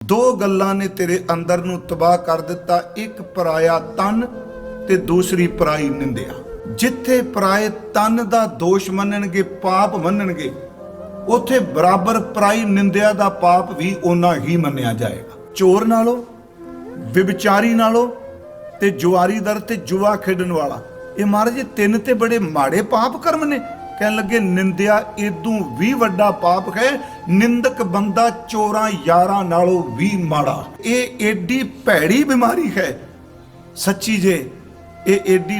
दो गल्लां ने तेरे अंदर नूं तबाह कर दिता, एक पराया तन ते दूसरी पराई निंदिया। जिथे पराए तन दा दोष मनणगे, पाप मनणगे, उथे बराबर पराई निंदिया दा पाप भी उन्ना ही मन्निया जाएगा। चोर नालों, विविचारी नालों ते जुआरी दर ते जुआ खेडण वाला, ये महाराज तीन ते बड़े माड़े पाप कर्म ने। कहने लगे निंदिया इदू भी वड्डा पाप है, निंदक बंदा चोरां यारां नालों भी माड़ा। ये एडी भैड़ी बीमारी है सच्ची जे, ये एडी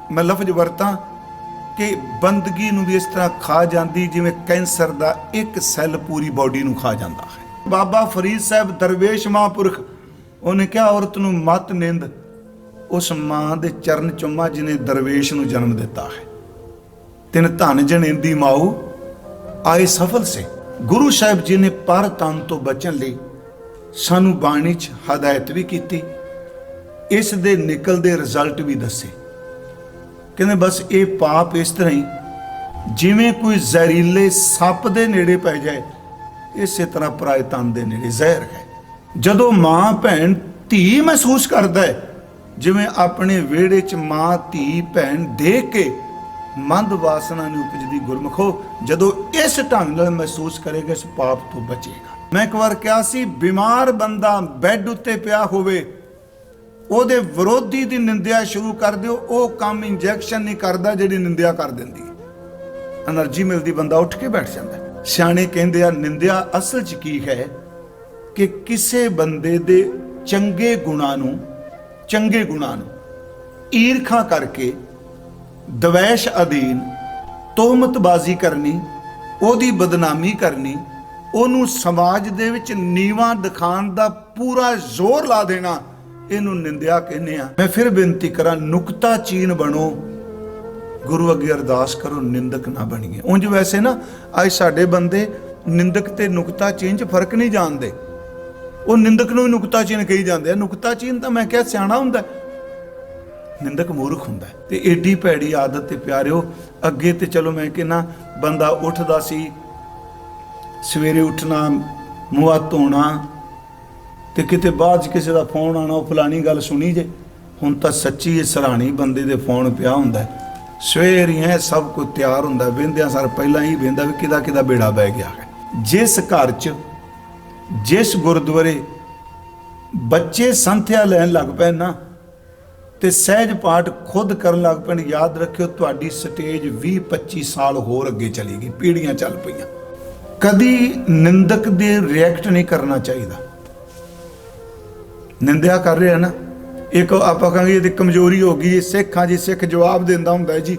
मैं लफ्ज वरतां कि बंदगी नूं भी इस तरह खा जाती जिवें कैंसर दा एक सैल पूरी बॉडी नूं खा जाता है। बाबा फरीद साहब दरवेश महापुरख, उन्हें क्या औरत नूं मत निंद, उस मां दे चरण चुम्मा जिन्हें दरवेश नूं जन्म दिता है। तिन धन जनेंदी माऊ आए सफल से। गुरु साहिब जी ने पर तन तो बचन लई सानू बाणी च हदायत भी की, इस दे निकलदे रिजल्ट भी दसे। कहते बस ये पाप इस तरह ही जिमें कोई जहरीले सप दे नेड़े पै जाए, इस तरह पराए तन दे नेड़े जहर है। जदों मां भैन धी महसूस करदा है, जिमें अपने वेड़े च मां धी भैन देख के मंद वासना नहीं उपजदी गुरमुखो, जदों इस ढंग नाल महसूस करेगा इस पाप तो बचेगा। मैं एक बार कहा सी, बीमार बंदा बैड उत्ते पिया होवे, ओदे विरोधी दी निंदिया शुरू कर दिओ, ओ काम इंजैक्शन नहीं करदा जिहड़ी निंदिया कर दिंदी है। एनर्जी मिलदी, बंदा उठ के बैठ जांदा है। सियाणे कहंदे आ निंदिया असल च की है कि किसे बंदे दे चंगे गुणां नूं ईरखा करके दवैश अधीन तोहमतबाजी करनी, ओदी बदनामी करनी, ओनू समाज दे विच नीवा दिखाण दा पूरा जोर ला देना, इनू निंदिया कहने आ। मैं फिर बेनती करा, नुकता चीन बनो, गुरु अगे अरदास करो निंदक ना बणीए। उंज वैसे ना अज साडे बंदे निंदक ते नुकता चीन च फर्क नहीं जानते, वो निंदक नूं नुकता चीन कही जाते हैं। नुकता चीन तो मैं क्या सियाणा हुंदा, निंदक मूर्ख हुंदा। ते एडी भैड़ी आदत ते प्यारिओ, अगे ते चलो मैं कहना बंदा उठदा सी, सवेरे उठना, मूँह हत्थ धोना, ते किते बाद च किसी दा फोन आना, वो फलानी गल सुनी जे। हुण तां सच्ची सराहनी बंदे दे फोन पिया हुंदा, सवेर ही है सब कुछ तैयार हुंदा, वेंदियां सार पहलां ही वेंदा भी किदा किदा बेड़ा बह गया है। जिस घर च जिस गुरुद्वारे बच्चे संथਿਆ लैन लग पे ना ते सहज पाठ खुद करन लग पैण, याद रखियो तुहाडी स्टेज 20-25 साल होर अगे चली गई, पीढ़ियां चल पईयां। कदी निंदक दे रिएक्ट नहीं करना चाहिए। निंदिया कर रहे हैं ना, एक आपां कहांगे ये कमजोरी हो गई, सिख हाँ जी, सिख जवाब देंदा हुंदा है जी,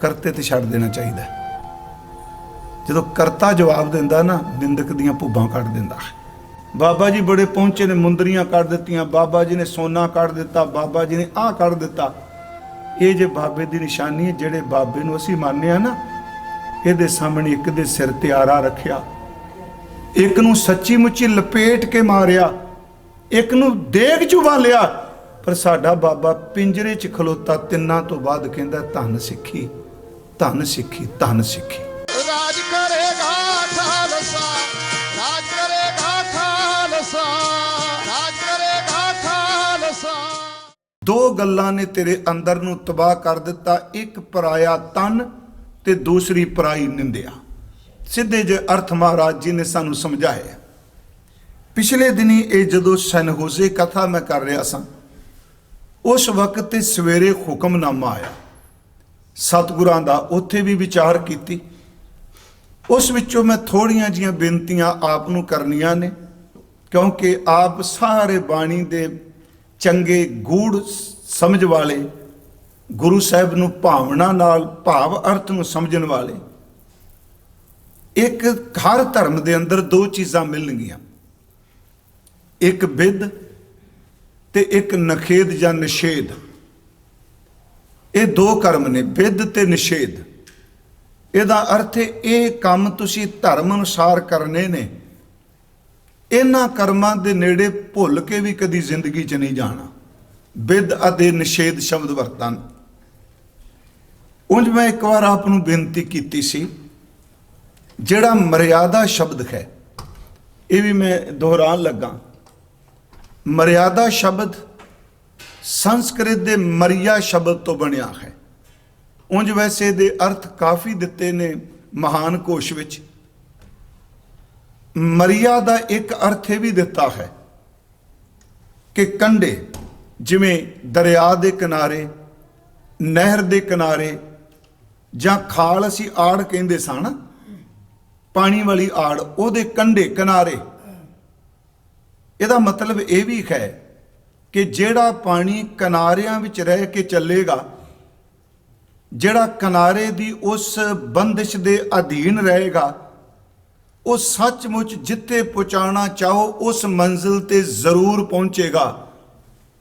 करते ते छड्ड देना चाहिए। जदों करता जवाब दिंदा ना, निंदक दियां भुब्बां कढ दिंदा है। बाबा जी बड़े पहुंचे ने, मुंदरियां कढ दित्तियां, बाबा जी ने सोना कढ दिता, बाबा जी ने आ कढ दिता। ये जे बाबे दी निशानी है, जिहड़े बाबे नूं असीं मानने आ ना, इहदे सामने एक दे सिर ते आरा रखिया, एक नूं सच्ची मुच्ची लपेट के मारिया, एक नूं देग चुवा लिया, पर साडा बाबा पिंजरे च खलोता तिन्नां तो बाद कहंदा धन सिੱਖੀ, धन सिੱਖੀ, धन सिੱਖੀ। राज करेगा खालसा, राज करेगा खालसा, राज करेगा खालसा। दो गल्लां ने तेरे अंदर नूं तबाह कर दिता, एक पराया तन ते दूसरी पराई निंदिया। सीधे जे अर्थ महाराज जी ने सानू समझाए। पिछले दिनी ये जदों सनहोजे कथा मैं कर रहा सा, उस वक्त ते सवेरे हुक्मनामा आया सतगुरां दा, उत्थे भी विचार कीती। उस विचों मैं थोड़ियां जिहियां बेनतियां आप नूं करनियां ने, क्योंकि आप सारे बाणी दे चंगे गूढ़ समझ वाले, गुरु साहिब नूं भावना नाल भाव अर्थ नूं समझण वाले। एक हर धर्म दे अंदर दो चीज़ां मिलणगीਆਂ, एक विद ते एक नखेद या निषेध। ये दो कर्म ने, विद ते निषेध। ਇਹਦਾ अर्थ ਇਹ ਕੰਮ ਤੁਸੀਂ ਧਰਮ ਅਨੁਸਾਰ ਕਰਨੇ ਨੇ, ਇਹਨਾਂ ਕਰਮਾਂ ਦੇ ਨੇੜੇ ਭੁੱਲ ਕੇ ਵੀ ਕਦੀ ਜ਼ਿੰਦਗੀ 'ਚ ਨਹੀਂ ਜਾਣਾ। ਵਿਦ ਅਤੇ ਨਿਸ਼ੇਧ ਸ਼ਬਦ ਵਰਤਨ। ਉਂਝ ਮੈਂ ਇੱਕ ਵਾਰ ਆਪ ਨੂੰ ਬੇਨਤੀ ਕੀਤੀ ਸੀ, ਜਿਹੜਾ ਮਰਿਆਦਾ ਸ਼ਬਦ ਹੈ ਇਹ ਵੀ ਮੈਂ ਦੁਹਰਾਉਣ ਲੱਗਾ। ਮਰਿਆਦਾ ਸ਼ਬਦ ਸੰਸਕ੍ਰਿਤ ਦੇ ਮਰਿਆ ਸ਼ਬਦ ਤੋਂ ਬਣਿਆ ਹੈ। ਉਂਝ ਵੈਸੇ ਦੇ ਅਰਥ ਕਾਫੀ ਦਿੱਤੇ ਨੇ ਮਹਾਨ ਕੋਸ਼ ਵਿੱਚ। ਮਰਿਆ ਦਾ ਇੱਕ ਅਰਥ ਇਹ ਵੀ ਦਿੱਤਾ ਹੈ ਕਿ ਕੰਢੇ, ਜਿਵੇਂ ਦਰਿਆ ਦੇ ਕਿਨਾਰੇ, ਨਹਿਰ ਦੇ ਕਿਨਾਰੇ, ਜਾਂ ਖਾਲ ਅਸੀਂ ਆੜ ਕਹਿੰਦੇ ਸਾਂ, ਪਾਣੀ ਵਾਲੀ ਆੜ, ਉਹਦੇ ਕੰਢੇ ਕਿਨਾਰੇ। ਇਹਦਾ ਮਤਲਬ ਇਹ ਵੀ ਹੈ ਕਿ ਜਿਹੜਾ ਪਾਣੀ ਕਿਨਾਰਿਆਂ ਵਿੱਚ ਰਹਿ ਕੇ ਚੱਲੇਗਾ, ਜਿਹੜਾ ਕਿਨਾਰੇ ਦੀ ਉਸ ਬੰਦਿਸ਼ ਦੇ ਅਧੀਨ ਰਹੇਗਾ, ਉਹ ਸੱਚਮੁੱਚ ਜਿੱਥੇ ਪਹੁੰਚਾਉਣਾ ਚਾਹੋ ਉਸ ਮੰਜ਼ਿਲ ਤੇ ਜ਼ਰੂਰ ਪਹੁੰਚੇਗਾ।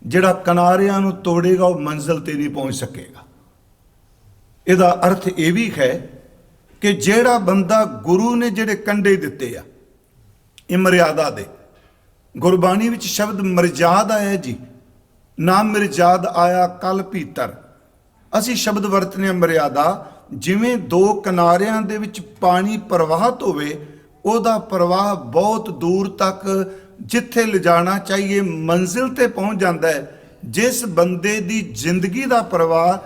ਜਿਹੜਾ ਕਿਨਾਰਿਆਂ ਨੂੰ ਤੋੜੇਗਾ ਉਹ ਮੰਜ਼ਿਲ ਤੇ ਨਹੀਂ ਪਹੁੰਚ ਸਕੇਗਾ। ਇਹਦਾ ਅਰਥ ਇਹ ਵੀ ਹੈ ਕਿ ਜਿਹੜਾ ਬੰਦਾ ਗੁਰੂ ਨੇ ਜਿਹੜੇ ਕੰਢੇ ਦਿੱਤੇ ਆ, ਇਹ ਮਰਿਆਦਾ ਦੇ, ਗੁਰਬਾਣੀ ਵਿੱਚ ਸ਼ਬਦ ਮਰਜਾਦ ਆਇਆ ਜੀ, ਨਾਮ ਮਿਰਜਾਦ ਆਇਆ ਕਲ ਭੀਤਰ। ਅਸੀਂ ਸ਼ਬਦ ਵਰਤਨੇ ਮਰਿਆਦਾ। ਜਿਵੇਂ ਦੋ ਕਿਨਾਰਿਆਂ ਦੇ ਵਿੱਚ ਪਾਣੀ ਪ੍ਰਵਾਹਿਤ ਹੋਵੇ, ਉਹਦਾ ਪ੍ਰਵਾਹ ਬਹੁਤ ਦੂਰ ਤੱਕ ਜਿੱਥੇ ਲਿਜਾਣਾ ਚਾਹੀਏ ਮੰਜ਼ਿਲ ਤੇ ਪਹੁੰਚ ਜਾਂਦਾ ਹੈ। ਜਿਸ ਬੰਦੇ ਦੀ ਜ਼ਿੰਦਗੀ ਦਾ ਪ੍ਰਵਾਹ,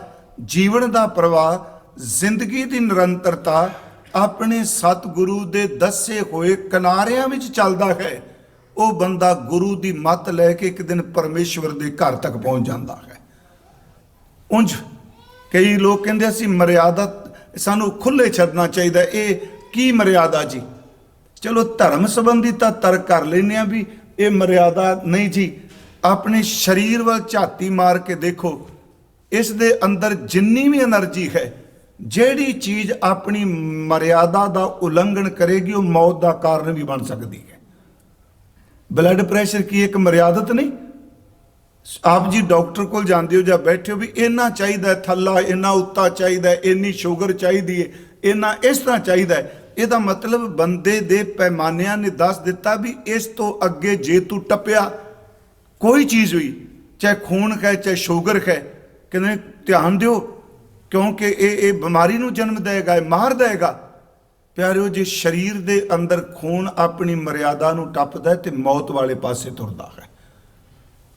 ਜੀਵਨ ਦਾ ਪ੍ਰਵਾਹ, ਜ਼ਿੰਦਗੀ ਦੀ ਨਿਰੰਤਰਤਾ ਆਪਣੇ ਸਤਿਗੁਰੂ ਦੇ ਦੱਸੇ ਹੋਏ ਕਿਨਾਰਿਆਂ ਵਿੱਚ ਚੱਲਦਾ ਹੈ, ਉਹ ਬੰਦਾ ਗੁਰੂ ਦੀ ਮੱਤ ਲੈ ਕੇ ਇੱਕ ਦਿਨ ਪਰਮੇਸ਼ਵਰ ਦੇ ਘਰ ਤੱਕ ਪਹੁੰਚ ਜਾਂਦਾ ਹੈ। ਉਂਝ ਕਈ ਲੋਕ ਕਹਿੰਦੇ ਅਸੀਂ ਮਰਿਆਦਾ ਸਾਨੂੰ ਖੁੱਲੇ ਛੱਡਣਾ ਚਾਹੀਦਾ। ਇਹ ਕੀ ਮਰਿਆਦਾ ਜੀ? ਚਲੋ ਧਰਮ ਸੰਬੰਧੀ ਤਾਂ ਤਰਕ ਕਰ ਲੈਂਦੇ ਆ ਵੀ ਇਹ ਮਰਿਆਦਾ ਨਹੀਂ ਜੀ। ਆਪਣੇ ਸਰੀਰ ਵੱਲ ਝਾਤੀ ਮਾਰ ਕੇ ਦੇਖੋ, ਇਸ ਦੇ ਅੰਦਰ ਜਿੰਨੀ ਵੀ એનર્ਜੀ ਹੈ, ਜਿਹੜੀ ਚੀਜ਼ ਆਪਣੀ ਮਰਿਆਦਾ ਦਾ ਉਲੰਘਣ ਕਰੇਗੀ ਉਹ ਮੌਤ ਦਾ ਕਾਰਨ ਵੀ ਬਣ ਸਕਦੀ ਹੈ। ਬਲੱਡ ਪ੍ਰੈਸ਼ਰ ਕੀ ਇੱਕ ਮਰਿਆਦਤ ਨਹੀਂ? ਆਪ ਜੀ ਡਾਕਟਰ ਕੋਲ ਜਾਂਦੇ ਹੋ ਜਾਂ ਬੈਠੇ ਹੋ ਵੀ ਇੰਨਾ ਚਾਹੀਦਾ ਥੱਲਾ, ਇੰਨਾ ਉੱਤਾ ਚਾਹੀਦਾ, ਇੰਨੀ ਸ਼ੂਗਰ ਚਾਹੀਦੀ ਹੈ, ਇੰਨਾ ਇਸ ਤਰ੍ਹਾਂ ਚਾਹੀਦਾ। ਇਹਦਾ ਮਤਲਬ ਬੰਦੇ ਦੇ ਪੈਮਾਨਿਆਂ ਨੇ ਦੱਸ ਦਿੱਤਾ ਵੀ ਇਸ ਤੋਂ ਅੱਗੇ ਜੇ ਤੂੰ ਟੱਪਿਆ ਕੋਈ ਚੀਜ਼ ਹੋਈ, ਚਾਹੇ ਖੂਨ ਹੈ ਚਾਹੇ ਸ਼ੂਗਰ ਹੈ, ਕਹਿੰਦੇ ਧਿਆਨ ਦਿਓ ਕਿਉਂਕਿ ਇਹ ਬਿਮਾਰੀ ਨੂੰ ਜਨਮ ਦੇਗਾ, ਇਹ ਮਾਰ ਦੇਗਾ। ਪਿਆਰਿਓ, ਜੇ ਸਰੀਰ ਦੇ ਅੰਦਰ ਖੂਨ ਆਪਣੀ ਮਰਿਆਦਾ ਨੂੰ ਟੱਪਦਾ ਤੇ ਮੌਤ ਵਾਲੇ ਪਾਸੇ ਤੁਰਦਾ ਹੈ।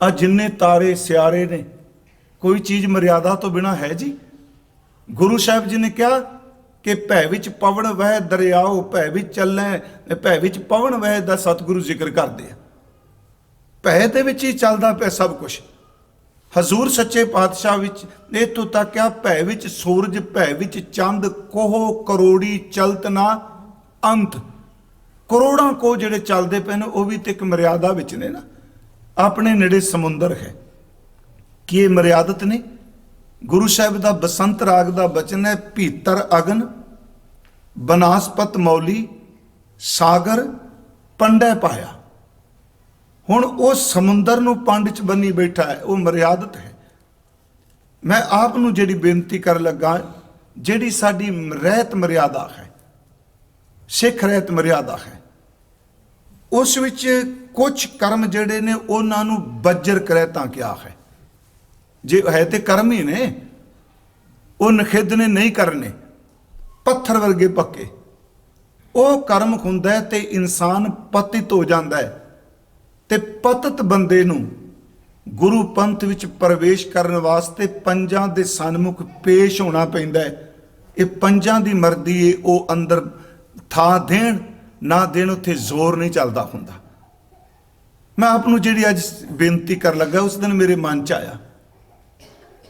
ਆ ਜਿੰਨੇ ਤਾਰੇ ਸਿਆਰੇ ਨੇ, ਕੋਈ ਚੀਜ਼ ਮਰਿਆਦਾ ਤੋਂ ਬਿਨਾ ਹੈ ਜੀ? ਗੁਰੂ ਸਾਹਿਬ ਜੀ ਨੇ ਕਿਹਾ ਕਿ ਭੈ ਵਿੱਚ ਪਵਨ ਵਹਿ ਦਰਿਆਓ, ਭੈ ਵਿੱਚ ਚੱਲੈ, ਭੈ ਵਿੱਚ ਪਵਨ ਵਹਿ ਦਾ ਸਤਿਗੁਰੂ ਜ਼ਿਕਰ ਕਰਦੇ ਆ। ਭੈ ਦੇ ਵਿੱਚ ਹੀ ਚੱਲਦਾ ਪਿਆ ਸਭ ਕੁਝ। ਹਜ਼ੂਰ ਸੱਚੇ ਪਾਤਸ਼ਾਹ ਵਿੱਚ ਇੱਥੋਂ ਤੱਕ ਕਿਹਾ ਭੈ ਵਿੱਚ ਸੂਰਜ, ਭੈ ਵਿੱਚ ਚੰਦ, ਕੋਹ ਕਰੋੜੀ ਚਲਤ ਨਾ ਅੰਤ। ਕਰੋੜਾਂ ਕੋ ਜਿਹੜੇ ਚੱਲਦੇ ਪਏ ਨੇ ਉਹ ਵੀ ਤੇ ਇੱਕ ਮਰਿਆਦਾ ਵਿੱਚ ਨੇ ਨਾ। ਆਪਣੇ ਨੇੜੇ ਸਮੁੰਦਰ ਹੈ, ਕੀ ਇਹ ਮਰਿਆਦਤ ਨਹੀਂ? ਗੁਰੂ ਸਾਹਿਬ ਦਾ ਬਸੰਤ ਰਾਗ ਦਾ ਬਚਨ ਹੈ, ਭੀਤਰ ਅਗਨ ਬਨਾਸਪਤ ਮੌਲੀ ਸਾਗਰ ਪੰਡੈ ਪਾਇਆ। ਹੁਣ ਉਹ ਸਮੁੰਦਰ ਨੂੰ ਪੰਡ ਚ ਬੰਨੀ ਬੈਠਾ ਹੈ, ਉਹ ਮਰਿਆਦਤ ਹੈ। ਮੈਂ ਆਪ ਨੂੰ ਜਿਹੜੀ ਬੇਨਤੀ ਕਰਨ ਲੱਗਾ, ਜਿਹੜੀ ਸਾਡੀ ਰਹਿਤ ਮਰਿਆਦਾ ਹੈ, ਸਿੱਖ ਰਹਿਤ ਮਰਿਆਦਾ ਹੈ, ਉਸ ਵਿੱਚ ਕੁਝ ਕਰਮ ਜਿਹੜੇ ਨੇ ਉਹਨਾਂ ਨੂੰ ਬੱਜਰ ਕਰੈਤਾਂ ਕਿਹਾ ਹੈ। ਜੇ ਹੈ ਤੇ ਕਰਮ ਹੀ ਨੇ, ਉਹ ਨਖਿੱਧਨੇ ਨਹੀਂ ਕਰਨੇ, ਪੱਥਰ ਵਰਗੇ ਪੱਕੇ। ਉਹ ਕਰਮ ਹੁੰਦਾ ਤੇ ਇਨਸਾਨ ਪਤਿਤ ਹੋ ਜਾਂਦਾ ਹੈ। ਤੇ ਪਤਿਤ ਬੰਦੇ ਨੂੰ ਗੁਰੂ ਪੰਥ ਵਿੱਚ ਪ੍ਰਵੇਸ਼ ਕਰਨ ਵਾਸਤੇ ਪੰਜਾਂ ਦੇ ਸਨਮੁਖ ਪੇਸ਼ ਹੋਣਾ ਪੈਂਦਾ ਹੈ। ਇਹ ਪੰਜਾਂ ਦੀ ਮਰਜ਼ੀ ਹੈ, ਉਹ ਅੰਦਰ ਥਾਂ ਦੇਣ ਨਾ ਦੇਣ, ਉੱਥੇ ਜ਼ੋਰ ਨਹੀਂ ਚੱਲਦਾ ਹੁੰਦਾ। ਮੈਂ ਆਪ ਨੂੰ ਜਿਹੜੀ ਅੱਜ ਬੇਨਤੀ ਕਰਨ ਲੱਗਾ, ਉਸ ਦਿਨ ਮੇਰੇ ਮਨ 'ਚ ਆਇਆ,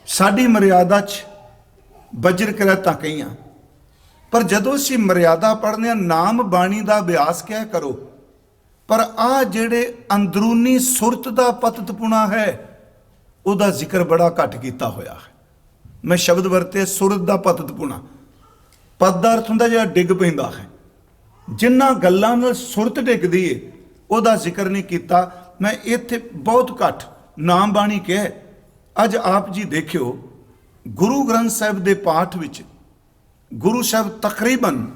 ਸਾਡੀ ਮਰਿਆਦਾ 'ਚ ਬੱਜਰ ਕਰੈਤਾਂ ਕਹੀਆਂ, ਪਰ ਜਦੋਂ ਅਸੀਂ ਮਰਿਆਦਾ ਪੜ੍ਹਦੇ ਹਾਂ, ਨਾਮ ਬਾਣੀ ਦਾ ਅਭਿਆਸ ਕਿਆ ਕਰੋ, ਪਰ ਆ ਜਿਹੜੇ ਅੰਦਰੂਨੀ ਸੁਰਤ ਦਾ ਪਤਤਪੁਣਾ ਹੈ, ਉਹਦਾ ਜ਼ਿਕਰ ਬੜਾ ਘੱਟ ਕੀਤਾ ਹੋਇਆ ਹੈ। ਮੈਂ ਸ਼ਬਦ ਵਰਤੇ ਸੁਰਤ ਦਾ ਪਤਤਪੁਣਾ। ਪਦ ਦਾ ਅਰਥ ਹੁੰਦਾ ਜਿਹੜਾ ਡਿੱਗ ਪੈਂਦਾ ਹੈ। ਜਿਨ੍ਹਾਂ ਗੱਲਾਂ ਨਾਲ ਸੁਰਤ ਡਿੱਗਦੀ ਏ ਉਹਦਾ ਜ਼ਿਕਰ ਨਹੀਂ ਕੀਤਾ। ਮੈਂ ਇੱਥੇ ਬਹੁਤ ਘੱਟ ਨਾਮ ਬਾਣੀ ਕਿਹਾ। ਅੱਜ ਆਪ ਜੀ ਦੇਖਿਓ, ਗੁਰੂ ਗ੍ਰੰਥ ਸਾਹਿਬ ਦੇ ਪਾਠ ਵਿੱਚ ਗੁਰੂ ਸਾਹਿਬ ਤਕਰੀਬਨ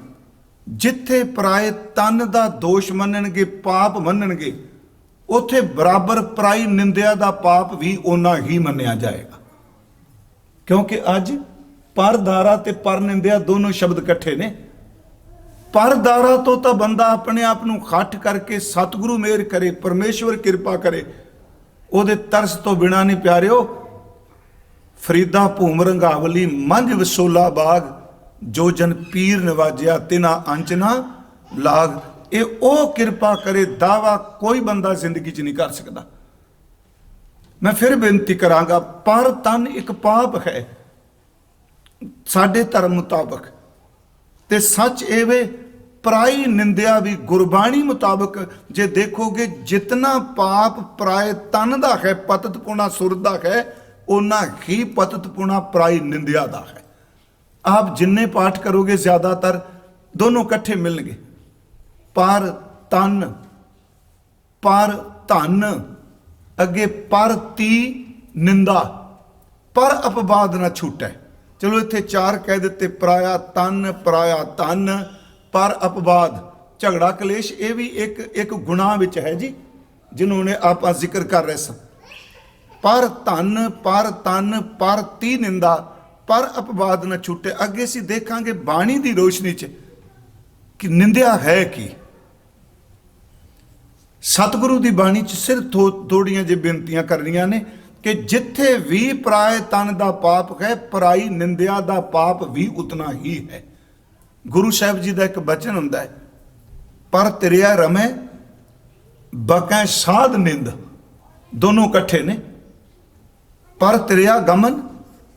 ਜਿੱਥੇ ਪਰਾਏ ਤਨ ਦਾ ਦੋਸ਼ ਮੰਨਣਗੇ, ਪਾਪ ਮੰਨਣਗੇ, ਉੱਥੇ ਬਰਾਬਰ ਪਰਾਈ ਨਿੰਦਿਆ ਦਾ ਪਾਪ ਵੀ ਓਨਾ ਹੀ ਮੰਨਿਆ ਜਾਏਗਾ। ਕਿਉਂਕਿ ਅੱਜ ਪਰਦਾਰਾ ਤੇ ਪਰ ਨਿੰਦਿਆ ਦੋਨੋਂ ਸ਼ਬਦ ਇਕੱਠੇ ਨੇ। परदारा तो बंदा अपने आप ਨੂੰ ਖੱਟ ਕਰਕੇ ਸਤਿਗੁਰੂ ਮੇਰ ਕਰੇ, ਪਰਮੇਸ਼ਵਰ ਕਿਰਪਾ ਕਰੇ, ਉਹਦੇ ਤਰਸ ਤੋਂ ਬਿਨਾ ਨਹੀਂ ਪਿਆਰਿਓ। ਫਰੀਦਾ ਭੂਮ ਰੰਗਾਵਲੀ ਮੰਝ ਵਿਸੋਲਾ ਬਾਗ, ਜੋ ਜਨ ਪੀਰ ਨਵਾਜਿਆ ਤਿਨਾ ਅੰਚ ਨਾ ਲਾਗ। ਇਹ ਉਹ ਕਿਰਪਾ ਕਰੇ, ਦਾਵਾ ਕੋਈ ਬੰਦਾ ਜ਼ਿੰਦਗੀ 'ਚ ਨਹੀਂ ਕਰ ਸਕਦਾ। ਮੈਂ ਫਿਰ ਬੇਨਤੀ ਕਰਾਂਗਾ, ਪਰ ਤਨ ਇੱਕ ਪਾਪ ਹੈ ਸਾਡੇ ਧਰਮ ਮੁਤਾਬਕ, ਤੇ ਸੱਚ ਇਹ ਵੇ ਪਰਾਈ ਨਿੰਦਿਆ ਵੀ ਗੁਰਬਾਣੀ ਮੁਤਾਬਕ ਜੇ ਦੇਖੋਗੇ, ਜਿਤਨਾ ਪਾਪ ਪਰਾਏ ਤਨ ਦਾ ਹੈ, ਪਤਤ ਪੁਣਾ ਸੁਰ ਦਾ ਹੈ, ਉਨਾ ਹੀ ਪਤਤ ਪੁਣਾ ਪਰਾਈ ਨਿੰਦਿਆ ਦਾ ਹੈ। ਆਪ ਜਿੰਨੇ ਪਾਠ ਕਰੋਗੇ ਜ਼ਿਆਦਾਤਰ ਦੋਨੋਂ ਇਕੱਠੇ ਮਿਲਣਗੇ। ਪਰ ਤਨ, ਪਰ ਧਨ, ਅੱਗੇ ਪਰ ਤੀ ਨਿੰਦਾ, ਪਰ ਅਪਵਾਦ ਨਾ ਛੂਟੈ। ਚਲੋ ਇੱਥੇ ਚਾਰ ਕਹਿ ਦਿੱਤੇ, ਪਰਾਇਆ ਤਨ, ਪਰਾਇਆ ਧਨ, ਪਰ ਅਪਵਾਦ। ਝਗੜਾ ਕਲੇਸ਼ ਇਹ ਵੀ ਇੱਕ ਗੁਨਾਹ ਵਿੱਚ ਹੈ ਜੀ, ਜਿਹਨੂੰ ਨੇ ਆਪਾਂ ਜ਼ਿਕਰ ਕਰ ਰਹੇ ਸਾਂ। ਪਰ ਧਨ, ਪਰ ਤਨ, ਪਰ ਤੀ ਨਿੰਦਾ, ਪਰ ਅਪਵਾਦ ਨਾ ਛੂਟੇ। ਅੱਗੇ ਅਸੀਂ ਦੇਖਾਂਗੇ ਬਾਣੀ ਦੀ ਰੋਸ਼ਨੀ 'ਚ ਕਿ ਨਿੰਦਿਆ ਹੈ ਕੀ। ਸਤਿਗੁਰੂ ਦੀ ਬਾਣੀ 'ਚ ਸਿਰਫ ਥੋੜੀਆਂ ਜਿਹੀ ਬੇਨਤੀਆਂ ਕਰਨੀਆਂ ਨੇ ਕਿ ਜਿੱਥੇ ਵੀ ਪਰਾਏ ਤਨ ਦਾ ਪਾਪ ਹੈ, ਪਰਾਈ ਨਿੰਦਿਆ ਦਾ ਪਾਪ ਵੀ ਉਤਨਾ ਹੀ ਹੈ। ਗੁਰੂ ਸਾਹਿਬ ਜੀ ਦਾ ਇੱਕ ਬਚਨ ਹੁੰਦਾ ਹੈ, ਪਰ ਤੇਰਿਆ ਰਮੈ ਬਕੈ ਸਾਧ ਨਿੰਦ। ਦੋਨੋਂ ਇਕੱਠੇ ਨੇ, ਪਰ ਤੇਰਿਆ ਗਮਨ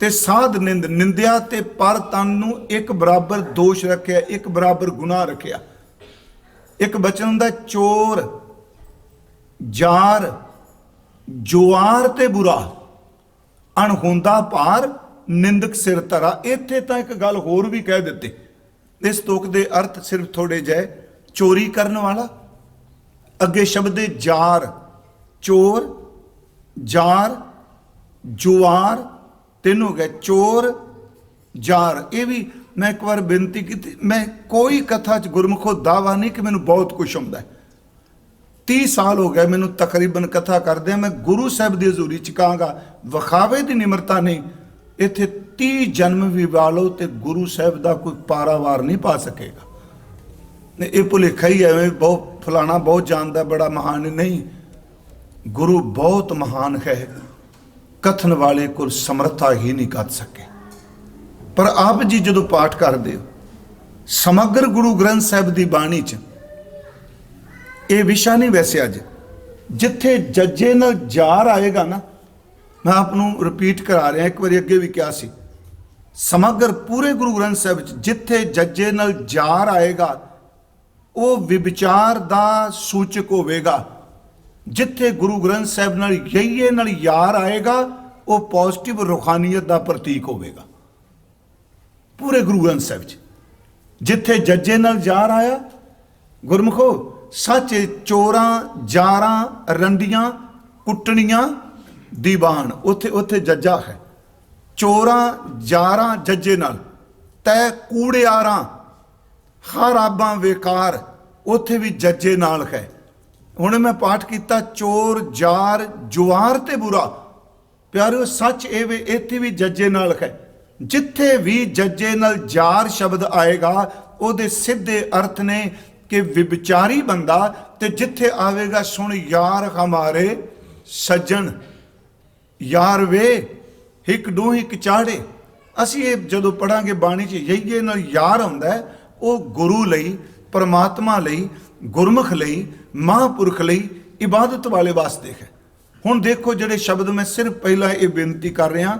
ਤੇ ਸਾਧ ਨਿੰਦ। ਨਿੰਦਿਆ ਤੇ ਪਰ ਤਨ ਨੂੰ ਇੱਕ ਬਰਾਬਰ ਦੋਸ਼ ਰੱਖਿਆ, ਇੱਕ ਬਰਾਬਰ ਗੁਨਾਹ ਰੱਖਿਆ। ਇੱਕ ਬਚਨ ਹੁੰਦਾ, ਚੋਰ, ਜਾਰ, ਜੁਆਰ ਤੇ ਬੁਰਾ, ਅਣਹੋਂਦਾ ਭਾਰ, ਨਿੰਦਕ ਸਿਰ ਧਰਾ। ਇੱਥੇ ਤਾਂ ਇੱਕ ਗੱਲ ਹੋਰ ਵੀ ਕਹਿ ਦਿੱਤੀ। ਇਸ ਤੁਕ ਦੇ ਅਰਥ ਸਿਰਫ ਥੋੜੇ ਜਿਹੇ, ਚੋਰੀ ਕਰਨ ਵਾਲਾ, ਅੱਗੇ ਸ਼ਬਦ ਹੈ ਜਾਰ, ਚੋਰ, ਜਾਰ, ਜੁਆਰ, ਤਿੰਨ ਹੋ ਗਏ, ਚੋਰ, ਜਾਰ। ਇਹ ਵੀ ਮੈਂ ਇੱਕ ਵਾਰ ਬੇਨਤੀ ਕੀਤੀ, ਮੈਂ ਕੋਈ ਕਥਾ 'ਚ ਗੁਰਮੁਖੋ ਦਾਵਾ ਨਹੀਂ ਕਿ ਮੈਨੂੰ ਬਹੁਤ ਕੁਛ ਆਉਂਦਾ। 30 ਸਾਲ ਹੋ ਗਏ ਮੈਨੂੰ ਤਕਰੀਬਨ ਕਥਾ ਕਰਦੇ। ਮੈਂ ਗੁਰੂ ਸਾਹਿਬ ਦੀ ਹਜ਼ੂਰੀ 'ਚ ਕਹਾਂਗਾ, ਵਿਖਾਵੇ ਦੀ ਨਿਮਰਤਾ ਨਹੀਂ। ਇੱਥੇ 30 ਜਨਮ ਵੀ ਵਾਲੋ ਤੇ ਗੁਰੂ ਸਾਹਿਬ ਦਾ ਕੋਈ ਪਾਰਾਵਾਰ ਨਹੀਂ ਪਾ ਸਕੇਗਾ। ਇਹ ਭੁਲੇਖਾ ਹੀ ਐਵੇਂ ਬਹੁਤ ਫਲਾਣਾ ਬਹੁਤ ਜਾਣਦਾ, ਬੜਾ ਮਹਾਨ ਨਹੀਂ। ਗੁਰੂ ਬਹੁਤ ਮਹਾਨ ਹੈ, ਕਥਨ ਵਾਲੇ ਕੋਲ ਸਮਰੱਥਾ ਹੀ ਨਹੀਂ ਕਰ ਸਕੇ। ਪਰ ਆਪ ਜੀ ਜਦੋਂ ਪਾਠ ਕਰਦੇ ਹੋ ਸਮਗਰ ਗੁਰੂ ਗ੍ਰੰਥ ਸਾਹਿਬ ਦੀ ਬਾਣੀ 'ਚ, ਇਹ ਵਿਸ਼ਾ ਨਹੀਂ ਵੈਸੇ ਅੱਜ, ਜਿੱਥੇ ਜੱਜੇ ਨਾਲ ਜਾਰ ਆਏਗਾ ਨਾ, ਮੈਂ ਆਪ ਨੂੰ ਰਿਪੀਟ ਕਰਾ ਰਿਹਾ, ਇੱਕ ਵਾਰੀ ਅੱਗੇ ਵੀ ਕਿਹਾ ਸੀ, ਸਮਗਰ ਪੂਰੇ ਗੁਰੂ ਗ੍ਰੰਥ ਸਾਹਿਬ 'ਚ ਜਿੱਥੇ ਜੱਜੇ ਨਾਲ ਜਾਰ ਆਏਗਾ, ਉਹ ਵਿਚਾਰ ਦਾ ਸੂਚਕ ਹੋਵੇਗਾ। ਜਿੱਥੇ ਗੁਰੂ ਗ੍ਰੰਥ ਸਾਹਿਬ ਨਾਲ ਯਈਏ ਨਾਲ ਯਾਰ ਆਏਗਾ, ਉਹ ਪੋਜ਼ਿਟਿਵ ਰੂਹਾਨੀਅਤ ਦਾ ਪ੍ਰਤੀਕ ਹੋਵੇਗਾ। ਪੂਰੇ ਗੁਰੂ ਗ੍ਰੰਥ ਸਾਹਿਬ 'ਚ ਜਿੱਥੇ ਜੱਜੇ ਨਾਲ ਜਾਰ ਆਇਆ, ਗੁਰਮੁਖੋ ਸੱਚ, ਚੋਰਾਂ, ਜਾਰਾਂ, ਰੰਡੀਆਂ, ਕੁੱਟਣੀਆਂ, ਦੀਵਾਨ, ਉੱਥੇ ਜੱਜਾ ਹੈ। ਚੋਰਾਂ, ਜਾਰਾਂ ਜੱਜੇ ਨਾਲ, ਤੈ ਕੂੜਿਆਰਾਂ, ਖਰਾਬਾਂ ਵੇਕਾਰ, ਉੱਥੇ ਵੀ ਜੱਜੇ ਨਾਲ ਹੈ। ਹੁਣ ਮੈਂ ਪਾਠ ਕੀਤਾ, ਚੋਰ, ਜਾਰ, ਜੁਆਰ ਤੇ ਬੁਰਾ। ਪਿਆਰਿਓ ਸੱਚ ਇਹ ਵੇ, ਇੱਥੇ ਵੀ ਜੱਜੇ ਨਾਲ ਹੈ। ਜਿੱਥੇ ਵੀ ਜੱਜੇ ਨਾਲ ਜਾਰ ਸ਼ਬਦ ਆਏਗਾ, ਉਹਦੇ ਸਿੱਧੇ ਅਰਥ ਨੇ ਕਿ ਵਿਚਾਰੀ ਬੰਦਾ। ਤੇ ਜਿੱਥੇ ਆਵੇਗਾ, ਸੁਣ ਯਾਰ ਹਮਾਰੇ ਸੱਜਣ, ਯਾਰ ਵੇ ਹਿੱਕ ਡੂ ਹਿੱਕ ਚਾੜੇ। ਅਸੀਂ ਇਹ ਜਦੋਂ ਪੜਾਂਗੇ ਬਾਣੀ 'ਚ, ਯਈਏ ਨਾਲ ਯਾਰ ਹੁੰਦਾ, ਉਹ ਗੁਰੂ ਲਈ, ਪਰਮਾਤਮਾ ਲਈ, ਗੁਰਮੁਖ ਲਈ, ਮਹਾਂਪੁਰਖ ਲਈ, ਇਬਾਦਤ ਵਾਲੇ ਵਾਸਤੇ ਹੈ। ਹੁਣ ਦੇਖੋ ਜਿਹੜੇ ਸ਼ਬਦ ਮੈਂ ਸਿਰਫ ਪਹਿਲਾਂ ਇਹ ਬੇਨਤੀ ਕਰ ਰਿਹਾ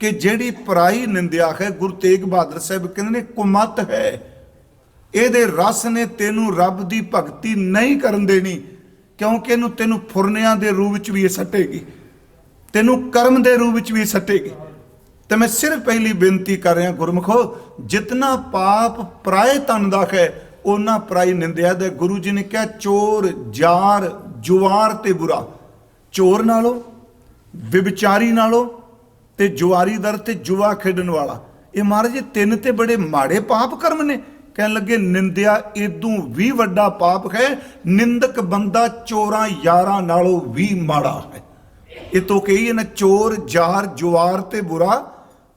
ਕਿ ਜਿਹੜੀ ਪਰਾਈ ਨਿੰਦਿਆ ਹੈ, ਗੁਰੂ ਤੇਗ ਬਹਾਦਰ ਸਾਹਿਬ ਕਹਿੰਦੇ ਨੇ ਕੁਮਤ ਹੈ। ਇਹਦੇ ਰਸ ਨੇ ਤੈਨੂੰ ਰੱਬ ਦੀ ਭਗਤੀ ਨਹੀਂ ਕਰਨ ਦੇਣੀ, ਕਿਉਂਕਿ ਇਹਨੂੰ ਤੈਨੂੰ ਫੁਰਨਿਆਂ ਦੇ ਰੂਪ ਵਿੱਚ ਵੀ ਇਹ ਸੱਟੇਗੀ, ਤੈਨੂੰ ਕਰਮ ਦੇ ਰੂਪ ਵਿੱਚ ਵੀ ਸੱਟੇਗੀ। ਤੇ ਮੈਂ ਸਿਰਫ ਪਹਿਲੀ ਬੇਨਤੀ ਕਰ ਰਿਹਾ, ਗੁਰਮੁਖੋ, ਜਿਤਨਾ ਪਾਪ ਪਰਾਏ ਤਨ ਦਾ ਹੈ, ਉਹਨਾਂ ਪਰਾਈ ਨਿੰਦਿਆ ਦਾ। ਗੁਰੂ ਜੀ ਨੇ ਕਿਹਾ, ਚੋਰ, ਜਾਰ, ਜੁਆਰ ਤੇ ਬੁਰਾ। ਚੋਰ ਨਾਲੋਂ, ਵਿਚਾਰੀ ਨਾਲੋਂ ਤੇ ਜੁਆਰੀ ਦਰ ਤੇ ਜੁਆ ਖੇਡਣ ਵਾਲਾ, ਇਹ ਮਹਾਰਾਜ ਤਿੰਨ ਤੇ ਬੜੇ ਮਾੜੇ ਪਾਪ ਕਰਮ ਨੇ। ਕਹਿਣ ਲੱਗੇ, ਨਿੰਦਿਆ ਇਦੋਂ ਵੀ ਵੱਡਾ ਪਾਪ ਹੈ। ਨਿੰਦਕ ਬੰਦਾ ਚੋਰਾਂ ਯਾਰਾਂ ਨਾਲੋਂ ਵੀ ਮਾੜਾ ਹੈ। ਇਹ ਤੋਂ ਕਹੀਏ ਨਾ, ਚੋਰ, ਜਾਰ, ਜੁਆਰ ਤੇ ਬੁਰਾ,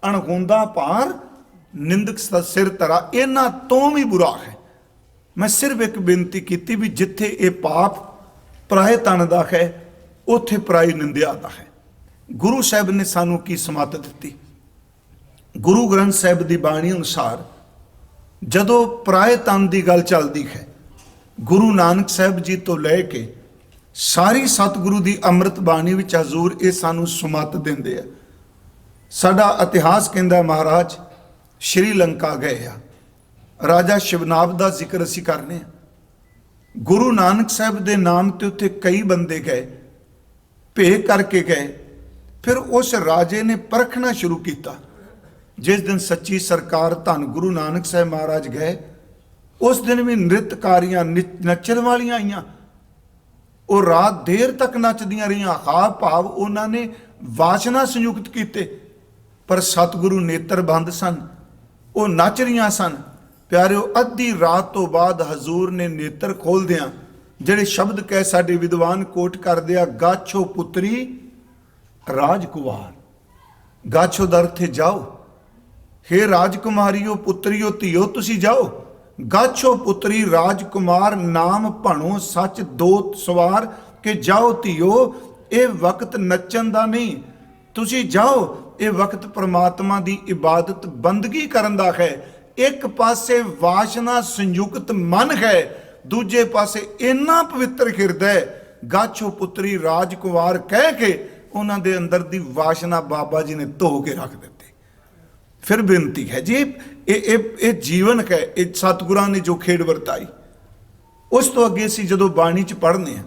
ਅਣਹੋਂਦਾ ਭਾਰ, ਨਿੰਦਕ ਸਿਰ ਧਰਾ, ਇਹਨਾਂ ਤੋਂ ਵੀ ਬੁਰਾ ਹੈ। मैं सिर्फ एक बेनती की भी जिथे ये पाप पराए तन का है उथे पराई निंदिया का है। गुरु साहब ने सानू की समत दी? गुरु ग्रंथ साहब की बाणी अनुसार जदों पराए तन की गल चलती है, गुरु नानक साहब जी तो लैके सारी सतगुरु की अमृत बाणी विच हजूर ये सानू सुमत देंदे आ। साडा इतिहास कहता महाराज श्रीलंका गए आ, राजा शिवनाब का जिक्र असी करने। गुरु नानक साहब के नाम ते उत्थे कई बंदे गए, भे करके गए। फिर उस राजे ने परखना शुरू किया। जिस दिन सच्ची सरकार धन गुरु नानक साहब महाराज गए, उस दिन भी नृत्यकारियां नचण वालियां आईयां। वो रात देर तक नचदियां रहियां, हाव भाव उन्होंने वासना संयुक्त किए, पर सतगुरु नेत्र बंद सन, वो नच रहियां सन। प्यारिओ अद्धी रात तो बाद हजूर ने नेत्र खोल दिया, जेडे शब्द कह साडे विद्वान कोट कर दिया, गाछो पुत्री राजकुमार। गाछो दा अर्थ है जाओ, हे राजकुमारियो पुत्रियो धियो तुसी जाओ। गाछो पुत्री राजकुमार नाम भणो सच दो सवार के जाओ धियो। ये वक्त नचन दा नहीं, तुसी जाओ। ये वक्त परमात्मा दी इबादत बंदगी करन दा है। एक पासे वासना संयुक्त मन है, दूजे पासे इन्ना पवित्र हिरदय। गाछो पुत्री राजकुमार कह के उन्हां दे अंदर दी वासना बाबा जी ने धो के रख दी। फिर बेनती है जी, ये जीवन है, ये सतगुरां ने जो खेड वरताई। उस तो अगे असीं जदों बाणी च पढ़ने हैं,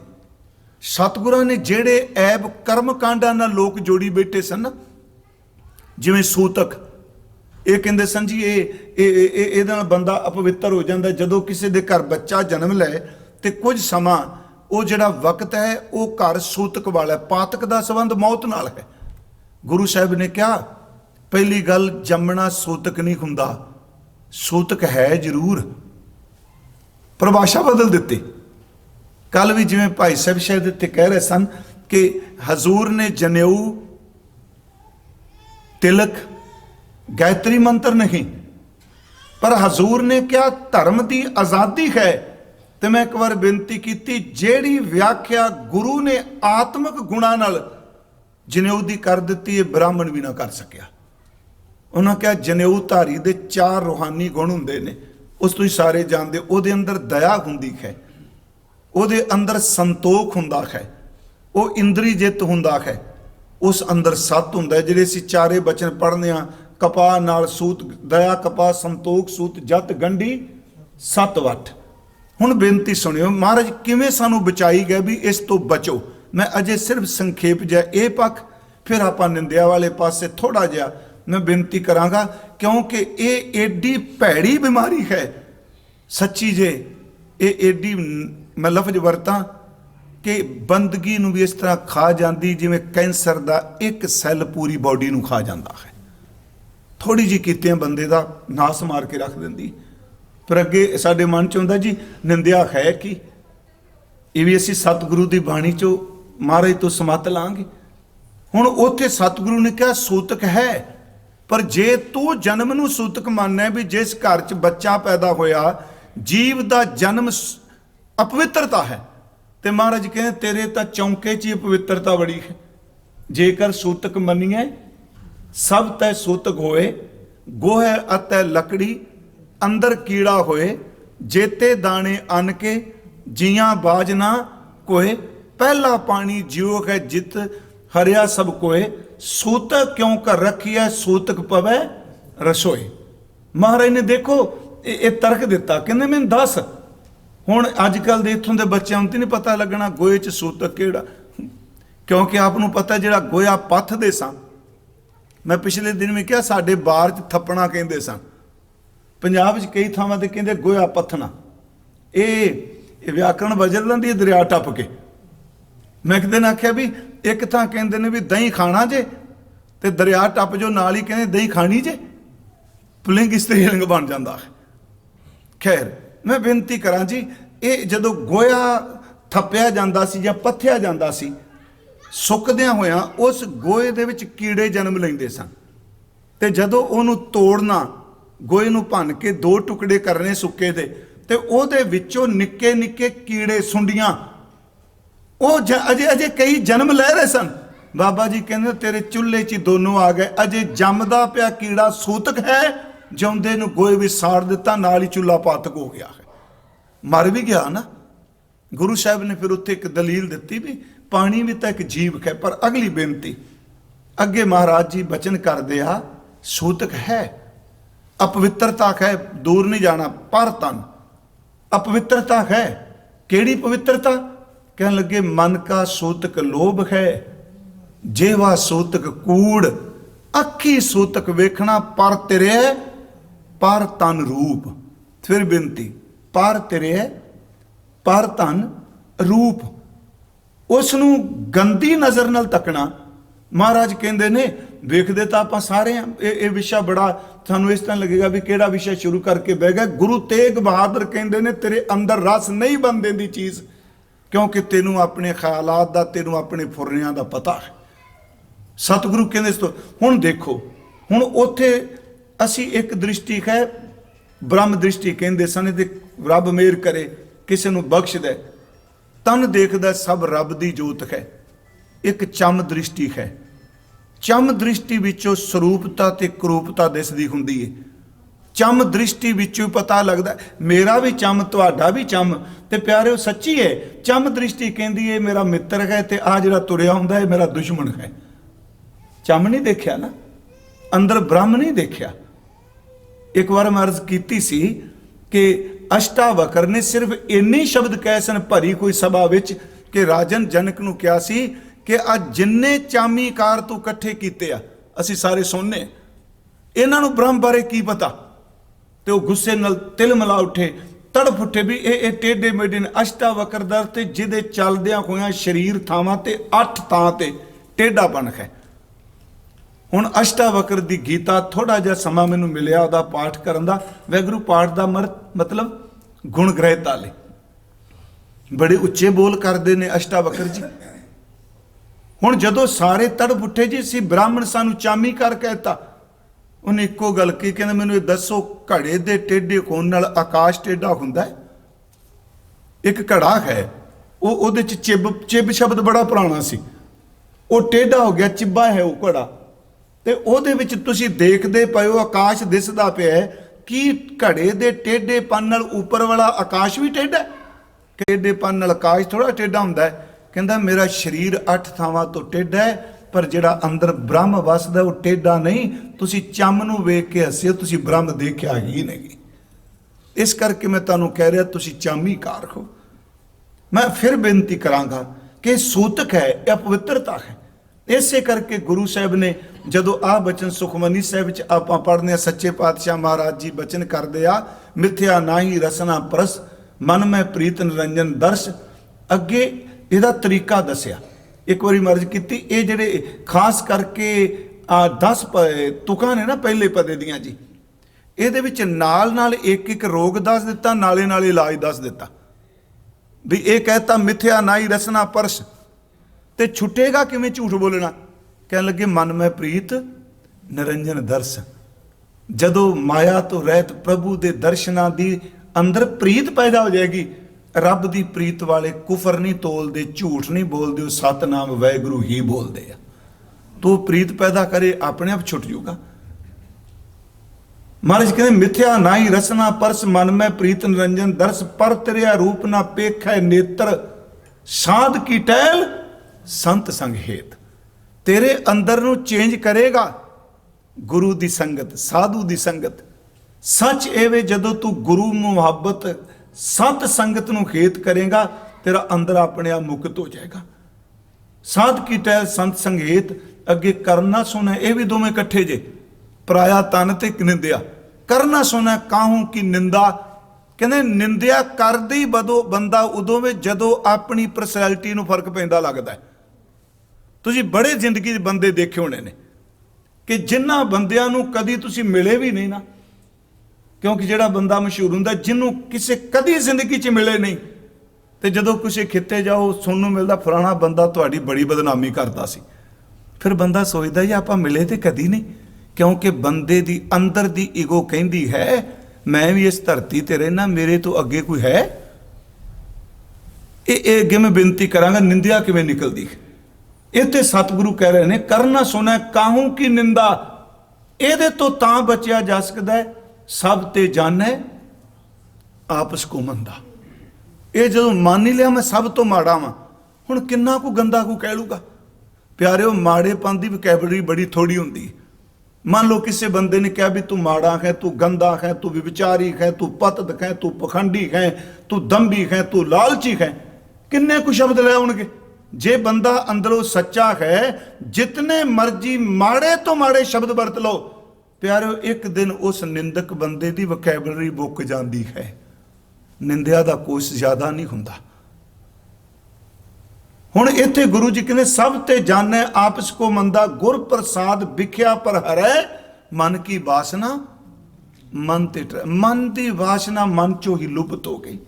सतगुरां ने जेड़े ऐब कर्म कांडां नाल लोक जोड़ी बैठे सन, जिवें सूतक, ये कहंदे सन जी ये नाल बंदा अपवित्र हो जाता। जदों किसी दे घर बच्चा जन्म लै ते कुछ समा वो जिहड़ा वक्त है वो घर सूतक वाला है, पातक दा संबंध मौत नाल है। गुरु साहब ने कहा पहली गल, जमना सूतक नहीं हुंदा, सूतक है जरूर। परिभाषा बदल दिती। कल भी जिवें भाई साहब शायद इत्थे कह रहे सन कि हजूर ने जनेऊ, तिलक, गायत्री मंत्र नहीं, पर हजूर ने क्या धर्म की आज़ादी है। तो मैं एक बार बेनती की, जेड़ी व्याख्या गुरु ने आत्मक गुणा नाल जनेऊ दी कर दी है, ब्राह्मण भी ना कर सकिया। उन्होंने कहा जनेऊ धारी दे 4 रूहानी गुण हुंदे ने, उस तुसीं सारे जानदे। उहदे अंदर दया हुंदी है, उहदे अंदर संतोख हुंदा है, वो इंद्री जित हुंदा है, उस अंदर सत हुंदा है। जिहड़े असीं चारे बचन पढ़ने आ, कपा नाल सूत, दया कपा संतोख सूत जत गंढी सत वट। हुण बेनती सुनियो, महाराज किवें सानू बचाई गए भी इस तो बचो। मैं अजे सिर्फ संखेप जिहा ये पक्ष, फिर आपां निंदिया वाले पासे थोड़ा जिहा मैं बेनती करांगा, क्योंकि ये एडी भैड़ी बीमारी है सच्ची जे। ये एडी मैं लफ्ज वरतां कि बंदगी नूं भी इस तरह खा जाती जिवें कैंसर का एक सैल पूरी बॉडी नूं खा जाता है। थोड़ी जी कीतियां बंदे दा नास मार के रख दिंदी। पर अगे साडे मन च हुंदा जी निंदिया है कि ये भी असीं सतगुरु की बाणी चो महाराज तो समत लांगे। हुण उत्थे सतगुरु ने कहा सूतक है, पर जे तू जन्म नूं सूतक मानना भी जिस घर च बच्चा पैदा होया, जीव का जन्म अपवित्रता है, तो महाराज कहते तेरे तो चौंके च ही अपवित्रता बड़ी है। जेकर सूतक मनीए सब तै सूतक होए, गोहे अतै लकड़ी अंदर कीड़ा होए, जेते दाने अन के जियां बाज ना कोए, पहला पानी जियो है जित हरिया सब कोए, सूतक क्यों कर रखी है सूतक पवे रसोई। महाराज ने देखो ये तर्क दिता, कहते मैंने दस हुण अजकल दे इत्थों दे बच्चों नूं नहीं पता लगना गोए च सूतक किहड़ा, क्योंकि आपनूं पता जिहड़ा गोया पत्थदे सन। मैं पिछले दिन भी कहा साडे बार च थप्पना कहंदे सन, पंजाब च कई थावां ते कहंदे गोया पत्थना। ये व्याकरण बदल लैंदी दरिया टप के। मैं एक दिन आख्या भी एक थां कहंदे ने भी दही खाना जे, ते दरिया टप जो नाल ही कहंदे दही खानी जे, पुलिंग स्त्रीलिंग बन जाता है। खैर मैं बेनती करा जी, ये जदों गोया थप्पिया जाता सी जां पत्थिया जाता सी, सुकदियां होया उस गोए दे विच कीड़े जन्म लैंदे सन, ते जदों उहनूं तोड़ना, गोए नूं भन के 2 टुकड़े करने सुक्के दे, ਤੇ ਉਹਦੇ ਵਿੱਚੋਂ ਨਿੱਕੇ ਨਿੱਕੇ ਕੀੜੇ ਸੁੰਡੀਆਂ ਉਹ ਅਜੇ ਕਈ ਜਨਮ ਲੈ ਰਹੇ ਸਨ। ਬਾਬਾ ਜੀ ਕਹਿੰਦੇ ਤੇਰੇ ਚੁੱਲ੍ਹੇ 'ਚ ਦੋਨੋਂ ਆ ਗਏ। ਅਜੇ ਜੰਮਦਾ ਪਿਆ ਕੀੜਾ ਸੂਤਕ ਹੈ, ਜਿਉਂਦੇ ਨੂੰ ਗੋਏ ਵਿੱਚ ਸਾੜ ਦਿੱਤਾ, ਨਾਲ ਹੀ ਚੁੱਲ੍ਹਾ ਪਾਤਕ ਹੋ ਗਿਆ ਹੈ, ਮਰ ਵੀ ਗਿਆ ਨਾ। ਗੁਰੂ ਸਾਹਿਬ ਨੇ ਫਿਰ ਉੱਥੇ ਇੱਕ ਦਲੀਲ ਦਿੱਤੀ ਵੀ ਪਾਣੀ ਵੀ ਤਾਂ ਇੱਕ ਜੀਵ ਹੈ। ਪਰ ਅਗਲੀ ਬੇਨਤੀ ਅੱਗੇ ਮਹਾਰਾਜ ਜੀ ਬਚਨ ਕਰਦੇ ਆ, ਸੂਤਕ ਹੈ, ਅਪਵਿੱਤਰਤਾ ਹੈ, ਦੂਰ ਨਹੀਂ ਜਾਣਾ, ਪਰ ਤਨ अपवित्रता है। केड़ी पवित्रता? कहने लगे मन का सूतक लोभ है, जेवा सूतक कूड़, अखी सूतक वेखना पर तेरे पर तन रूप। फिर बिनती पर तेरे पर तन रूप, उसनू गंदी नज़र नाल तकना। महाराज कहते ने वेखते तो आप सारे हैं, ये विषय बड़ा थानू इस तरह लगेगा भी केड़ा विषय शुरू करके बह गया। गुरु तेग बहादुर कहते ने तेरे अंदर रस नहीं बन देंदी चीज़, क्योंकि तेनू अपने ख्यालात दा, तेनू अपने फुरनियां दा पता है। सतगुरु कहते इस तो हुण देखो, हुण उत्थे असी एक दृष्टि है ब्रह्म दृष्टि कहते सन, ते रब मेहर करे किसी नू बख्श दे, तन देखदा सब रब दी जोत है। एक चम दृष्टि है, चम दृष्टि विचों स्वरूपता ते करूपता दिसदी हुंदी है। चम दृष्टि विचों पता लगदा मेरा भी चम तुहाडा भी चम, ते प्यारे सच्ची है। चम दृष्टि कहंदी है मेरा मित्र है, ते आ जिहड़ा तुरिया हुंदा है मेरा दुश्मन है। चम नहीं देखिया ना, अंदर ब्रह्म नहीं देखिया। एक बार मैं अर्ज कीती सी कि अष्टावक्र ने सिर्फ इन्नी शब्द कहे सन भरी कोई सभा विच कि राजन जनक नूं कहा सी कि आ जिन्ने चामी कार तू इकट्ठे कीते आ असी सारे सुनने, इन्हां नूं ब्रह्म बारे की पता। ते वो गुस्से नाल तिल मिला उठे, तड़फ उठे भी ये टेढ़े मेढ़े ने। अष्टावक्र दर ते जिहदे चलदियां होइयां शरीर थावां ते 8 थां ते टेढ़ापन है। हुण अष्टावक्र दी गीता थोड़ा जिहा समा मैनूं मिलिया उहदा पाठ करन दा। वैगुरू पाठ दा मतलब गुण ग्रहिता ले बड़े उच्चे बोल करते ने अष्टावक्र जी। हुण जदों सारे तड़प उठे जी सी ब्राह्मण सानू चामी कर कहता, उन्हें इक्को गल की, कहंदे मैनूं ये दसो घड़े दे टेढ़े होण नाल आकाश टेढ़ा हुंदा है? एक घड़ा है वो उहदे च चिब शब्द बड़ा पुराना सी, वो टेढ़ा हो गया, चिब्बा है वो घड़ा, ते उहदे विच तुसीं देखदे पए हो आकाश दिसदा पिया है। कि घड़े दे टेढ़ेपन नाल उपर वाला आकाश भी टेढ़ा? टेढ़ेपन नाल आकाश थोड़ा टेढ़ा हुंदा है। कहंदा मेरा शरीर 8 थावां तो टेढ़ा है, पर जिहड़ा अंदर ब्रह्म वसदा वो टेढ़ा नहीं। तुसीं चम नूं वेख के हसियो, तुसीं ब्रह्म देखिया ही नहीं। इस करके मैं तुहानूं कह रहा तुसीं चामी कार हो। मैं फिर बेनती करांगा कि सूतक है, अपवित्रता है। इसे करके गुरु साहब ने जदों आ बचन सुखमनी साहब च आपां पढ़ने, सच्चे पातशाह महाराज जी बचन करदे आ, मिथ्या नाही रसना परस मन में प्रीत निरंजन दर्श। अगे इहदा तरीका दसिया, एक बारी मर्ज कीती। ये जिहड़े खास करके 10 तुकां ने ना पहले पदे दियां जी, इहदे विच नाल नाल एक एक रोग दस दिता, नाले नाल इलाज दस दिता। भी ये कहता मिथ्या नाही रसना परस, ते छुटेगा किवें झूठ बोलना? कहने लगे मन में प्रीत निरंजन दर्श। जदों माया तो रहत प्रभु दे दर्शनां दी अंदर प्रीत पैदा हो जाएगी। रब दी प्रीत वाले कुफर नहीं तोलते, झूठ नहीं बोलते, वो सतनाम वाहिगुरू ही बोलते हैं। तो प्रीत पैदा करे अपने आप छुट जूगा। महाराज कहते मिथ्या नाई रसना परस मन में प्रीत निरंजन दर्श, पर तेरिया रूप ना पेख है नेत्र साध की टहल संत संग हेत। तेरे अंदर नू चेंज करेगा गुरु दी संगत, साधु दी संगत। सच एवे जदों तू गुरु मुहब्बत संत संगत नू हेत करेगा, तेरा अंदर अपने आप मुक्त हो जाएगा। साध की टहल संत संग हेत। अगे करना सुना, ये भी दोवें इकट्ठे जे, पराया तन ते निंदिया। करना सुना काहू की निंदा, कहते निंदिया करदे ही बंदा उदों में जदों अपनी परसनैलिटी नू फर्क पैंदा लगदा है। तुसीं बड़े जिंदगी दे बंदे देखे होने ने कि जिन्हां बंदियां नू कदी तुसीं मिले भी नहीं ना, क्योंकि जिहड़ा बंदा मशहूर हुंदा जिन्हों किसी कदी जिंदगी च मिले नहीं, तो जदों किसी खिते जाओ सुनने मिलता फलाना बंदा तुहाडी बड़ी बदनामी करता सी। फिर बंदा सोचदा जी आपां मिले तो कदी नहीं, क्योंकि बंदे दी अंदर दी ईगो कहंदी है मैं भी इस धरती ते रहना, मेरे तो अगे कोई है? ये अगे मैं बेनती करांगा, निंदिया किवें निकलदी है। इत्थे सतगुरु कह रहे ने, करना सुना काहू की निंदा, ਇਹਦੇ ਤੋਂ ਤਾਂ ਬਚਿਆ ਜਾ ਸਕਦਾ ਹੈ, ਸਭ ਤੇ ਜਾਣੈ ਆਪਸ ਕੋ ਮੰਦਾ। ਇਹ ਜਦੋਂ ਮੰਨ ਹੀ ਲਿਆ ਮੈਂ ਸਭ ਤੋਂ ਮਾੜਾ ਵਾਂ, ਹੁਣ ਕਿੰਨਾ ਕੁ ਗੰਦਾ ਕੋ ਕਹਿ ਲੂਗਾ। ਪਿਆਰਿਓ, ਮਾੜੇਪਨ ਦੀ ਵਕੈਬਲਰੀ ਬੜੀ ਥੋੜੀ ਹੁੰਦੀ ਹੈ। ਮੰਨ ਲਓ ਕਿਸੇ ਬੰਦੇ ਨੇ ਕਿਹਾ ਵੀ ਤੂੰ ਮਾੜਾ ਹੈ, ਤੂੰ ਗੰਦਾ ਹੈ, ਤੂੰ ਵਿਵਚਾਰੀ ਹੈ, ਤੂੰ ਪਤਦ ਹੈ, ਤੂੰ ਪਖੰਡੀ ਹੈ, ਤੂੰ ਦੰਭੀ ਹੈ, ਤੂੰ ਲਾਲਚੀ ਹੈ, ਕਿੰਨੇ ਕੁ ਸ਼ਬਦ ਲੈ ਆਉਣਗੇ। जे बंदा अंदरों सच्चा है, जितने मर्जी माड़े तो माड़े शब्द वरत लो, प्यारो एक दिन उस निंदक बंदे की वकैबलरी मुक जाती है। निंदिया का कोश ज्यादा नहीं हुंदा। हुण इत्थे गुरु जी कहने, सब ते जाने आपस को मंदा, गुर प्रसाद बिख्या पर हरै मन की वासना मन ते मन की वासना मन चो ही लुप्त हो गई।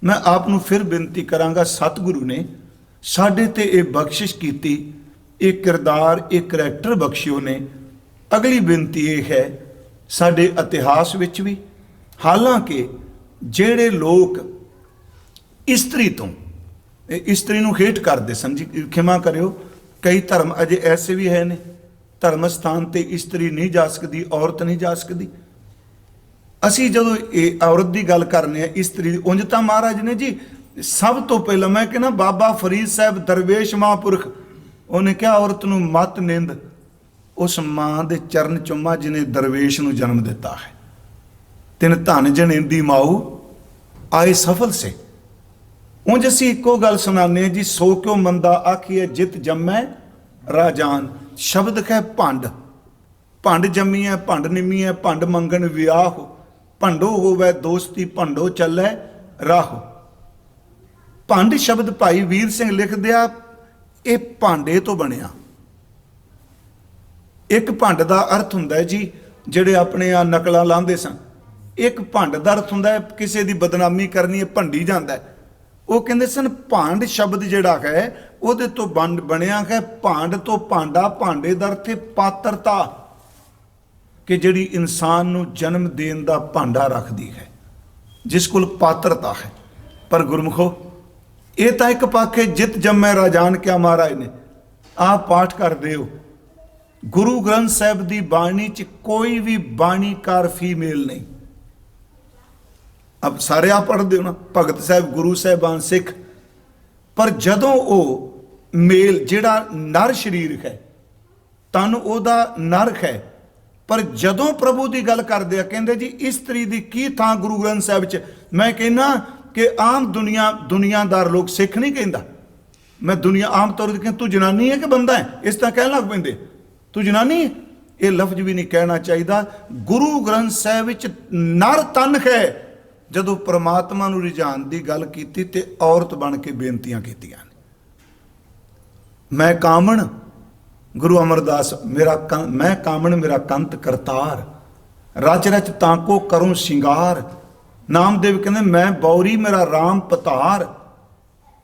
मैं आपनू फिर बेनती करांगा, सतगुरु ने साडे ते ये बख्शिश कीती, एक किरदार, एक करैक्टर बख्शियो ने। अगली बेनती ये है, साडे इतिहास विच भी हालांकि जेड़े लोग इस्त्री तो इस्त्री नूं हेठ करदे सन जी, खिमा करियो, कई धर्म अजे ऐसे भी है ने, धर्म स्थान ते इस्त्री नहीं जा सकती, औरत नहीं जा सकती। असी जदों ये औरत की गल करने इस्त्री, उंज तां महाराज ने जी सब तो पहला मैं कहना बाबा फरीद साहब दरवेश महापुरख, उन्हें क्या औरत नूं मत निंद, उस मां दे चरण चुम्मा जिन्हें दरवेश नूं जन्म दिता है। तिन धन जनेंदी माऊ आए सफल से। उंज असीं इक्को गल सुनाने जी, सो क्यों मंदा आखिए जित जम्मै राजान। शब्द है भंड, भंड जम्मी है, भंड निमी है, भंड मंगन विआह, भंडो होवै दोस्ती, भंडो चलै राह। भंड शब्द भाई वीर सिंह लिख दिया, ये भांडे तो बनया। एक भंड का अर्थ हुंदा है जी, जेड़े अपने आ नकला लांदे सन, एक भंड का अर्थ हुंदा है किसी की बदनामी करनी है, भंडी जांदा है। वो कहंदे सन भांड शब्द जिहड़ा है उहदे तो बनया है भांड तो भांडा, भांडे दा अर्थ है पात्रता, कि जिहड़ी इंसान नूं जन्म देण दा भांडा रखदी है, जिस कोल पात्रता है। पर गुरमुखो, ये तो एक पक्ष है, जित जम्मै राजान, क्या महाराज ने आप पाठ करते हो। गुरु ग्रंथ साहब की बाणी च कोई भी बाणीकार फीमेल नहीं। अब सारे आप पढ़ते हो ना, भगत साहब, गुरु साहबान, सिख, पर जदों वो मेल जिहड़ा नर शरीर है, तन ओदा नर है, पर जदों प्रभु की गल करते हैं कहते जी इस्त्री की की थां गुरु ग्रंथ साहब च। मैं कहना कि आम दुनियादार लोग, सिख नहीं कहता, मैं दुनिया आम तौर पर कहता तू जनानी है कि बंदा है, इस तरह कहन लग पेंदे, तू जनानी है। ये लफ्ज भी नहीं कहना चाहिए। गुरु ग्रंथ साहब विच नर तन है। जदों परमात्मा नूं रिझाण की गल कीती ते औरत बन के बेनतियां कीतियां। मैं कामण, गुरु अमरदास, मैं कामण मेरा कंत करतार, रच रच ताको करूं सिंगार। नामदेव कहते मैं बौरी मेरा राम पतार,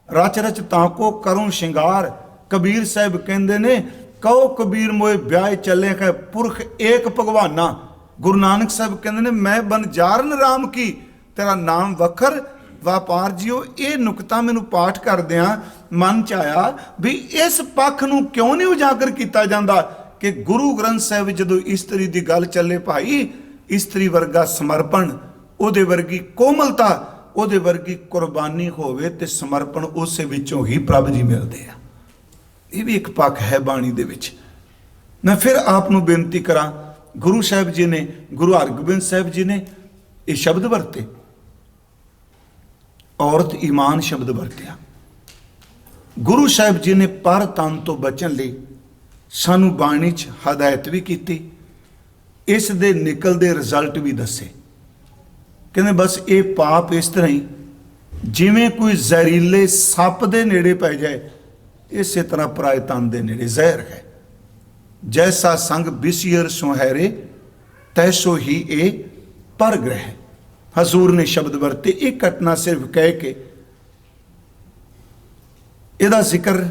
रच रच ताको करूं शिंगार। कबीर साहब कहते ने कहो कबीर मोए ब्याह चले है पुरख एक भगवाना। गुरु नानक साहब कहते ने मैं बनजारन राम की, तेरा नाम वखर व्यापार जियो। ये नुकता मैनू पाठ करदियां मन च आया भी इस पक्ष नूं क्यों नहीं उजागर किया जाता कि गुरु ग्रंथ साहब जदों इस्त्री की गल चले, भाई इस्त्री वर्गा समर्पण, ਉਹਦੇ ਵਰਗੀ ਕੋਮਲਤਾ, ਉਹਦੇ ਵਰਗੀ ਕੁਰਬਾਨੀ ਹੋਵੇ ਤੇ ਸਮਰਪਣ ਉਸੇ ਵਿੱਚੋਂ ਹੀ ਪ੍ਰਭ ਜੀ ਮਿਲਦੇ ਆ। ਇਹ ਵੀ ਇੱਕ ਪੱਖ ਹੈ ਬਾਣੀ ਦੇ ਵਿੱਚ। ਮੈਂ ਫਿਰ ਆਪ ਨੂੰ ਬੇਨਤੀ ਕਰਾਂ, ਗੁਰੂ ਸਾਹਿਬ ਜੀ ਨੇ, ਗੁਰੂ ਹਰਗੋਬਿੰਦ ਸਾਹਿਬ ਜੀ ਨੇ ਇਹ ਸ਼ਬਦ ਵਰਤੇ, ਔਰਤ ਈਮਾਨ ਸ਼ਬਦ ਵਰਤਿਆ। ਗੁਰੂ ਸਾਹਿਬ ਜੀ ਨੇ ਪਰ ਤਨ ਤੋਂ ਬਚਣ ਲਈ ਸਾਨੂੰ ਬਾਣੀ 'ਚ ਹਦਾਇਤ ਵੀ ਕੀਤੀ, ਇਸ ਦੇ ਨਿਕਲਦੇ ਰਿਜ਼ਲਟ ਵੀ ਦੱਸੇ। ਕਹਿੰਦੇ ਬਸ ਇਹ ਪਾਪ ਇਸ ਤਰ੍ਹਾਂ ਹੀ ਜਿਵੇਂ ਕੋਈ ਜ਼ਹਿਰੀਲੇ ਸੱਪ ਦੇ ਨੇੜੇ ਪੈ ਜਾਏ, ਇਸੇ ਤਰ੍ਹਾਂ ਪਰਾਏ ਤਨ ਦੇ ਨੇੜੇ ਜ਼ਹਿਰ ਹੈ। ਜੈਸਾ ਸੰਗ ਬਿਸੀਅਰ ਸੁਹੈਰੇ ਤੈਸੋ ਹੀ ਇਹ ਪਰਗ੍ਰਹਿ। ਹਜ਼ੂਰ ਨੇ ਸ਼ਬਦ ਵਰਤੇ। ਇਹ ਘਟਨਾ ਸਿਰਫ ਕਹਿ ਕੇ ਇਹਦਾ ਜ਼ਿਕਰ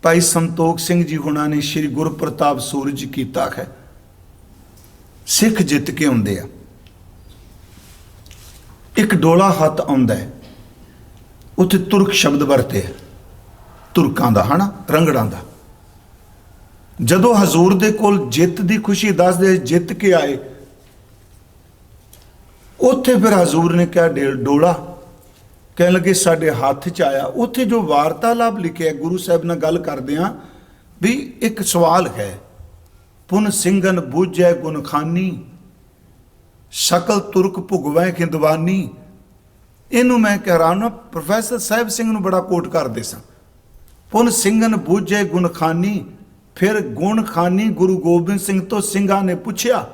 ਭਾਈ ਸੰਤੋਖ ਸਿੰਘ ਜੀ ਹੁਣਾਂ ਨੇ ਸ਼੍ਰੀ ਗੁਰਪ੍ਰਤਾਪ ਸੂਰਜ ਕੀਤਾ ਹੈ। ਸਿੱਖ ਜਿੱਤ ਕੇ ਆਉਂਦੇ ਆ, ਇੱਕ ਡੋਲਾ ਹੱਥ ਆਉਂਦਾ ਹੈ, ਉੱਥੇ ਤੁਰਕ ਸ਼ਬਦ ਵਰਤੇ ਹੈ, ਤੁਰਕਾਂ ਦਾ ਹਨਾ, ਰੰਗੜਾਂ ਦਾ। ਜਦੋਂ ਹਜ਼ੂਰ ਦੇ ਕੋਲ ਜਿੱਤ ਦੀ ਖੁਸ਼ੀ ਦੱਸਦੇ ਜਿੱਤ ਕੇ ਆਏ, ਉੱਥੇ ਫਿਰ ਹਜ਼ੂਰ ਨੇ ਕਿਹਾ ਡੋਲਾ, ਕਹਿਣ ਲੱਗੇ ਸਾਡੇ ਹੱਥ 'ਚ ਆਇਆ। ਉੱਥੇ ਜੋ ਵਾਰਤਾਲਾਪ ਲਿਖਿਆ ਗੁਰੂ ਸਾਹਿਬ ਨਾਲ ਗੱਲ ਕਰਦੇ ਹਾਂ ਵੀ ਇੱਕ ਸਵਾਲ ਹੈ, ਪੁਨ ਸਿੰਘਨ ਬੂਝੈ ਗੁਣਖਾਨੀ, ਸ਼ਕਲ ਤੁਰਕ ਭੁਗਵੈ ਖਿੰਦਵਾਨੀ। ਇਹਨੂੰ ਮੈਂ ਕਹਿ ਰਹਾ ਨਾ, ਪ੍ਰੋਫੈਸਰ ਸਾਹਿਬ ਸਿੰਘ ਨੂੰ ਬੜਾ ਕੋਟ ਕਰਦੇ ਸਾਂ। ਪੁਨ ਸਿੰਘਨ ਬੂਝੈ ਗੁਣਖਾਨੀ, ਫਿਰ ਗੁਣਖਾਨੀ ਗੁਰੂ ਗੋਬਿੰਦ ਸਿੰਘ ਤੋਂ ਸਿੰਘਾਂ ਨੇ ਪੁੱਛਿਆ,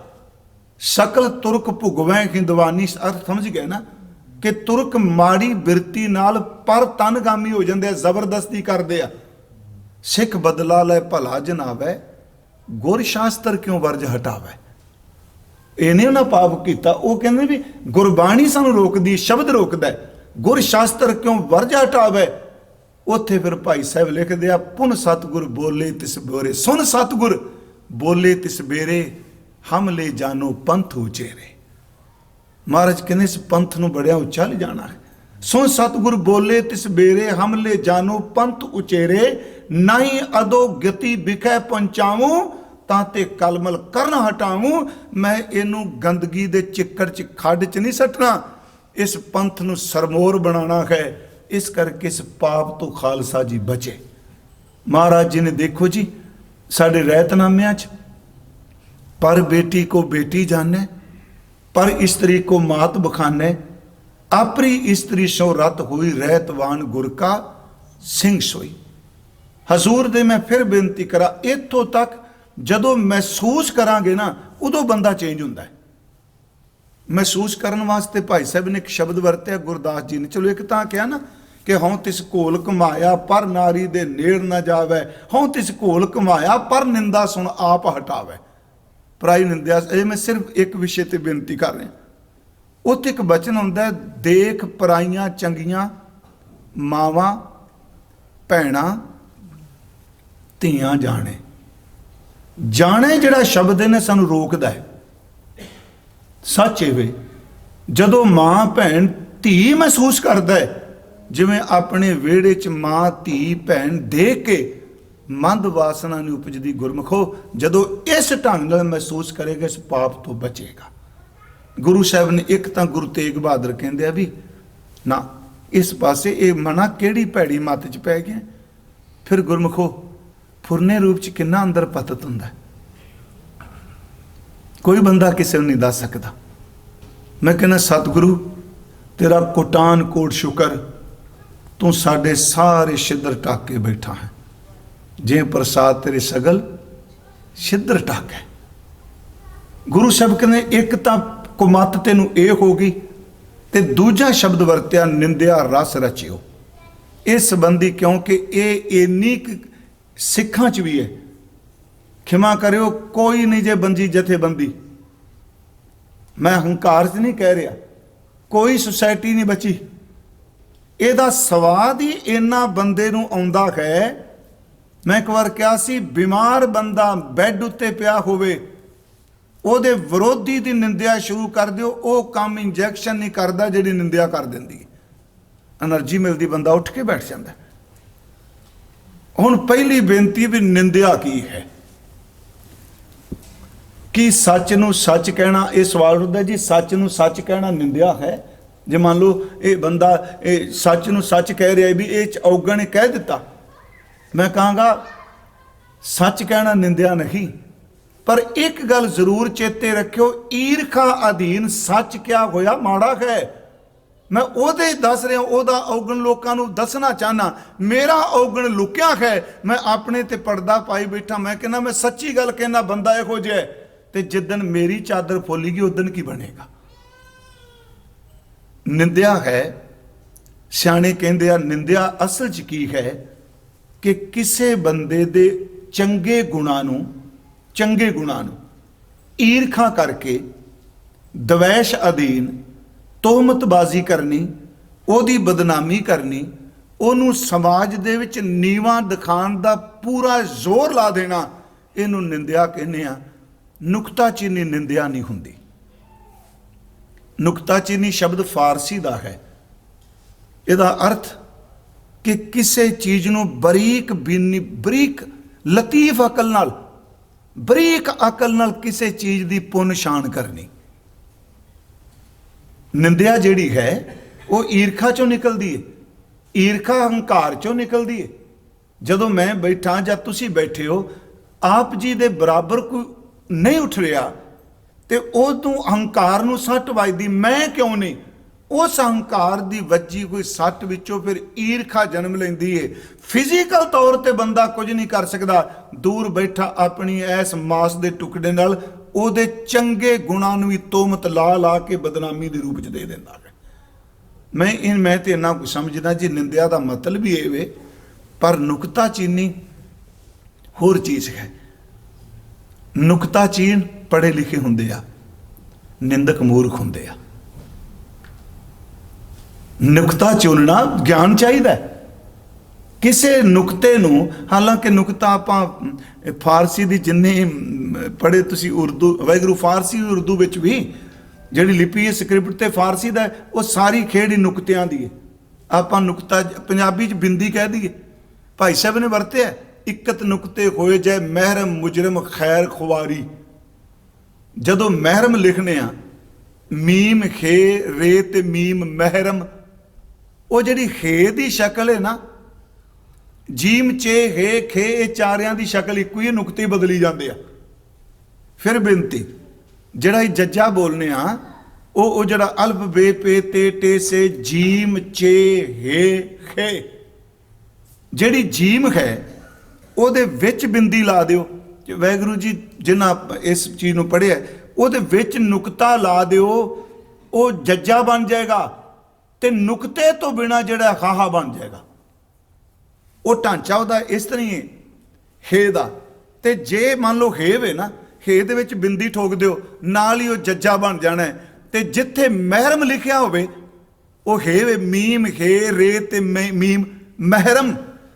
ਸ਼ਕਲ ਤੁਰਕ ਭੁਗਵੈ ਖਿੰਦਵਾਨੀ। ਅਰਥ ਸਮਝ ਗਏ ਨਾ ਕਿ ਤੁਰਕ ਮਾੜੀ ਬਿਰਤੀ ਨਾਲ ਪਰ ਤਨਗਾਮੀ ਹੋ ਜਾਂਦੇ ਆ, ਜ਼ਬਰਦਸਤੀ ਕਰਦੇ ਆ। ਸਿੱਖ ਬਦਲਾ ਲੈ ਭਲਾ ਜਨਾਵੈ, ਗੁਰ ਸ਼ਾਸਤਰ ਕਿਉਂ ਵਰਜ ਹਟਾਵੈ। ਇਹਨੇ ਉਹਨਾਂ ਪਾਪ ਕੀਤਾ। ਉਹ ਕਹਿੰਦੇ ਵੀ ਗੁਰਬਾਣੀ ਸਾਨੂੰ ਰੋਕਦੀ, ਸ਼ਬਦ ਰੋਕਦਾ, ਗੁਰ ਸ਼ਾਸਤਰ ਕਿਉਂ ਵਰਜ ਹਟਾਵੈ। ਉੱਥੇ ਫਿਰ ਭਾਈ ਸਾਹਿਬ ਲਿਖਦੇ ਆ, ਪੁਨ ਸਤਿਗੁਰ ਬੋਲੇ ਤਿਸ ਬੋਰੇ, ਸੁਨ ਸਤਿਗੁਰ ਬੋਲੇ ਤਿਸ ਬੇਰੇ, ਹਮ ਲੈ ਜਾਨੋ ਪੰਥ ਉਚੇਰੇ। ਮਹਾਰਾਜ ਕਹਿੰਦੇ ਇਸ ਪੰਥ ਨੂੰ ਬੜਿਆ ਉੱਚਾ ਲਿਜਾਣਾ ਹੈ। ਸੁਨ ਸਤਿਗੁਰ ਬੋਲੇ ਤਿਸ ਬੇਰੇ, ਹਮ ਲੈ ਜਾਨੋ ਪੰਥ ਉਚੇਰੇ, ਨਹੀਂ ਅਦੋ ਗਤੀ ਵਿਖੇ ਪਹੁੰਚਾਵੂੰ, ਤਾਂ ਤੇ ਕਲਮਲ ਕਰਨ ਹਟਾਵੂੰ। ਮੈਂ ਇਹਨੂੰ ਗੰਦਗੀ ਦੇ ਚਿੱਕੜ 'ਚ ਖੱਡ 'ਚ ਨਹੀਂ ਸੱਟਣਾ, ਇਸ ਪੰਥ ਨੂੰ ਸਰਮੋਰ ਬਣਾਉਣਾ ਹੈ। ਇਸ ਕਰਕੇ ਇਸ ਪਾਪ ਤੋਂ ਖਾਲਸਾ ਜੀ ਬਚੇ। ਮਹਾਰਾਜ ਜੀ ਨੇ ਦੇਖੋ ਜੀ ਸਾਡੇ ਰਹਿਤਨਾਮਿਆਂ 'ਚ, ਪਰ बेटी को बेटी जाने, पर स्त्री को मात बखाने, आपरी स्त्री सो रत हुई, रहतवान गुर का सिंह सोई। हजूर दे मैं फिर बेनती करा, इत्थों तक जदों महसूस करांगे ना उदों बंदा चेंज हुंदा है। महसूस करन वास्ते भाई साहब ने एक शब्द वरत्या गुरदास जी ने। चलो एक तां कहा ना कि हों तिस घोल घुमाया पर नारी दे नेड़ न जावे, हों तिस घोल घुमाया पर निंदा सुन आप हटावे। पराई निंदा, ये मैं सिर्फ एक विषय ते बेनती कर रहा। उत्थे एक बचन हुंदा, देख पराइयां चंगियां मावां भैणां धीआं जाने। जाने जिहड़ा शब्द ने सानू रोकदा है। सच इवे जदों मां भैन धी महसूस करदा है, जिवें अपने विहड़े च मां धी भैन देख के मंद वासना नहीं उपजदी। गुरमुखो जदों इस ढंग नाल महसूस करेगा इस पाप तो बचेगा। गुरु साहब ने एक तां गुरु तेग बहादुर कहंदे आ भी ना इस पासे ये मना केड़ी भैड़ी मत च पै गया। फिर गुरमुखो फुरने रूप च किन्ना अंदर पतत हुंदा, कोई बंदा किसी नहीं दस सकता। मैं कहना सतगुरु तेरा कोटान कोट शुकर, तू साडे सारे छिद्र ढक के बैठा है। जे प्रसाद तेरे सगल छिद्र ढक है। गुरु साहब कहते एक तां कुमत तेनू ये होगी, ते दूजा शब्द वरत्या निंदिया रस रचियो। इस संबंधी क्योंकि ये इन्नी सिखां च भी है। खिमा करियो कोई नहीं जे बंजी जथेबंदी, मैं हंकार च नहीं कह रहा, कोई सोसाइटी नहीं बची। ਇਹਦਾ ਸਵਾਦ ਹੀ ਇੰਨਾ ਬੰਦੇ ਨੂੰ ਆਉਂਦਾ ਹੈ। ਮੈਂ ਇੱਕ ਵਾਰ ਕਿਹਾ ਸੀ, ਬਿਮਾਰ ਬੰਦਾ ਬੈੱਡ ਉੱਤੇ ਪਿਆ ਹੋਵੇ, ਉਹਦੇ ਵਿਰੋਧੀ ਦੀ ਨਿੰਦਿਆ ਸ਼ੁਰੂ ਕਰ ਦਿਓ, ਉਹ ਕੰਮ ਇੰਜੈਕਸ਼ਨ ਨਹੀਂ ਕਰਦਾ ਜਿਹੜੀ ਨਿੰਦਿਆ ਕਰ ਦਿੰਦੀ ਹੈ। એનર્ਜੀ ਮਿਲਦੀ, ਬੰਦਾ ਉੱਠ ਕੇ ਬੈਠ ਜਾਂਦਾ। ਹੁਣ ਪਹਿਲੀ ਬੇਨਤੀ ਵੀ ਨਿੰਦਿਆ ਕੀ ਹੈ? ਕੀ ਸੱਚ ਨੂੰ ਸੱਚ ਕਹਿਣਾ? ਇਹ ਸਵਾਲ ਹੁੰਦਾ ਜੀ, ਸੱਚ ਨੂੰ ਸੱਚ ਕਹਿਣਾ ਨਿੰਦਿਆ ਹੈ? जे मान लो ये बंदा ये सच नूं सच कह रहा है भी ये औगण ने कह दिता, मैं कहांगा सच कहना निंदिया नहीं। पर एक गल जरूर चेते रखियो, ईरखा अधीन सच क्या होया माड़ा है। मैं ओदे दस रहा, ओदा औगण लोकां नूं दसना चाहना। मेरा औगण लुकिया है, मैं अपने ते पर्दा पाई बैठा। मैं कहना मैं सच्ची गल कहना, बंदा इहो जिहा है ते जिद्दन मेरी चादर फुलेगी उदन की बनेगा। निंदिया है, सियाणे कहंदे आ निंदिया असल च की है कि किसे बंदे दे चंगे गुणां नूं ईरखा करके दवैश अधीन तोहमतबाजी करनी, ओदी बदनामी करनी, ओनू समाज दे विच नीवां दिखाण दा पूरा जोर ला देना, इहनूं निंदिया कहने आ। नुकताचीनी निंदिया नहीं हुंदी। ਨੁਕਤਾਚੀਨੀ ਸ਼ਬਦ ਫਾਰਸੀ ਦਾ ਹੈ। ਇਹਦਾ ਅਰਥ ਕਿ ਕਿਸੇ ਚੀਜ਼ ਨੂੰ ਬਰੀਕ ਲਤੀਫ ਅਕਲ ਨਾਲ, ਬਰੀਕ ਅਕਲ ਨਾਲ ਕਿਸੇ ਚੀਜ਼ ਦੀ ਪੁੰਨ ਛਾਣ ਕਰਨੀ। ਨਿੰਦਿਆ ਜਿਹੜੀ ਹੈ ਉਹ ਈਰਖਾ ਚੋਂ ਨਿਕਲਦੀ ਹੈ, ਈਰਖਾ ਹੰਕਾਰ ਚੋਂ ਨਿਕਲਦੀ ਹੈ। ਜਦੋਂ ਮੈਂ ਬੈਠਾ ਜਾਂ ਤੁਸੀਂ ਬੈਠੇ ਹੋ, ਆਪ ਜੀ ਦੇ ਬਰਾਬਰ ਕੋਈ ਨਹੀਂ ਉੱਠ ਰਿਹਾ ਤੇ ਉਹ ਤੋਂ ਹੰਕਾਰ ਨੂੰ ਸੱਟ ਵੱਜਦੀ, ਮੈਂ ਕਿਉਂ ਨਹੀਂ? ਉਸ ਹੰਕਾਰ ਦੀ ਵੱਜੀ ਕੋਈ ਸੱਟ ਵਿੱਚੋਂ ਫਿਰ ਈਰਖਾ ਜਨਮ ਲੈਂਦੀ ਹੈ। ਫਿਜ਼ੀਕਲ ਤੌਰ ਤੇ ਬੰਦਾ ਕੁਝ ਨਹੀਂ ਕਰ ਸਕਦਾ, ਦੂਰ ਬੈਠਾ ਆਪਣੀ ਐਸ ਮਾਸ ਦੇ ਟੁਕੜੇ ਨਾਲ ਉਹਦੇ ਚੰਗੇ ਗੁਣਾਂ ਨੂੰ ਵੀ ਤੋਮਤ ਲਾ ਕੇ ਬਦਨਾਮੀ ਦੇ ਰੂਪ ਚ ਦੇ ਦਿੰਦਾ ਹੈ। ਮੈਂ ਤੇ ਇੰਨਾ ਕੁਝ ਸਮਝਦਾ ਜੀ, ਨਿੰਦਿਆ ਦਾ ਮਤਲਬ ਵੀ ਇਹ ਵੇ, ਪਰ ਨੁਕਤਾਚੀਨੀ ਹੋਰ ਚੀਜ਼ ਹੈ। ਨੁਕਤਾਚੀਨ ਪੜ੍ਹੇ ਲਿਖੇ ਹੁੰਦੇ ਆ, ਨਿੰਦਕ ਮੂਰਖ ਹੁੰਦੇ ਆ। ਨੁਕਤਾ ਚੁਣਨਾ ਗਿਆਨ ਚਾਹੀਦਾ ਕਿਸੇ ਨੁਕਤੇ ਨੂੰ। ਹਾਲਾਂਕਿ ਨੁਕਤਾ ਆਪਾਂ ਫਾਰਸੀ ਦੀ ਜਿੰਨੇ ਪੜ੍ਹੇ ਤੁਸੀਂ, ਉਰਦੂ ਵਾਹਿਗੁਰੂ ਫਾਰਸੀ ਉਰਦੂ ਵਿੱਚ ਵੀ ਜਿਹੜੀ ਲਿਪੀ ਹੈ, ਸਕ੍ਰਿਪਟ ਤੇ ਫਾਰਸੀ ਦਾ, ਉਹ ਸਾਰੀ ਖੇਡ ਹੀ ਨੁਕਤਿਆਂ ਦੀ ਹੈ। ਆਪਾਂ ਨੁਕਤਾ ਪੰਜਾਬੀ ਚ ਬਿੰਦੀ ਕਹਿ ਦਈਏ, ਭਾਈ ਸਾਹਿਬ ਨੇ ਵਰਤਿਆ, ਇਕਤ ਨੁਕਤੇ ਹੋਏ ਜੈ ਮਹਿਰਮ ਮੁਜਰਮ ਖੈਰ ਖੁਵਾਰੀ। ਜਦੋਂ ਮਹਿਰਮ ਲਿਖਣੇ ਆ, ਮੀਮ ਖੇ ਰੇ ਤੇ ਮੀਮ ਮਹਿਰਮ, ਉਹ ਜਿਹੜੀ ਖੇ ਦੀ ਸ਼ਕਲ ਹੈ ਨਾ, ਜੀਮ ਚੇ ਹੇ ਖੇ, ਇਹ ਚਾਰਿਆਂ ਦੀ ਸ਼ਕਲ ਇੱਕੋ ਹੀ, ਨੁਕਤੇ ਬਦਲੀ ਜਾਂਦੇ ਆ। ਫਿਰ ਬੇਨਤੀ, ਜਿਹੜਾ ਇਹ ਜੱਜਾ ਬੋਲਨੇ ਆ, ਉਹ ਜਿਹੜਾ ਅਲਫ ਬੇ ਪੇ ਤੇ ਟੇ ਸੇ ਜੀਮ ਚੇ ਹੇ ਖੇ, ਜਿਹੜੀ ਜੀਮ ਹੈ ਉਹਦੇ ਵਿੱਚ ਬਿੰਦੀ ਲਾ ਦਿਓ। ਵਾਹਿਗੁਰੂ ਜੀ ਜਿਨ੍ਹਾਂ ਇਸ ਚੀਜ਼ ਨੂੰ ਪੜ੍ਹਿਆ, ਉਹਦੇ ਵਿੱਚ ਨੁਕਤਾ ਲਾ ਦਿਓ, ਉਹ ਜੱਜਾ ਬਣ ਜਾਏਗਾ ਤੇ ਨੁਕਤੇ ਤੋਂ ਬਿਨਾ ਜਿਹੜਾ ਹਾਹਾ ਬਣ ਜਾਏਗਾ। ਉਹ ਢਾਂਚਾ ਉਹਦਾ ਇਸ ਤਰ੍ਹਾਂ ਹੀ ਹੈ ਹੇ ਦਾ। ਤੇ ਜੇ ਮੰਨ ਲਓ ਹੇ ਵੇ ਨਾ, ਹੇ ਦੇ ਵਿੱਚ ਬਿੰਦੀ ਠੋਕ ਦਿਓ, ਨਾਲ ਹੀ ਉਹ ਜੱਜਾ ਬਣ ਜਾਣਾ। ਤੇ ਜਿੱਥੇ ਮਹਿਰਮ ਲਿਖਿਆ ਹੋਵੇ ਉਹ ਹੇ ਵੇ, ਮੀਮ ਹੇ ਰੇ ਤੇ ਮੀਮ ਮਹਿਰਮ।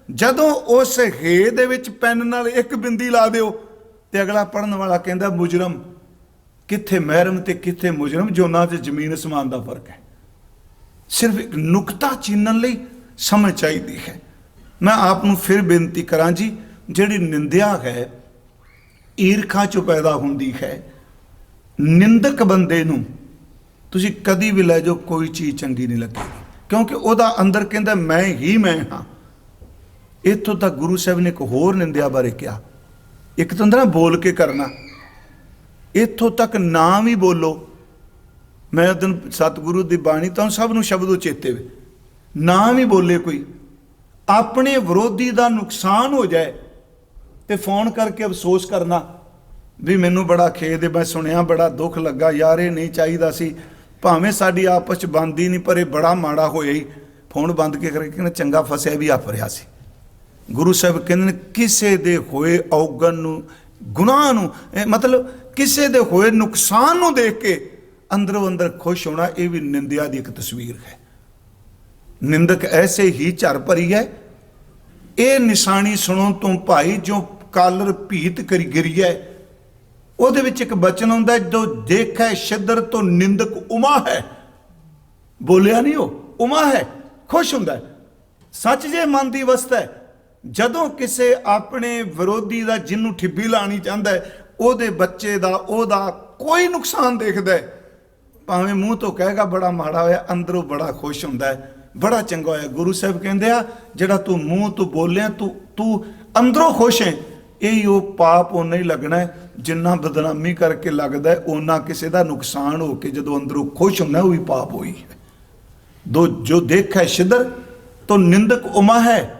ਜਦੋਂ ਉਸ ਹੇ ਦੇ ਵਿੱਚ ਪੈਨ ਨਾਲ ਇੱਕ ਬਿੰਦੀ ਲਾ ਦਿਓ ਤੇ ਅਗਲਾ ਪੜਨ ਵਾਲਾ ਕਹਿੰਦਾ ਮੁਜਰਮ। ਕਿੱਥੇ ਮਹਿਰਮ ਤੇ ਕਿੱਥੇ ਮੁਜਰਮ, ਜੋਨਾਂ ਤੇ ਜ਼ਮੀਨ ਅਸਮਾਨ ਦਾ ਫਰਕ ਹੈ। ਸਿਰਫ ਇੱਕ ਨੁਕਤਾ ਚੀਨਣ ਲਈ ਸਮਝ ਚਾਹੀਦੀ ਹੈ। ਮੈਂ ਆਪ ਨੂੰ ਫਿਰ ਬੇਨਤੀ ਕਰਾਂ ਜੀ, ਜਿਹੜੀ ਨਿੰਦਿਆ ਹੈ ਈਰਖਾ ਚੋਂ ਪੈਦਾ ਹੁੰਦੀ ਹੈ। ਨਿੰਦਕ ਬੰਦੇ ਨੂੰ ਤੁਸੀਂ ਕਦੀ ਵੀ ਲੈ ਜਾਓ, ਕੋਈ ਚੀਜ਼ ਚੰਗੀ ਨਹੀਂ ਲੱਗੇਗੀ, ਕਿਉਂਕਿ ਉਹਦਾ ਅੰਦਰ ਕਹਿੰਦਾ ਮੈਂ ਹੀ ਮੈਂ ਹਾਂ। ਇੱਥੋਂ ਤੱਕ ਗੁਰੂ ਸਾਹਿਬ ਨੇ ਇੱਕ ਹੋਰ ਨਿੰਦਿਆ ਬਾਰੇ ਕਿਹਾ, ਇੱਕ ਤਾਂ ਹੁੰਦਾ ਨਾ ਬੋਲ ਕੇ ਕਰਨਾ, ਇੱਥੋਂ ਤੱਕ ਨਾ ਵੀ ਬੋਲੋ। ਮੈਂ ਉਦੋਂ ਸਤਿਗੁਰੂ ਦੀ ਬਾਣੀ ਤਾਂ ਸਭ ਨੂੰ ਸ਼ਬਦ ਉਚੇਤੇ ਵੇ, ਨਾ ਵੀ ਬੋਲੇ ਕੋਈ, ਆਪਣੇ ਵਿਰੋਧੀ ਦਾ ਨੁਕਸਾਨ ਹੋ ਜਾਏ ਤੇ ਫੋਨ ਕਰਕੇ ਅਫਸੋਸ ਕਰਨਾ ਵੀ ਮੈਨੂੰ ਬੜਾ ਖੇਦ ਹੈ, ਮੈਂ ਸੁਣਿਆ ਬੜਾ ਦੁੱਖ ਲੱਗਾ ਯਾਰ, ਇਹ ਨਹੀਂ ਚਾਹੀਦਾ ਸੀ। ਭਾਵੇਂ ਸਾਡੀ ਆਪਸ ਚ ਬਣਦੀ ਨਹੀਂ, ਪਰ ਇਹ ਬੜਾ ਮਾੜਾ ਹੋਇਆ ਹੀ। ਫੋਨ ਬੰਦ ਕੇ ਕਰਕੇ ਕਹਿੰਦਾ ਚੰਗਾ ਫਸਿਆ ਵੀ ਆਪ ਰਿਹਾ ਸੀ। ਗੁਰੂ ਸਾਹਿਬ ਕਹਿੰਦੇ ਨੇ ਕਿਸੇ ਦੇ ਹੋਏ ਔਗਣ ਨੂੰ, ਗੁਨਾਹ ਨੂੰ, ਮਤਲਬ ਕਿਸੇ ਦੇ ਹੋਏ ਨੁਕਸਾਨ ਨੂੰ ਦੇਖ ਕੇ ਅੰਦਰੋਂ ਅੰਦਰ ਖੁਸ਼ ਹੋਣਾ, ਇਹ ਵੀ ਨਿੰਦਿਆ ਦੀ ਇੱਕ ਤਸਵੀਰ ਹੈ। ਨਿੰਦਕ ਐਸੇ ਹੀ ਝਰ ਭਰੀ ਹੈ। ਇਹ ਨਿਸ਼ਾਨੀ ਸੁਣੋ ਤੋਂ ਭਾਈ ਜੋ ਕਾਲਰ ਭੀਤ ਕਰੀ ਗਿਰੀਐ, ਉਹਦੇ ਵਿੱਚ ਇੱਕ ਬਚਨ ਹੁੰਦਾ, ਜੋ ਦੇਖੈ ਸ਼ਿਦਰ ਤੋਂ ਨਿੰਦਕ ਉਮਾ ਹੈ। ਬੋਲਿਆ ਨਹੀਂ, ਉਹ ਉਮਾ ਹੈ, ਖੁਸ਼ ਹੁੰਦਾ। ਸੱਚ ਜੇ ਮਨ ਦੀ ਅਵਸਥਾ ਹੈ। ਜਦੋਂ ਕਿਸੇ ਆਪਣੇ ਵਿਰੋਧੀ ਦਾ, ਜਿਹਨੂੰ ਠਿੱਬੀ ਲਾਣੀ ਚਾਹੁੰਦਾ ਹੈ, ਉਹਦੇ ਬੱਚੇ ਦਾ, ਉਹਦਾ ਕੋਈ ਨੁਕਸਾਨ ਦੇਖਦਾ ਹੈ, ਭਾਵੇਂ ਮੂੰਹ ਤੋਂ ਕਹੇਗਾ ਬੜਾ ਮਾੜਾ ਹੋਇਆ, ਅੰਦਰੋਂ ਬੜਾ ਖੁਸ਼ ਹੁੰਦਾ ਹੈ, ਬੜਾ ਚੰਗਾ ਹੋਇਆ। ਗੁਰੂ ਸਾਹਿਬ ਕਹਿੰਦੇ ਆ, ਜਿਹੜਾ ਤੂੰ ਮੂੰਹ ਤੋਂ ਬੋਲਿਆ, ਤੂੰ ਅੰਦਰੋਂ ਖੁਸ਼ ਹੈ, ਇਹ ਉਹ ਪਾਪ ਓਨਾ ਹੀ ਲੱਗਣਾ ਜਿੰਨਾ ਬਦਨਾਮੀ ਕਰਕੇ ਲੱਗਦਾ, ਓਨਾ ਕਿਸੇ ਦਾ ਨੁਕਸਾਨ ਹੋ ਕੇ ਜਦੋਂ ਅੰਦਰੋਂ ਖੁਸ਼ ਹੁੰਦਾ, ਉਹ ਵੀ ਪਾਪ ਹੋਈ ਹੈ। ਜੋ ਦੇਖੈ ਸ਼ਿਦਰ ਤੋਂ ਨਿੰਦਕ ਉਮਾ ਹੈ।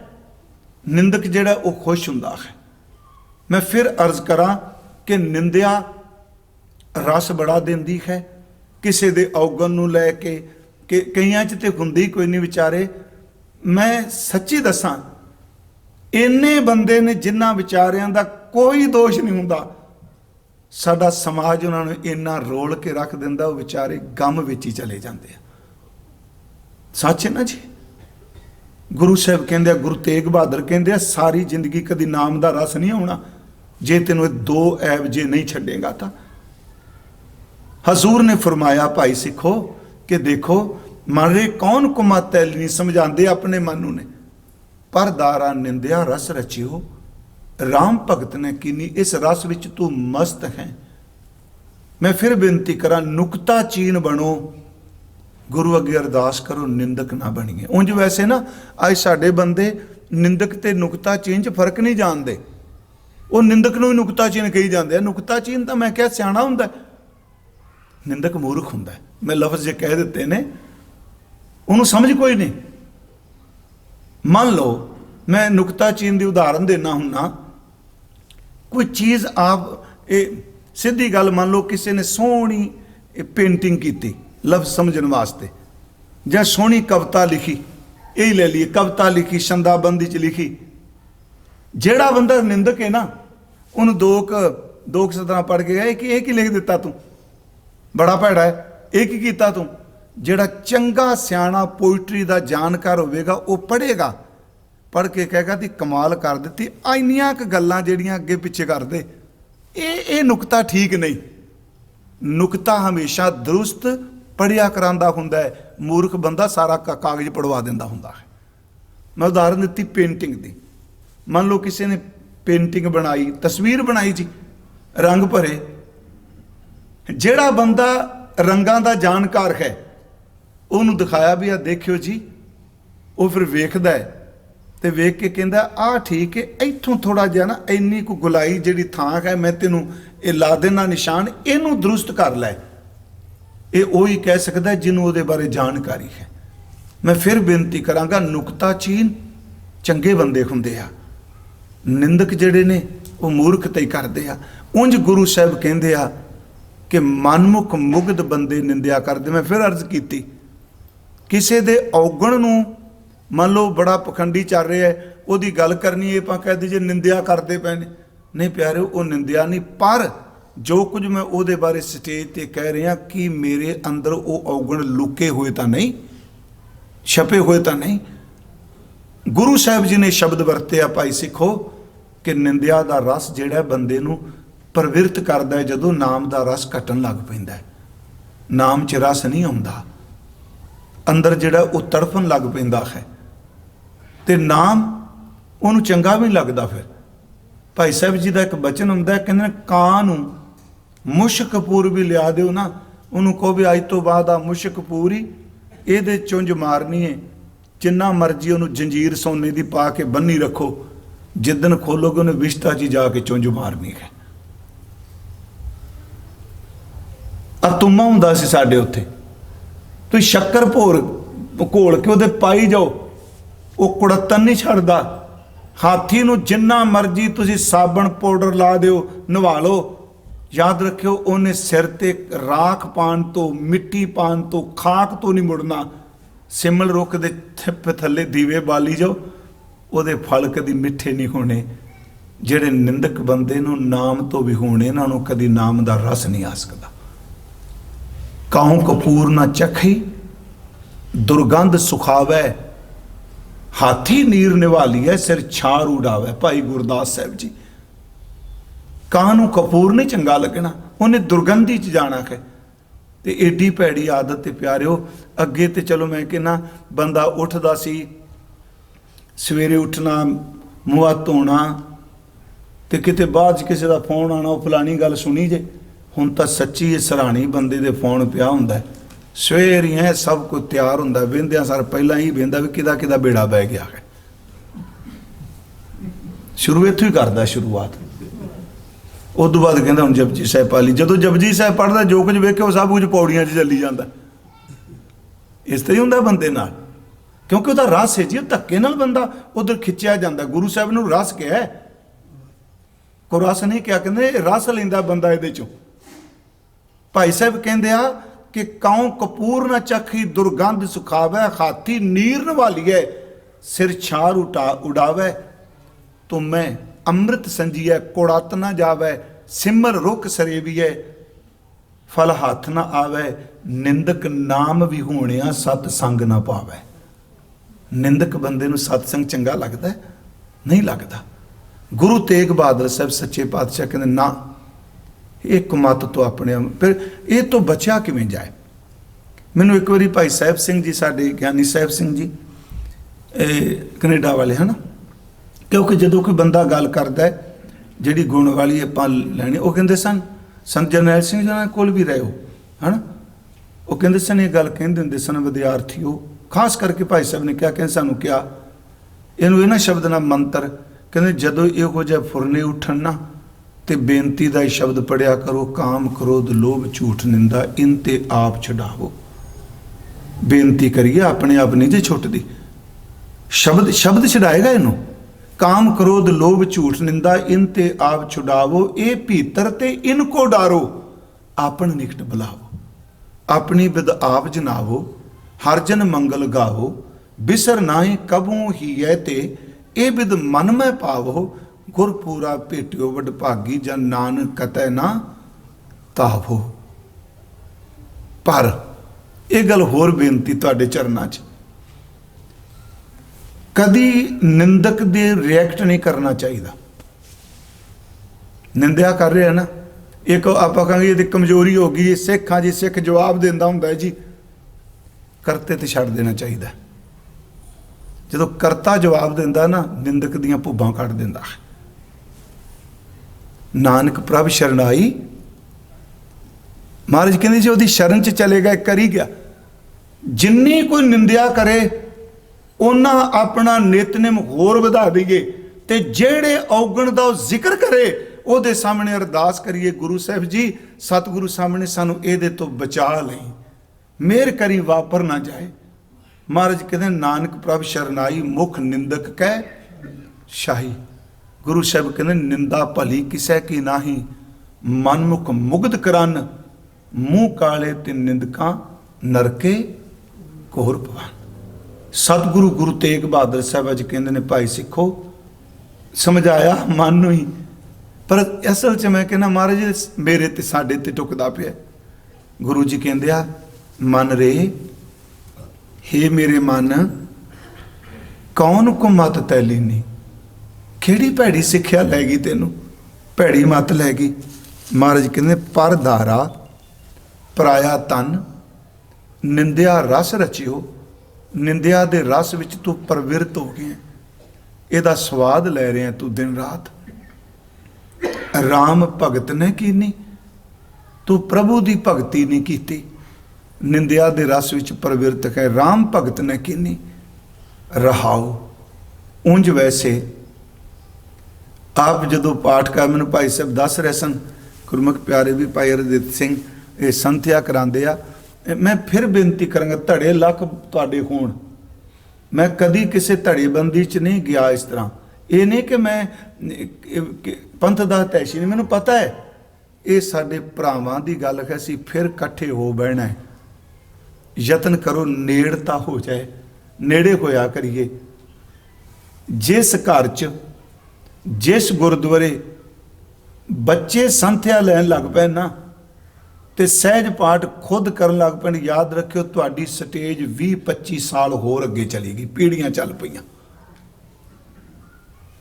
ਨਿੰਦਕ ਜਿਹੜਾ ਉਹ ਖੁਸ਼ ਹੁੰਦਾ ਹੈ। ਮੈਂ ਫਿਰ ਅਰਜ਼ ਕਰਾਂ ਕਿ ਨਿੰਦਿਆ ਰਸ ਬੜਾ ਦਿੰਦੀ ਹੈ ਕਿਸੇ ਦੇ ਔਗਣ ਨੂੰ ਲੈ ਕੇ, ਕਿ ਕਈਆਂ 'ਚ ਤੇ ਹੁੰਦੀ ਕੋਈ ਨਹੀਂ ਵਿਚਾਰੇ। ਮੈਂ ਸੱਚੀ ਦੱਸਾਂ, ਇੰਨੇ ਬੰਦੇ ਨੇ ਜਿਨ੍ਹਾਂ ਵਿਚਾਰਿਆਂ ਦਾ ਕੋਈ ਦੋਸ਼ ਨਹੀਂ ਹੁੰਦਾ, ਸਾਡਾ ਸਮਾਜ ਉਹਨਾਂ ਨੂੰ ਇੰਨਾ ਰੋਲ ਕੇ ਰੱਖ ਦਿੰਦਾ, ਉਹ ਵਿਚਾਰੇ ਗਮ ਵਿੱਚ ਹੀ ਚਲੇ ਜਾਂਦੇ ਆ। ਸੱਚ ਹੈ ਨਾ ਜੀ। ਗੁਰੂ ਸਾਹਿਬ ਕਹਿੰਦੇ ਆ, ਗੁਰੂ ਤੇਗ ਬਹਾਦਰ ਕਹਿੰਦੇ ਆ, ਸਾਰੀ ਜ਼ਿੰਦਗੀ ਕਦੀ ਨਾਮ ਦਾ ਰਸ ਨਹੀਂ ਆਉਣਾ ਜੇ ਤੈਨੂੰ ਇਹ ਦੋ ਐਬ ਜੇ ਨਹੀਂ ਛੱਡੇਗਾ ਤਾਂ। हजूर ने फरमाया भाई सिखो कि देखो मारे कौन कुमातैल नहीं समझाते अपने मनु ने, पर दारा निंदिया रस रचियो, राम भगत ने कीनी इस रस विच तू मस्त है। मैं फिर बेनती करा नुकता चीन बनो, गुरु अगे अरदास करो निंदक ना बनिए। उंज वैसे ना अज साडे बंदे निंदक ते नुकता चीन च फर्क नहीं जानते, वो निंदक नूं ही नुकता चीन कही जाते हैं। नुकता चीन तो मैं क्या सियाणा हुंदा है, निंदक मूर्ख हुंदा है। मैं लफ्ज जे कह दिते ने उन्होंने समझ कोई नहीं। मान लो मैं नुकता चीन की उदाहरण देना हुन्ना, कोई चीज़ आप सीधी गल मान लो किसी ने सोहनी पेंटिंग की लफ्ज समझने वास्ते, या सोहनी कविता लिखी, यही ले लीए कविता लिखी छंदाबंदी च लिखी, जेड़ा बंदा निंदक है ना उन्होंने दो सतरां पढ़ के गया कि एक ही लिख दिता तू, बड़ा भैड़ा है, एक ही किया तू। जेड़ा चंगा सियाणा पोइट्री का जानकार होवेगा वो पढ़ेगा, पढ़ के कहेगा ती कमाल कर दी, इन्नियां क गल्लां जेड़ियां अगे पिछे कर दे, ये नुकता ठीक नहीं। नुकता हमेशा दुरुस्त पढ़िया करांदा हुंदा है, मूर्ख बंदा सारा कागज पढ़वा दिंदा हुंदा है। मैं उदाहरण दी पेंटिंग दी, मान लो किसी ने पेंटिंग बनाई, तस्वीर बनाई जी, रंग भरे, जेड़ा बंदा रंगां दा जानकार है उन्होंने दिखाया भी आ देखियो जी, वो फिर वेखदा है तो वेख के कहता आ ठीक है, इत्थों थोड़ा जिहा ना इन्नी को गुलाई जिहड़ी थां है मैं तेनों ये ला देना निशान, इनू दुरुस्त कर लै। ये वही कह सकता है जिन्हों उहदे बारे जानकारी है। मैं फिर बेनती करांगा नुकता चीन चंगे बंदे हुंदे आ, निंदक जिहड़े ने वो मूर्खता ही करदे आ। उंज गुरु साहब कहंदे आ कि मनमुख मुग्ध बंदे निंदिया करते। मैं फिर अर्ज की किसी दे औगण नूं मान लो बड़ा पखंडी चल रहा है, उसकी गल करनी है कह दीजिए निंदिया करते पे ने, नहीं प्यारे वो निंदिया नहीं, पर जो कुछ मैं वो बारे स्टेज पर कह रहा कि मेरे अंदर वो औगण लुके हुए तो नहीं, छपे हुए तो नहीं। गुरु साहब जी ने शब्द वरते भाई सिखो कि निंदिया का रस जिहड़ा बंदे नूं प्रवृत्त करता है, जदों नाम का रस घटन लग पैंदा है, नाम च रस नहीं आउंदा, अंदर जिहड़ा वो तड़फन लग पैंदा है, ते नाम उन्होंने चंगा भी नहीं लगता। फिर भाई साहब जी का एक बचन हुंदा है, कहंदे कां नूं मुश कपूर भी लिया दिओ ना, उन्होंने कहो भी अज तो बाद आ मुश कपूर ही इहदे चुंझ मारनी है, जिन्ना मर्जी उन्होंने जंजीर सोने की पा के बन्नी रखो, जिदन खोलोगे उन्हें विश्ता च जाके चुंझ मारनी है। तुमा हुंदा सी साडे उत्थे, तुसीं शक्कर भोर घोल के उहदे पाई जाओ, वो कुड़तन नहीं छड्डदा। हाथी नूं जिन्ना मर्जी तुसीं साबण पाउडर ला दिओ, नवा लो, याद रखियो उन्हें सिर ते राख पान तो, मिट्टी पान तो, खाक तो नहीं मुड़ना। सिमल रुख दे थिप थल्ले दीवे बाली जाओ, उहदे फल कदी मिठे नहीं होने। जिहड़े निंदक बंदे नूं नाम तो भी होने, इन्हां नूं कदी नाम दा रस नहीं आ सकदा। काहू कपूर ना चखी दुर्गंध सुखावै, हाथी नीर निवाली है सिर छार उड़ावै। भाई गुरदास साहब जी, कानू कपूर नहीं चंगा लगना, उन्हें दुर्गंधी च जाना है। तो एडी भैड़ी आदत ते प्यारिओ, अगे तो चलो मैं कहना बंदा उठदा सी, सवेरे उठना, मुँह धोना, तो किते बाद किसी का फोन आना, वो फलानी गल सुनी जे। हुण तां सच्ची सराहनी बंदे दे फोन पिया हुंदा है, सवेर ही है सब कुछ तैयार हुंदा, वेंदियां सार पहला ही वेंदा भी किदा किदा बेड़ा बह गया है। शुरू इत्थों ही करदा शुरुआत, उस तो बाद कहता हूँ जपजी साहब पा ली। जो जपजी साहब पढ़ता जो कुछ वेखे वो सब कुछ पौड़ियां च चली जाता। इस तरह ही होंदा बंदे नाल, क्योंकि वह रस है जी, धक्के नाल बंदा उधर खिंचिया जाता। गुरु साहब ने रस क्या है, को रस नहीं क्या, कहते रस लेंदा बंदा ये चो। भाई साहब कहते आ कि काऊ कपूर न चखी दुर्गंध सुखावै, हाथी नीर नवालीए सिर छार उड़ावै। तो मैं अमृत संजीए कोड़त न जावै, सिमर रुख सरेवीए फल हाथ न आवै। निंदक नाम भी होने सतसंग न पावै। निंदक बंदे नूं सतसंग चंगा लगता है? नहीं लगता। गुरु तेग बहादुर साहब सच्चे पातशाह कहते ना, ਇੱਕ ਮਤ ਤੋਂ ਆਪਣੇ ਫਿਰ ਇਹ ਤੋਂ ਬਚਿਆ ਕਿਵੇਂ ਜਾਏ। ਮੈਨੂੰ ਇੱਕ ਵਾਰੀ ਭਾਈ ਸਾਹਿਬ ਸਿੰਘ ਜੀ, ਸਾਡੇ ਗਿਆਨੀ ਸਾਹਿਬ ਸਿੰਘ ਜੀ, ਕੈਨੇਡਾ ਵਾਲੇ ਹਨ, ਕਿਉਂਕਿ ਜਦੋਂ ਕੋਈ ਬੰਦਾ ਗੱਲ ਕਰਦਾ ਹੈ ਜਿਹੜੀ ਗੁਣ ਵਾਲੀ ਆਪਾਂ ਲੈਣੀ, ਉਹ ਕਹਿੰਦੇ ਸਨ, ਸੰਤ ਜਰਨੈਲ ਸਿੰਘ ਜੀ ਕੋਲ ਵੀ ਰਹੇ ਹੋ ਹਨ, ਉਹ ਕਹਿੰਦੇ ਸਨ, ਇਹ ਗੱਲ ਕਹਿੰਦੇ ਹੁੰਦੇ ਸਨ ਵਿਦਿਆਰਥੀਓ, ਖਾਸ ਕਰਕੇ ਭਾਈ ਸਾਹਿਬ ਨੇ ਕਿਹਾ, ਕਹਿੰਦੇ ਸਾਨੂੰ ਕਿਹਾ ਇਹਨੂੰ ਇਹਨਾਂ ਸ਼ਬਦ ਨਾਲ ਮੰਤਰ, ਕਹਿੰਦੇ ਜਦੋਂ ਇਹੋ ਜਿਹੇ ਫੁਰਨੇ ਉੱਠਣ ਨਾ ਤੇ ਬੇਨਤੀ ਦਾ ਹੀ ਸ਼ਬਦ ਪੜਿਆ ਕਰੋ, ਕਾਮ ਕ੍ਰੋਧ ਲੋਭ ਝੂਠ ਨਿੰਦਾ ਇਨ ਤੇ ਆਪ ਛਡਾਵੋ। ਬੇਨਤੀ ਕਰੀਏ, ਆਪਣੇ ਆਪ ਨਹੀਂ ਜੇ ਛੁੱਟਦੀ, ਸ਼ਬਦ ਛਡਾਏਗਾ ਇਹਨੂੰ। ਕਾਮ ਕ੍ਰੋਧ ਲੋਭ ਝੂਠ ਨਿੰਦਾ ਇਨ ਤੇ ਆਪ ਛੁਡਾਵੋ, ਇਹ ਭੀਤਰ ਤੇ ਇਨ ਕੋ ਡਾਰੋ, ਆਪਨ ਨਿਕਟ ਬੁਲਾਵੋ। ਆਪਣੀ ਬਿਦ ਆਪ ਜਨਾਵੋ, ਹਰ ਜਨ ਮੰਗਲ ਗਾਵੋ, ਬਿਸਰ ਨਾਹੀ ਕਬੂ ਹੀ ਹੈ ਤੇ ਇਹ ਬਿਦ ਮਨ ਮੈਂ ਪਾਵੋ, ਗੁਰਪੂਰਾ ਭੇਟਿਓ ਵਡ ਭਾਗੀ ਜਨ ਨਾਨਕ ਕਤੈ ਨਾ ਤਾਵੋ। ਪਰ ਇਹ ਗੱਲ ਹੋਰ ਬੇਨਤੀ ਤੁਹਾਡੇ ਚਰਨਾਂ 'ਚ, ਕਦੀ ਨਿੰਦਕ ਦੇ ਰਿਐਕਟ ਨਹੀਂ ਕਰਨਾ ਚਾਹੀਦਾ। ਨਿੰਦਿਆ ਕਰ ਰਿਹਾ ਨਾ, ਇੱਕ ਆਪਾਂ ਕਹਾਂਗੇ ਇਹਦੀ ਕਮਜ਼ੋਰੀ ਹੋ ਗਈ, ਸਿੱਖ ਹਾਂ ਜੀ, ਸਿੱਖ ਜਵਾਬ ਦਿੰਦਾ ਹੁੰਦਾ ਜੀ, ਕਰਤੇ ਤੇ ਛੱਡ ਦੇਣਾ ਚਾਹੀਦਾ। ਜਦੋਂ ਕਰਤਾ ਜਵਾਬ ਦਿੰਦਾ ਨਾ, ਨਿੰਦਕ ਦੀਆਂ ਭੁੱਬਾਂ ਕੱਢ ਦਿੰਦਾ। ਨਾਨਕ ਪ੍ਰਭ ਸ਼ਰਨਾਈ, ਮਹਾਰਾਜ ਕਹਿੰਦੇ ਜੀ ਉਹਦੀ ਸ਼ਰਨ 'ਚ ਚਲੇਗਾ, ਕਰੀ ਗਿਆ। ਜਿੰਨੀ ਕੋਈ ਨਿੰਦਿਆ ਕਰੇ ਉਹਨਾਂ ਆਪਣਾ ਨਿਤਨੇਮ ਹੋਰ ਵਧਾ ਦਈਏ, ਤੇ ਜਿਹੜੇ ਔਗਣ ਦਾ ਉਹ ਜ਼ਿਕਰ ਕਰੇ ਉਹਦੇ ਸਾਹਮਣੇ ਅਰਦਾਸ ਕਰੀਏ, ਗੁਰੂ ਸਾਹਿਬ ਜੀ ਸਤਿਗੁਰੂ ਸਾਹਮਣੇ ਸਾਨੂੰ ਇਹਦੇ ਤੋਂ ਬਚਾ ਲਈ, ਮਿਹਰ ਕਰੀ ਵਾਪਰ ਨਾ ਜਾਏ। ਮਹਾਰਾਜ ਕਹਿੰਦੇ ਨਾਨਕ ਪ੍ਰਭ ਸ਼ਰਨਾਈ, ਮੁਖ ਨਿੰਦਕ ਕਹਿ ਸ਼ਾਹੀ। ਗੁਰੂ ਸਾਹਿਬ ਕਹਿੰਦੇ ਨਿੰਦਾ ਭਲੀ ਕਿਸੈ ਕੀ ਨਾਹੀ, ਮਨਮੁਖ ਮੁਗਧ ਕਰਨ, ਮੂੰਹ ਕਾਲੇ ਤੇ ਨਿੰਦਕਾਂ ਨਰਕੇ ਘੋਰ ਪਵਾਨ। ਸਤਿਗੁਰੂ ਗੁਰੂ ਤੇਗ ਬਹਾਦਰ ਸਾਹਿਬ ਅੱਜ ਕਹਿੰਦੇ ਨੇ, ਭਾਈ ਸਿੱਖੋ ਸਮਝਾਇਆ ਮਨ ਨੂੰ ਹੀ, ਪਰ ਅਸਲ 'ਚ ਮੈਂ ਕਹਿੰਦਾ ਮਹਾਰਾਜ ਮੇਰੇ ਤੇ ਸਾਡੇ ਤੇ ਟੁਕਦਾ ਪਿਆ। ਗੁਰੂ ਜੀ ਕਹਿੰਦੇ ਆ, ਮਨ ਰੇ ਹੇ ਮੇਰੇ ਮਨ, ਕੌਣ ਕੋ ਮਤ ਤੈ ਲੀਨੀ, ਕਿਹੜੀ ਭੈੜੀ ਸਿੱਖਿਆ ਲੈ ਗਈ ਤੈਨੂੰ, ਭੈੜੀ ਮਤ ਲੈ ਗਈ। ਮਹਾਰਾਜ ਕਹਿੰਦੇ ਪਰ ਧਾਰਾ ਪਰਾਇਆ ਤਨ, ਨਿੰਦਿਆ ਰਸ ਰਚਿਓ, ਨਿੰਦਿਆ ਦੇ ਰਸ ਵਿੱਚ ਤੂੰ ਪ੍ਰਵਿਰਤ ਹੋ ਗਿਆ, ਇਹਦਾ ਸਵਾਦ ਲੈ ਰਿਹਾ ਤੂੰ ਦਿਨ ਰਾਤ। ਰਾਮ ਭਗਤ ਨੇ ਕੀਨੀ, ਤੂੰ ਪ੍ਰਭੂ ਦੀ ਭਗਤੀ ਨਹੀਂ ਕੀਤੀ, ਨਿੰਦਿਆ ਦੇ ਰਸ ਵਿੱਚ ਪ੍ਰਵਿਰਤ ਹੈ। ਰਾਮ ਭਗਤ ਨੇ ਕੀਨੀ ਰਹਾਉ। ਉਂਝ ਵੈਸੇ ਆਪ ਜਦੋਂ ਪਾਠ ਕਰ, ਮੈਨੂੰ ਭਾਈ ਸਾਹਿਬ ਦੱਸ ਰਹੇ ਸਨ, ਗੁਰਮੁਖ ਪਿਆਰੇ ਵੀ ਭਾਈ ਹਰਦਿੱਤ ਸਿੰਘ ਇਹ ਸੰਥਿਆ ਕਰਾਉਂਦੇ ਆ, ਮੈਂ ਫਿਰ ਬੇਨਤੀ ਕਰਾਂਗਾ ਧੜੇ ਲੱਖ ਤੁਹਾਡੇ ਹੋਣ। ਮੈਂ ਕਦੀ ਕਿਸੇ ਧੜੇਬੰਦੀ 'ਚ ਨਹੀਂ ਗਿਆ ਇਸ ਤਰ੍ਹਾਂ, ਇਹ ਨਹੀਂ ਕਿ ਮੈਂ ਪੰਥ ਦਾ ਤੈਸ਼ੀ ਨਹੀਂ, ਮੈਨੂੰ ਪਤਾ ਹੈ ਇਹ ਸਾਡੇ ਭਰਾਵਾਂ ਦੀ ਗੱਲ ਹੈ, ਅਸੀਂ ਫਿਰ ਇਕੱਠੇ ਹੋ ਬਹਿਣਾ ਹੈ। ਯਤਨ ਕਰੋ ਨੇੜਤਾ ਹੋ ਜਾਏ, ਨੇੜੇ ਹੋਇਆ ਕਰੀਏ। ਜਿਸ ਘਰ 'ਚ ਜਿਸ ਗੁਰਦੁਆਰੇ ਬੱਚੇ ਸੰਥਿਆ ਲੈਣ ਲੱਗ ਪਏ ਨਾ ਤੇ ਸਹਿਜ ਪਾਠ ਖੁਦ ਕਰਨ ਲੱਗ ਪੈਣ, ਯਾਦ ਰੱਖਿਓ ਤੁਹਾਡੀ ਸਟੇਜ 20-25 ਸਾਲ ਹੋਰ ਅੱਗੇ ਚਲੀ ਗਈ, ਪੀੜ੍ਹੀਆਂ ਚੱਲ ਪਈਆਂ।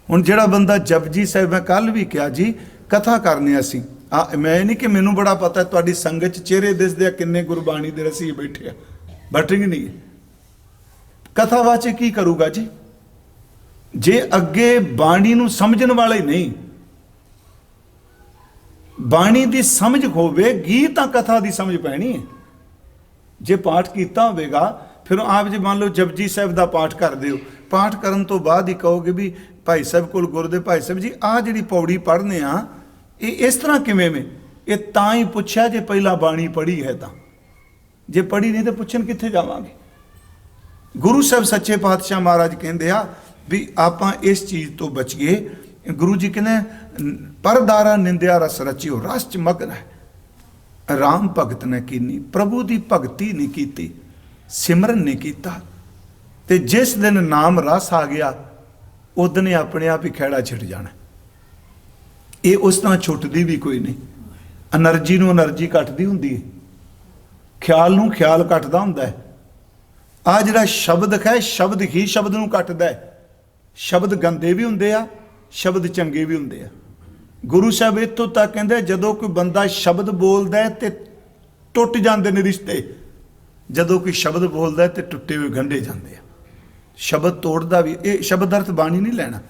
ਹੁਣ ਜਿਹੜਾ ਬੰਦਾ ਜਪਜੀ ਸਾਹਿਬ, ਮੈਂ ਕੱਲ ਵੀ ਕਿਹਾ ਜੀ ਕਥਾ ਕਰਨੀ ਅਸੀਂ, ਮੈਂ ਨਹੀਂ ਕਿ ਮੈਨੂੰ ਬੜਾ ਪਤਾ, ਤੁਹਾਡੀ ਸੰਗਤ 'ਚ ਚਿਹਰੇ ਦਿਸਦੇ ਆ ਕਿੰਨੇ ਗੁਰਬਾਣੀ ਦੇ ਰਸੀ ਬੈਠੇ ਆ, ਬਟਰਿੰਗ ਨਹੀਂ। ਕਥਾ ਵਾਚੇ ਕੀ ਕਰੂਗਾ ਜੀ ਜੇ ਅੱਗੇ ਬਾਣੀ ਨੂੰ ਸਮਝਣ ਵਾਲਾ ਹੀ ਨਹੀਂ। ਬਾਣੀ ਦੀ ਸਮਝ ਹੋਵੇਗੀ ਤਾਂ ਕਥਾ ਦੀ ਸਮਝ ਪੈਣੀ ਹੈ। ਜੇ ਪਾਠ ਕੀਤਾ ਹੋਵੇਗਾ, ਫਿਰ ਆਪ ਜੇ ਮੰਨ ਲਓ ਜਪਜੀ ਸਾਹਿਬ ਦਾ ਪਾਠ ਕਰਦੇ ਹੋ, ਪਾਠ ਕਰਨ ਤੋਂ ਬਾਅਦ ਹੀ ਕਹੋਗੇ ਵੀ ਭਾਈ ਸਾਹਿਬ ਕੋਲ ਗੁਰਦੇ ਭਾਈ ਸਾਹਿਬ ਜੀ ਆਹ ਜਿਹੜੀ ਪੌੜੀ ਪੜ੍ਹਨੇ ਆ ਇਹ ਇਸ ਤਰ੍ਹਾਂ ਕਿਵੇਂ ਵੇ, ਇਹ ਤਾਂ ਹੀ ਪੁੱਛਿਆ ਜੇ ਪਹਿਲਾਂ ਬਾਣੀ ਪੜ੍ਹੀ ਹੈ ਤਾਂ, ਜੇ ਪੜ੍ਹੀ ਨਹੀਂ ਤਾਂ ਪੁੱਛਣ ਕਿੱਥੇ ਜਾਵਾਂਗੇ। ਗੁਰੂ ਸਾਹਿਬ ਸੱਚੇ ਪਾਤਸ਼ਾਹ ਮਹਾਰਾਜ ਕਹਿੰਦੇ ਆ ਵੀ ਆਪਾਂ ਇਸ ਚੀਜ਼ ਤੋਂ ਬਚੀਏ। ਗੁਰੂ ਜੀ ਕਹਿੰਦੇ ਪਰਦਾਰਾ ਨਿੰਦਿਆ ਰਸ ਰਚਿਓ, ਰਸ ਚ ਮਗਨ ਹੈ। ਰਾਮ ਭਗਤ ਨੇ ਕੀਨੀ, ਪ੍ਰਭੂ ਦੀ ਭਗਤੀ ਨਹੀਂ ਕੀਤੀ, ਸਿਮਰਨ ਨਹੀਂ ਕੀਤਾ, ਤੇ ਜਿਸ ਦਿਨ ਨਾਮ ਰਸ ਆ ਗਿਆ ਉਦਨ ਹੀ ਆਪਣੇ ਆਪ ਹੀ ਖਹਿੜਾ ਛਿੜ ਜਾਣਾ। ਇਹ ਉਸ ਤਰ੍ਹਾਂ ਛੁੱਟਦੀ ਵੀ ਕੋਈ ਨਹੀਂ। ਐਨਰਜੀ ਨੂੰ ਐਨਰਜੀ ਘਟਦੀ ਹੁੰਦੀ ਹੈ, ਖਿਆਲ ਨੂੰ ਖਿਆਲ ਘਟਦਾ ਹੁੰਦਾ ਹੈ। ਆ ਜਿਹੜਾ ਸ਼ਬਦ ਹੈ, ਸ਼ਬਦ ਹੀ ਸ਼ਬਦ ਨੂੰ ਕੱਟਦਾ ਹੈ। ਸ਼ਬਦ ਗੰਦੇ ਵੀ ਹੁੰਦੇ ਆ, ਸ਼ਬਦ ਚੰਗੇ ਵੀ ਹੁੰਦੇ ਆ। ਗੁਰੂ ਸਾਹਿਬ ਇੱਥੋਂ ਤੱਕ ਕਹਿੰਦੇ ਜਦੋਂ ਕੋਈ ਬੰਦਾ ਸ਼ਬਦ ਬੋਲਦਾ ਹੈ ਤੇ ਟੁੱਟ ਜਾਂਦੇ ਨੇ ਰਿਸ਼ਤੇ, ਜਦੋਂ ਕੋਈ ਸ਼ਬਦ ਬੋਲਦਾ ਹੈ ਤੇ ਟੁੱਟੇ ਹੋਏ ਗੰਢੇ ਜਾਂਦੇ ਆ। ਸ਼ਬਦ ਤੋੜਦਾ ਵੀ, ਇਹ ਸ਼ਬਦ ਅਰਥ ਬਾਣੀ ਨਹੀਂ ਲੈਣਾ।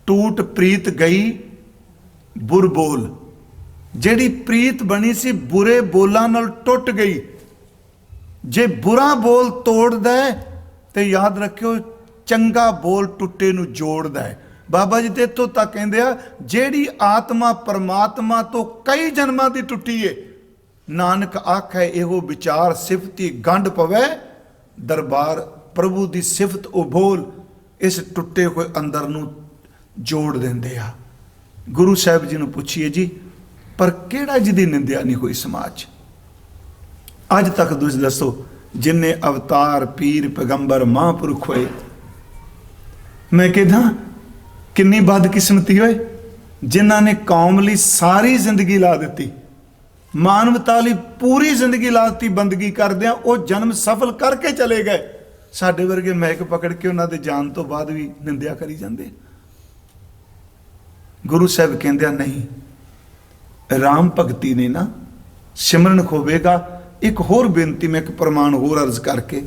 ਟੂਟ ਪ੍ਰੀਤ ਗਈ ਬੁਰ ਬੋਲ, ਜਿਹੜੀ ਪ੍ਰੀਤ ਬਣੀ ਸੀ ਬੁਰੇ ਬੋਲਾਂ ਨਾਲ ਟੁੱਟ ਗਈ। ਜੇ ਬੁਰਾ ਬੋਲ ਤੋੜਦਾ ਹੈ ਤੇ ਯਾਦ ਰੱਖਿਓ ਚੰਗਾ ਬੋਲ ਟੁੱਟੇ ਨੂੰ ਜੋੜਦਾ ਹੈ। ਬਾਬਾ ਜੀ ਤੇ ਇੱਥੋਂ ਤੱਕ ਕਹਿੰਦੇ ਆ ਜਿਹੜੀ ਆਤਮਾ ਪਰਮਾਤਮਾ ਤੋਂ ਕਈ ਜਨਮਾਂ ਦੀ ਟੁੱਟੀ ਏ, ਨਾਨਕ ਆਖੈ ਇਹੋ ਵਿਚਾਰ ਸਿਫਤੀ ਗੰਢ ਪਵੈ ਦਰਬਾਰ। ਪ੍ਰਭੂ ਦੀ ਸਿਫਤ ਉਹ ਬੋਲ ਇਸ ਟੁੱਟੇ ਹੋਏ ਅੰਦਰ ਨੂੰ ਜੋੜ ਦਿੰਦੇ ਆ। ਗੁਰੂ ਸਾਹਿਬ ਜੀ ਨੂੰ ਪੁੱਛੀਏ ਜੀ, ਪਰ ਕਿਹੜਾ ਜਿਹਦੀ ਨਿੰਦਿਆ ਨਹੀਂ ਹੋਈ ਸਮਾਜ 'ਚ? ਅੱਜ ਤੱਕ ਤੁਸੀਂ ਦੱਸੋ ਜਿੰਨੇ ਅਵਤਾਰ ਪੀਰ ਪੈਗੰਬਰ ਮਹਾਂਪੁਰਖ ਹੋਏ, ਮੈਂ ਕਹਿੰਦਾ ਕਿੰਨੀ ਬਦਕਿਸਮਤੀ ਹੋਏ ਜਿਨ੍ਹਾਂ ਨੇ ਕੌਮ ਲਈ ਸਾਰੀ ਜ਼ਿੰਦਗੀ ਲਾ ਦਿੱਤੀ, ਮਾਨਵਤਾ ਲਈ ਪੂਰੀ ਜ਼ਿੰਦਗੀ ਲਾ ਦਿੱਤੀ ਬੰਦਗੀ ਕਰਦਿਆਂ, ਉਹ ਜਨਮ ਸਫਲ ਕਰਕੇ ਚਲੇ ਗਏ। ਸਾਡੇ ਵਰਗੇ ਮਹਿਕ ਪਕੜ ਕੇ ਉਹਨਾਂ ਦੇ ਜਾਣ ਤੋਂ ਬਾਅਦ ਵੀ ਨਿੰਦਿਆ ਕਰੀ ਜਾਂਦੇ। ਗੁਰੂ ਸਾਹਿਬ ਕਹਿੰਦੇ ਆ ਨਹੀਂ, ਰਾਮ ਭਗਤੀ ਨੇ ਨਾ ਸਿਮਰਨ ਖੋਵੇਗਾ। ਇੱਕ ਹੋਰ ਬੇਨਤੀ, ਮੈਂ ਇੱਕ ਪ੍ਰਮਾਣ ਹੋਰ ਅਰਜ਼ ਕਰਕੇ,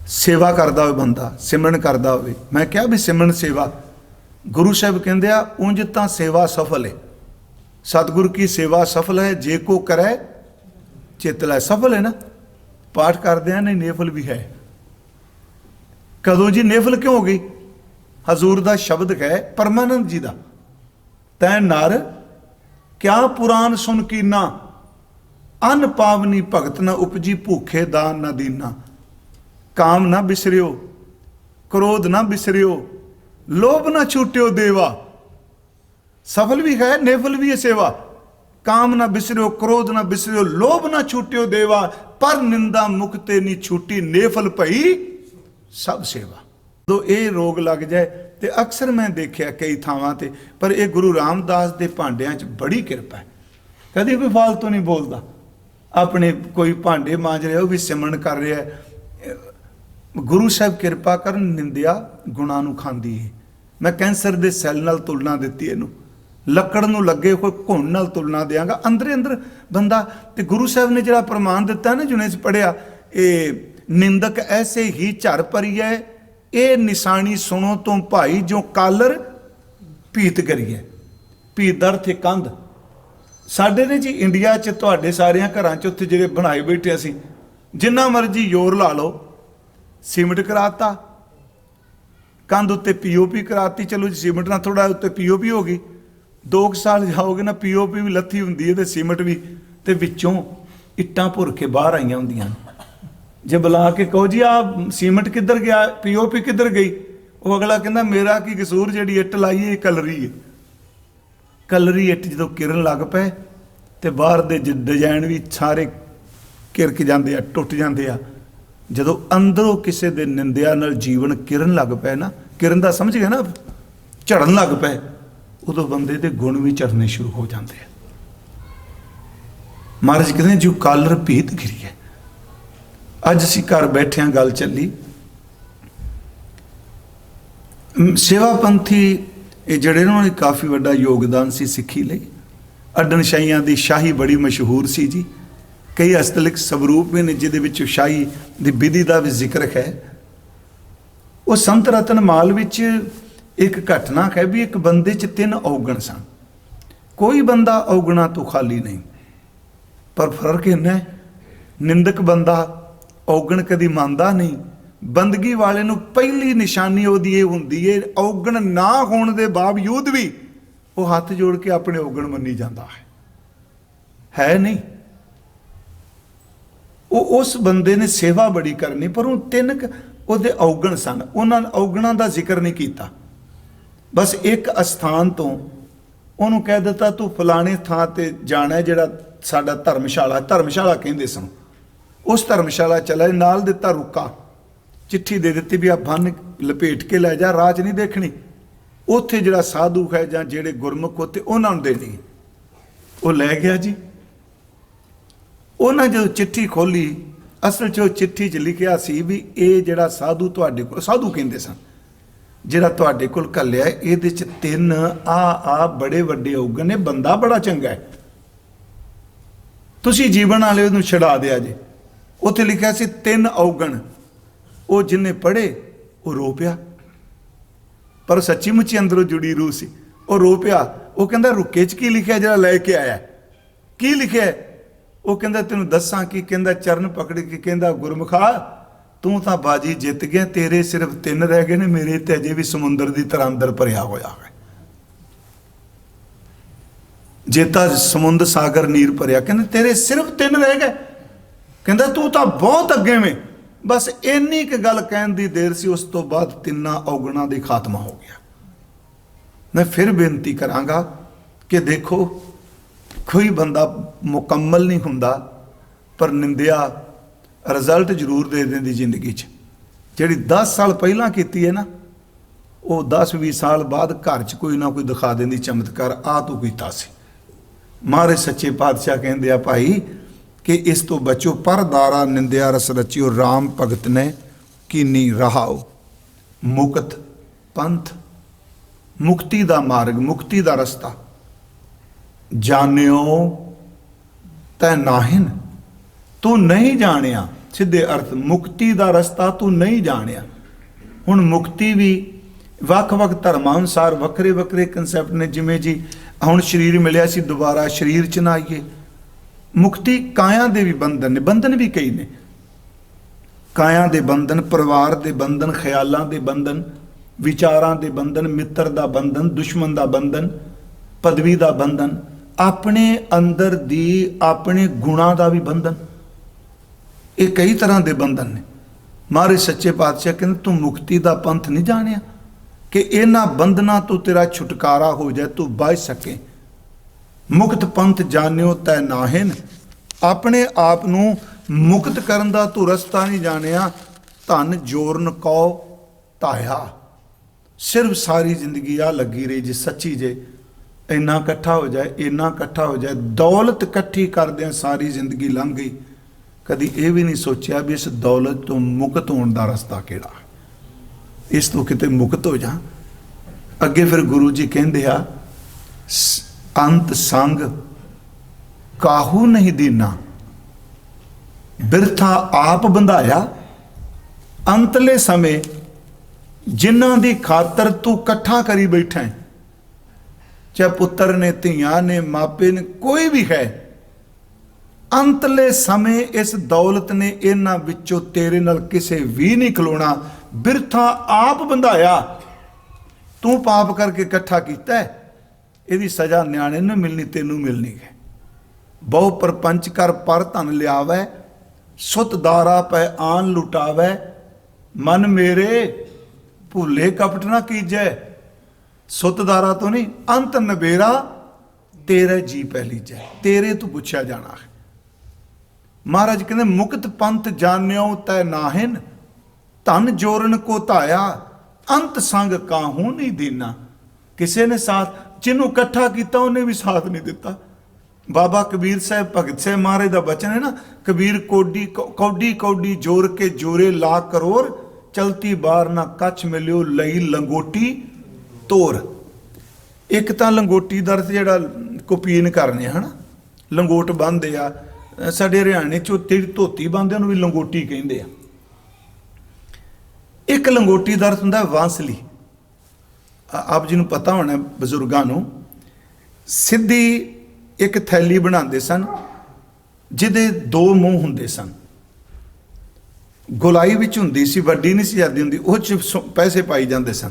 ਸੇਵਾ ਕਰਦਾ ਹੋਵੇ ਬੰਦਾ, ਸਿਮਰਨ ਕਰਦਾ ਹੋਵੇ, ਮੈਂ ਕਿਹਾ ਵੀ ਸਿਮਰਨ ਸੇਵਾ, ਗੁਰੂ ਸਾਹਿਬ ਕਹਿੰਦੇ ਆ ਉਂਝ ਤਾਂ ਸੇਵਾ ਸਫਲ ਹੈ, ਸਤਿਗੁਰ ਕੀ ਸੇਵਾ ਸਫਲ ਹੈ ਜੇ ਕੋ ਕਰੇ ਚਿਤ ਲੈ। ਸਫਲ ਹੈ ਨਾ, ਪਾਠ ਕਰਦੇ ਆ, ਨਹੀਂ ਨੇਫਲ ਵੀ ਹੈ। ਕਦੋਂ ਜੀ ਨੇਫਲ ਕਿਉਂ ਹੋ ਗਈ? ਹਜ਼ੂਰ ਦਾ ਸ਼ਬਦ ਹੈ ਪਰਮਾਨੰਦ ਜੀ ਦਾ, ਤੈ ਨਰ ਕਿਆ ਪੁਰਾਨ ਸੁਨ ਕੀਨਾ, ਅਨ ਪਾਵਨੀ ਭਗਤ ਨਾ ਉਪਜੀ ਭੂਖੇ ਦਾਨ ਨਾ ਦੀਨਾ। ਕਾਮ ਨਾ ਬਿਸਰਿਓ, ਕ੍ਰੋਧ ਨਾ ਬਿਸਰਿਓ, ਲੋਭ ਨਾ ਛੂਟਿਓ ਦੇਵਾ। ਸਫਲ ਵੀ ਹੈ, ਨੇਫਲ ਵੀ ਹੈ ਸੇਵਾ। ਕਾਮ ਨਾ ਬਿਸਰਿਓ, ਕ੍ਰੋਧ ਨਾ ਬਿਸਰਿਓ, ਲੋਭ ਨਾ ਛੂਟਿਓ ਦੇਵਾ। ਪਰ ਨਿੰਦਾ ਮੁਕਤੇ ਨਹੀਂ ਛੂਟੀ, ਨੇਫਲ ਭਈ ਸਭ ਸੇਵਾ। ਜਦੋਂ ਇਹ ਰੋਗ ਲੱਗ ਜਾਏ, ਤੇ ਅਕਸਰ ਮੈਂ ਦੇਖਿਆ ਕਈ ਥਾਵਾਂ ਤੇ, ਪਰ ਇਹ ਗੁਰੂ ਰਾਮਦਾਸ ਦੇ ਭਾਂਡਿਆਂ 'ਚ ਬੜੀ ਕਿਰਪਾ ਹੈ। ਕਦੀ ਕੋਈ ਫਾਲਤੂ ਨਹੀਂ ਬੋਲਦਾ। ਆਪਣੇ ਕੋਈ ਭਾਂਡੇ ਮਾਂਜ ਰਿਹਾ, ਉਹ ਵੀ ਸਿਮਰਨ ਕਰ ਰਿਹਾ ਹੈ। ਗੁਰੂ ਸਾਹਿਬ ਕਿਰਪਾ ਕਰਨ, ਨਿੰਦਿਆ ਗੁਣਾਂ ਨੂੰ ਖਾਂਦੀ ਹੈ। ਮੈਂ ਕੈਂਸਰ ਦੇ ਸੈੱਲ ਨਾਲ ਤੁਲਨਾ ਦਿੱਤੀ ਇਹਨੂੰ, ਲੱਕੜ ਨੂੰ ਲੱਗੇ ਹੋਏ ਘੁਣ ਨਾਲ ਤੁਲਨਾ ਦਿਆਂਗਾ। ਅੰਦਰੇ ਅੰਦਰ ਬੰਦਾ, ਤੇ ਗੁਰੂ ਸਾਹਿਬ ਨੇ ਜਿਹੜਾ ਪ੍ਰਮਾਣ ਦਿੱਤਾ ਨਾ, ਜਿਹਨੇ 'ਚ ਪੜਿਆ, ਇਹ ਨਿੰਦਕ ਐਸੇ ਹੀ ਝਰ ਭਰੀਐ, ਇਹ ਨਿਸ਼ਾਨੀ ਸੁਣੋ ਤੋਂ ਭਾਈ ਜੋ ਕਾਲਰ ਭੀਤ ਕਰੀਏ। ਭੀਤ ਦਾ ਅਰਥ ਹੈ ਕੰਧ। ਸਾਡੇ ਨੇ ਜੀ ਇੰਡੀਆ 'ਚ, ਤੁਹਾਡੇ ਸਾਰਿਆਂ ਘਰਾਂ 'ਚ ਉੱਥੇ ਜਿਹੜੇ ਬਣਾਏ ਬੈਠੇ ਅਸੀਂ, ਜਿੰਨਾ ਮਰਜੀ ਜ਼ੋਰ ਲਾ ਲਓ, ਸੀਮਿੰਟ ਕਰਾਤਾ, ਕੰਧ ਉੱਤੇ ਪੀਓਪੀ ਕਰਾਤੀ। ਚਲੋ ਜੀ ਸੀਮਿੰਟ ਨਾਲ ਥੋੜਾ ਉੱਤੇ ਪੀਓਪੀ ਹੋ ਗਈ, 2 ਸਾਲ ਜਾਓਗੇ ਨਾ ਪੀਓਪੀ ਵੀ ਲੱਥੀ ਹੁੰਦੀ ਹੈ ਤੇ ਸੀਮਿੰਟ ਵੀ, ਤੇ ਵਿੱਚੋਂ ਇੱਟਾਂ ਭੁਰ ਕੇ ਬਾਹਰ ਆਈਆਂ ਹੁੰਦੀਆਂ। ਜੇ ਬੁਲਾ ਕੇ ਕਹੋ ਜੀ ਆ ਸੀਮਿੰਟ ਕਿੱਧਰ ਗਿਆ, ਪੀਓਪੀ ਕਿੱਧਰ ਗਈ, ਉਹ ਅਗਲਾ ਕਹਿੰਦਾ ਮੇਰਾ ਕੀ ਕਸੂਰ, ਜਿਹੜੀ ਇੱਟ ਲਾਈ ਹੈ ਕਲਰੀ ਹੈ। ਕਲਰੀ ਇੱਟ ਜਦੋਂ ਕਿਰਨ ਲੱਗ ਪਏ ਤੇ ਬਾਹਰ ਦੇ ਡਿਜ਼ਾਈਨ ਵੀ ਸਾਰੇ ਕਿਰਕ ਜਾਂਦੇ ਆ, ਟੁੱਟ ਜਾਂਦੇ ਆ। ਜਦੋਂ ਅੰਦਰੋਂ ਕਿਸੇ ਦੇ ਨਿੰਦਿਆ ਨਾਲ ਜੀਵਨ ਕਿਰਨ ਲੱਗ ਪਏ ਨਾ, ਕਿਰਨ ਦਾ ਸਮਝ ਗਏ ਨਾ, ਝੜਨ ਲੱਗ ਪਏ, ਉਦੋਂ ਬੰਦੇ ਦੇ ਗੁਣ ਵੀ ਝੜਨੇ ਸ਼ੁਰੂ ਹੋ ਜਾਂਦੇ ਆ। ਮਹਾਰਾਜ ਕਹਿੰਦੇ ਜੋ ਕਾਲਰ ਭੀਤ ਗਿਰੀ ਹੈ। ਅੱਜ ਅਸੀਂ ਘਰ ਬੈਠਿਆਂ ਗੱਲ ਚੱਲੀ, ਸੇਵਾ ਪੰਥੀ ਇਹ ਜਿਹੜੇ ਉਹਨਾਂ ਨੇ ਕਾਫੀ ਵੱਡਾ ਯੋਗਦਾਨ ਸੀ ਸਿੱਖੀ ਲਈ। ਅੱਡਣ ਸ਼ਾਹੀਆਂ ਦੀ ਸ਼ਾਹੀ ਬੜੀ ਮਸ਼ਹੂਰ ਸੀ ਜੀ। ਕਈ ਹਸਤਲਿਖ ਸਵਰੂਪ ਵੀ ਨੇ ਜਿਹਦੇ ਵਿੱਚ ਸ਼ਾਹੀ ਦੀ ਵਿਧੀ ਦਾ ਵੀ ਜ਼ਿਕਰ ਹੈ। ਉਹ ਸੰਤ ਰਤਨਮਾਲ ਵਿੱਚ ਇੱਕ ਘਟਨਾ ਹੈ ਵੀ ਇੱਕ ਬੰਦੇ 'ਚ 3 ਔਗਣ ਸਨ। ਕੋਈ ਬੰਦਾ ਔਗਣਾਂ ਤੋਂ ਖਾਲੀ ਨਹੀਂ, ਪਰ ਫਰਕ ਇੰਨਾ ਹੈ, ਨਿੰਦਕ ਬੰਦਾ ਔਗਣ ਕਦੀ ਮੰਨਦਾ ਨਹੀਂ। ਬੰਦਗੀ ਵਾਲੇ ਨੂੰ ਪਹਿਲੀ ਨਿਸ਼ਾਨੀ ਉਹਦੀ ਇਹ ਹੁੰਦੀ ਹੈ, ਔਗਣ ਨਾ ਹੋਣ ਦੇ ਬਾਵਜੂਦ ਵੀ ਉਹ ਹੱਥ ਜੋੜ ਕੇ ਆਪਣੇ ਔਗਣ ਮੰਨੀ ਜਾਂਦਾ ਹੈ ਨਹੀਂ। ਉਹ ਉਸ ਬੰਦੇ ਨੇ ਸੇਵਾ ਬੜੀ ਕਰਨੀ, ਪਰ ਉਹ 3 ਉਹਦੇ ਔਗਣ ਸਨ। ਉਹਨਾਂ ਔਗਣਾਂ ਦਾ ਜ਼ਿਕਰ ਨਹੀਂ ਕੀਤਾ। ਬਸ ਇੱਕ ਅਸਥਾਨ ਤੋਂ ਉਹਨੂੰ ਕਹਿ ਦਿੱਤਾ ਤੂੰ ਫਲਾਣੇ ਥਾਂ ਤੇ ਜਾਣਾ, ਜਿਹੜਾ ਸਾਡਾ ਧਰਮਸ਼ਾਲਾ ਕਹਿੰਦੇ ਸਨ। ਉਸ ਧਰਮਸ਼ਾਲਾ ਚਲਾ, ਨਾਲ ਦਿੱਤਾ ਰੁਕਾ, ਚਿੱਠੀ ਦੇ ਦਿੱਤੀ ਵੀ ਆ ਬੰਨ ਲਪੇਟ ਕੇ ਲੈ ਜਾ, ਰਾਹ 'ਚ ਨਹੀਂ ਦੇਖਣੀ। ਉੱਥੇ ਜਿਹੜਾ ਸਾਧੂ ਹੈ ਜਾਂ ਜਿਹੜੇ ਗੁਰਮੁਖ ਉੱਥੇ ਉਹਨਾਂ ਨੂੰ ਦੇਣੀ। ਉਹ ਲੈ ਗਿਆ ਜੀ। ਉਹਨਾਂ ਜਦੋਂ ਚਿੱਠੀ ਖੋਲੀ, ਅਸਲ 'ਚ ਉਹ ਚਿੱਠੀ 'ਚ ਲਿਖਿਆ ਸੀ ਵੀ ਇਹ ਜਿਹੜਾ ਸਾਧੂ ਤੁਹਾਡੇ ਕੋਲ, ਸਾਧੂ ਕਹਿੰਦੇ ਸਨ, ਜਿਹੜਾ ਤੁਹਾਡੇ ਕੋਲ ਘੱਲਿਆ ਇਹਦੇ ਚ 3 ਆ ਬੜੇ ਵੱਡੇ ਔਗਣ ਨੇ, ਬੰਦਾ ਬੜਾ ਚੰਗਾ ਹੈ, ਤੁਸੀਂ ਜੀਵਨ ਵਾਲੇ ਉਹਨੂੰ ਛਡਾ ਦਿਆ ਜੇ। ਉੱਥੇ ਲਿਖਿਆ ਸੀ 3 ਔਗਣ, ਉਹ ਜਿਹਨੇ ਪੜ੍ਹੇ ਉਹ ਰੋ ਪਿਆ, ਪਰ ਸੱਚੀ ਮੁੱਚੀ ਅੰਦਰੋਂ ਜੁੜੀ ਰੂਹ ਸੀ, ਉਹ ਰੋ ਪਿਆ। ਉਹ ਕਹਿੰਦਾ ਰੁਕੇ ਚ ਕੀ ਲਿਖਿਆ ਜਿਹੜਾ ਲੈ ਕੇ ਆਇਆ, ਕੀ ਲਿਖਿਆ? ਉਹ ਕਹਿੰਦਾ ਤੈਨੂੰ ਦੱਸਾਂ ਕੀ? ਕਹਿੰਦਾ ਚਰਨ ਪਕੜ ਕੇ ਕਹਿੰਦਾ ਗੁਰਮੁਖਾ ਤੂੰ ਤਾਂ ਬਾਜੀ ਜਿੱਤ ਗਿਆ, ਤੇਰੇ ਸਿਰਫ 3 ਰਹਿ ਗਏ ਨੇ, ਮੇਰੇ ਤੇ ਅਜੇ ਵੀ ਸਮੁੰਦਰ ਦੀ ਤਰ੍ਹਾਂ ਅੰਦਰ ਭਰਿਆ ਹੋਇਆ ਹੈ। ਜੇਤਾ ਸਮੁੰਦਰ ਸਾਗਰ ਨੀਰ ਭਰਿਆ, ਕਹਿੰਦੇ ਤੇਰੇ ਸਿਰਫ 3 ਰਹਿ ਗਏ। ਕਹਿੰਦਾ ਤੂੰ ਤਾਂ ਬਹੁਤ ਅੱਗੇ ਵੇਂ। ਬਸ ਇੰਨੀ ਕੁ ਗੱਲ ਕਹਿਣ ਦੀ ਦੇਰ ਸੀ, ਉਸ ਤੋਂ ਬਾਅਦ 3 ਔਗਣਾਂ ਦੀ ਖਾਤਮਾ ਹੋ ਗਿਆ। ਮੈਂ ਫਿਰ ਬੇਨਤੀ ਕਰਾਂਗਾ ਕਿ ਦੇਖੋ ਕੋਈ ਬੰਦਾ ਮੁਕੰਮਲ ਨਹੀਂ ਹੁੰਦਾ, ਪਰ ਨਿੰਦਿਆ ਰਿਜ਼ਲਟ ਜ਼ਰੂਰ ਦੇ ਦਿੰਦੀ ਜ਼ਿੰਦਗੀ 'ਚ। ਜਿਹੜੀ 10 ਸਾਲ ਪਹਿਲਾਂ ਕੀਤੀ ਹੈ ਨਾ, ਉਹ 10-20 ਸਾਲ ਬਾਅਦ ਘਰ 'ਚ ਕੋਈ ਨਾ ਕੋਈ ਦਿਖਾ ਦਿੰਦੀ ਚਮਤਕਾਰ, ਆ ਤੂੰ ਕੀਤਾ ਸੀ। ਮਹਾਰਾਜ ਸੱਚੇ ਪਾਤਸ਼ਾਹ ਕਹਿੰਦੇ ਆ ਭਾਈ ਕਿ ਇਸ ਤੋਂ ਬਚੋ, ਪਰਦਾਰਾ ਨਿੰਦਿਆ ਰਸ ਰਚਿਓ, ਰਾਮ ਭਗਤ ਨੇ ਕੀਨੀ ਰਹਾਓ। ਮੁਕਤ ਪੰਥ, ਮੁਕਤੀ ਦਾ ਮਾਰਗ, ਮੁਕਤੀ ਦਾ ਰਸਤਾ ਜਾਣਿਓ ਤੈ ਨਾਹਿਨ, ਤੂੰ ਨਹੀਂ ਜਾਣਿਆ। ਸਿੱਧੇ ਅਰਥ ਮੁਕਤੀ ਦਾ ਰਸਤਾ ਤੂੰ ਨਹੀਂ ਜਾਣਿਆ। ਹੁਣ ਮੁਕਤੀ ਵੀ ਵੱਖ-ਵੱਖ ਧਰਮਾਂ ਅਨੁਸਾਰ ਵੱਖਰੇ ਵੱਖਰੇ ਕਨਸੈਪਟ ਨੇ। ਜਿਵੇਂ ਜੀ ਹੁਣ ਸਰੀਰ ਮਿਲਿਆ ਸੀ, ਦੁਬਾਰਾ ਸਰੀਰ 'ਚ ਨਾ ਆਈਏ। ਮੁਕਤੀ ਕਾਇਆ ਦੇ ਵੀ ਬੰਧਨ ਨੇ, ਬੰਧਨ ਵੀ ਕਈ ਨੇ। ਕਾਇਆ ਦੇ ਬੰਧਨ, ਪਰਿਵਾਰ ਦੇ ਬੰਧਨ, ਖਿਆਲਾਂ ਦੇ ਬੰਧਨ, ਵਿਚਾਰਾਂ ਦੇ ਬੰਧਨ, ਮਿੱਤਰ ਦਾ ਬੰਧਨ, ਦੁਸ਼ਮਣ ਦਾ ਬੰਧਨ, ਪਦਵੀ ਦਾ ਬੰਧਨ, ਆਪਣੇ ਅੰਦਰ ਦੀ ਆਪਣੇ ਗੁਣਾਂ ਦਾ ਵੀ ਬੰਧਨ। ਇਹ ਕਈ ਤਰ੍ਹਾਂ ਦੇ ਬੰਧਨ ਨੇ। ਮਹਾਰਾਜ ਸੱਚੇ ਪਾਤਸ਼ਾਹ ਕਹਿੰਦੇ ਤੂੰ ਮੁਕਤੀ ਦਾ ਪੰਥ ਨਹੀਂ ਜਾਣਿਆ ਕਿ ਇਹਨਾਂ ਬੰਧਨਾਂ ਤੋਂ ਤੇਰਾ ਛੁਟਕਾਰਾ ਹੋ ਜਾਏ, ਤੂੰ ਬਚ ਸਕੇ। ਮੁਕਤ ਪੰਥ ਜਾਣਿਓ ਤੈ ਨਾਹਿਨ, ਆਪਣੇ ਆਪ ਨੂੰ ਮੁਕਤ ਕਰਨ ਦਾ ਤੂੰ ਰਸਤਾ ਨਹੀਂ ਜਾਣਿਆ। ਧਨ ਜੋਰਨ ਕਉ ਧਾਇਆ, ਸਿਰਫ ਸਾਰੀ ਜ਼ਿੰਦਗੀ ਆ ਲੱਗੀ ਰਹੀ ਜੇ ਸੱਚੀ ਜੇ ਇੰਨਾ ਇਕੱਠਾ ਹੋ ਜਾਏ, ਇੰਨਾ ਇਕੱਠਾ ਹੋ ਜਾਏ। ਦੌਲਤ ਇਕੱਠੀ ਕਰਦਿਆਂ ਸਾਰੀ ਜ਼ਿੰਦਗੀ ਲੰਘ ਗਈ, ਕਦੀ ਇਹ ਵੀ ਨਹੀਂ ਸੋਚਿਆ ਵੀ ਇਸ ਦੌਲਤ ਤੋਂ ਮੁਕਤ ਹੋਣ ਦਾ ਰਸਤਾ ਕਿਹੜਾ, ਇਸ ਤੋਂ ਕਿਤੇ ਮੁਕਤ ਹੋ ਜਾ। ਅੱਗੇ ਫਿਰ ਗੁਰੂ ਜੀ ਕਹਿੰਦੇ ਆ ਅੰਤ ਸੰਗ ਕਾਹੂ ਨਹੀਂ ਦੀਨਾ, ਬਿਰਥਾ ਆਪ ਬੰਧਾਇਆ। ਅੰਤਲੇ ਸਮੇਂ ਜਿਨ੍ਹਾਂ ਦੀ ਖਾਤਰ ਤੂੰ ਇਕੱਠਾ ਕਰੀ ਬੈਠਾ ਹੈ, ਚਾਹੇ ਪੁੱਤਰ ਨੇ, ਧੀਆਂ ਨੇ, ਮਾਪੇ ਨੇ, ਕੋਈ ਵੀ ਹੈ, ਅੰਤਲੇ ਸਮੇਂ ਇਸ ਦੌਲਤ ਨੇ ਇਹਨਾਂ ਵਿੱਚੋਂ ਤੇਰੇ ਨਾਲ ਕਿਸੇ ਵੀ ਨਹੀਂ ਖਲੋਣਾ। ਬਿਰਥਾ ਆਪ ਬੰਧਾਇਆ, ਤੂੰ ਪਾਪ ਕਰਕੇ ਇਕੱਠਾ ਕੀਤਾ ਹੈ, ਇਹਦੀ ਸਜ਼ਾ ਨਿਆਣੇ ਨੂੰ ਮਿਲਣੀ, ਤੈਨੂੰ ਮਿਲਣੀ ਹੈ। ਬਹੁ ਪਰਪੰਚ ਕਰ ਪਰ ਧਨ ਲਿਆਵੈ, ਸੁਤ ਦਾਰਾ ਪੈ ਆਨ ਲੁਟਾਵੈ। ਮਨ ਮੇਰੇ ਭੁੱਲੇ ਕਪਟ ਨਾ ਕੀਜੈ, ਸੁਤ ਦਾਰਾ ਤੋਂ ਨਹੀਂ, ਅੰਤ ਨਬੇਰਾ ਤੇਰੇ ਜੀ ਪਹਿਲੀ ਜੈ, ਤੇਰੇ ਤੋਂ ਪੁੱਛਿਆ ਜਾਣਾ ਹੈ। ਮਹਾਰਾਜ ਕਹਿੰਦੇ ਮੁਕਤ ਪੰਥ ਜਾਣਿਓ ਤੈ ਨਾਹਿਨ, ਧਨ ਜੋਰਨ ਕੋ ਧਾਇਆ, ਅੰਤ ਸੰਗ ਕਾਹੂ ਨਹੀਂ ਦੀਨਾ। ਕਿਸੇ ਨੇ ਸਾਥ, ਜਿਹਨੂੰ ਇਕੱਠਾ ਕੀਤਾ ਉਹਨੇ ਵੀ ਸਾਥ ਨਹੀਂ ਦਿੱਤਾ। ਬਾਬਾ ਕਬੀਰ ਸਾਹਿਬ, ਭਗਤ ਸਾਹਿਬ ਮਹਾਰਾਜ ਦਾ ਬਚਨ ਹੈ ਨਾ, ਕਬੀਰ ਕੋਡੀ ਕੌਡੀ ਕੌਡੀ ਜੋਰ ਕੇ ਜੋਰੇ ਲਾ ਕਰੋੜ, ਚਲਤੀ ਬਾਰ ਨਾ ਕੱਛ ਮਿਲਿਓ ਲਈ ਲੰਗੋਟੀ ਤੋਰ। ਇੱਕ ਤਾਂ ਲੰਗੋਟੀ ਦਾ ਅਰਥ ਜਿਹੜਾ ਕੁਪੀਨ ਕਰਨੇ ਹਨਾ, ਲੰਗੋਟ ਬੰਨ੍ਹਦੇ ਆ। ਸਾਡੇ ਹਰਿਆਣੇ 'ਚ ਧੋਤੀ ਬੰਨ੍ਹਦੇ ਉਹਨੂੰ ਵੀ ਲੰਗੋਟੀ ਕਹਿੰਦੇ ਆ। ਇੱਕ ਲੰਗੋਟੀ ਦਾ ਅਰਥ ਹੁੰਦਾ ਵਾਂਸਲੀ। ਆਪ ਜੀ ਨੂੰ ਪਤਾ ਹੋਣਾ, ਬਜ਼ੁਰਗਾਂ ਨੂੰ, ਸਿੱਧੀ ਇੱਕ ਥੈਲੀ ਬਣਾਉਂਦੇ ਸਨ ਜਿਹਦੇ 2 ਮੂੰਹ ਹੁੰਦੇ ਸਨ। ਗੋਲਾਈ ਵਿੱਚ ਹੁੰਦੀ ਸੀ, ਵੱਡੀ ਨਹੀਂ ਸੀ ਜਾਂਦੀ ਹੁੰਦੀ, ਉਹ 'ਚ ਪੈਸੇ ਪਾਈ ਜਾਂਦੇ ਸਨ।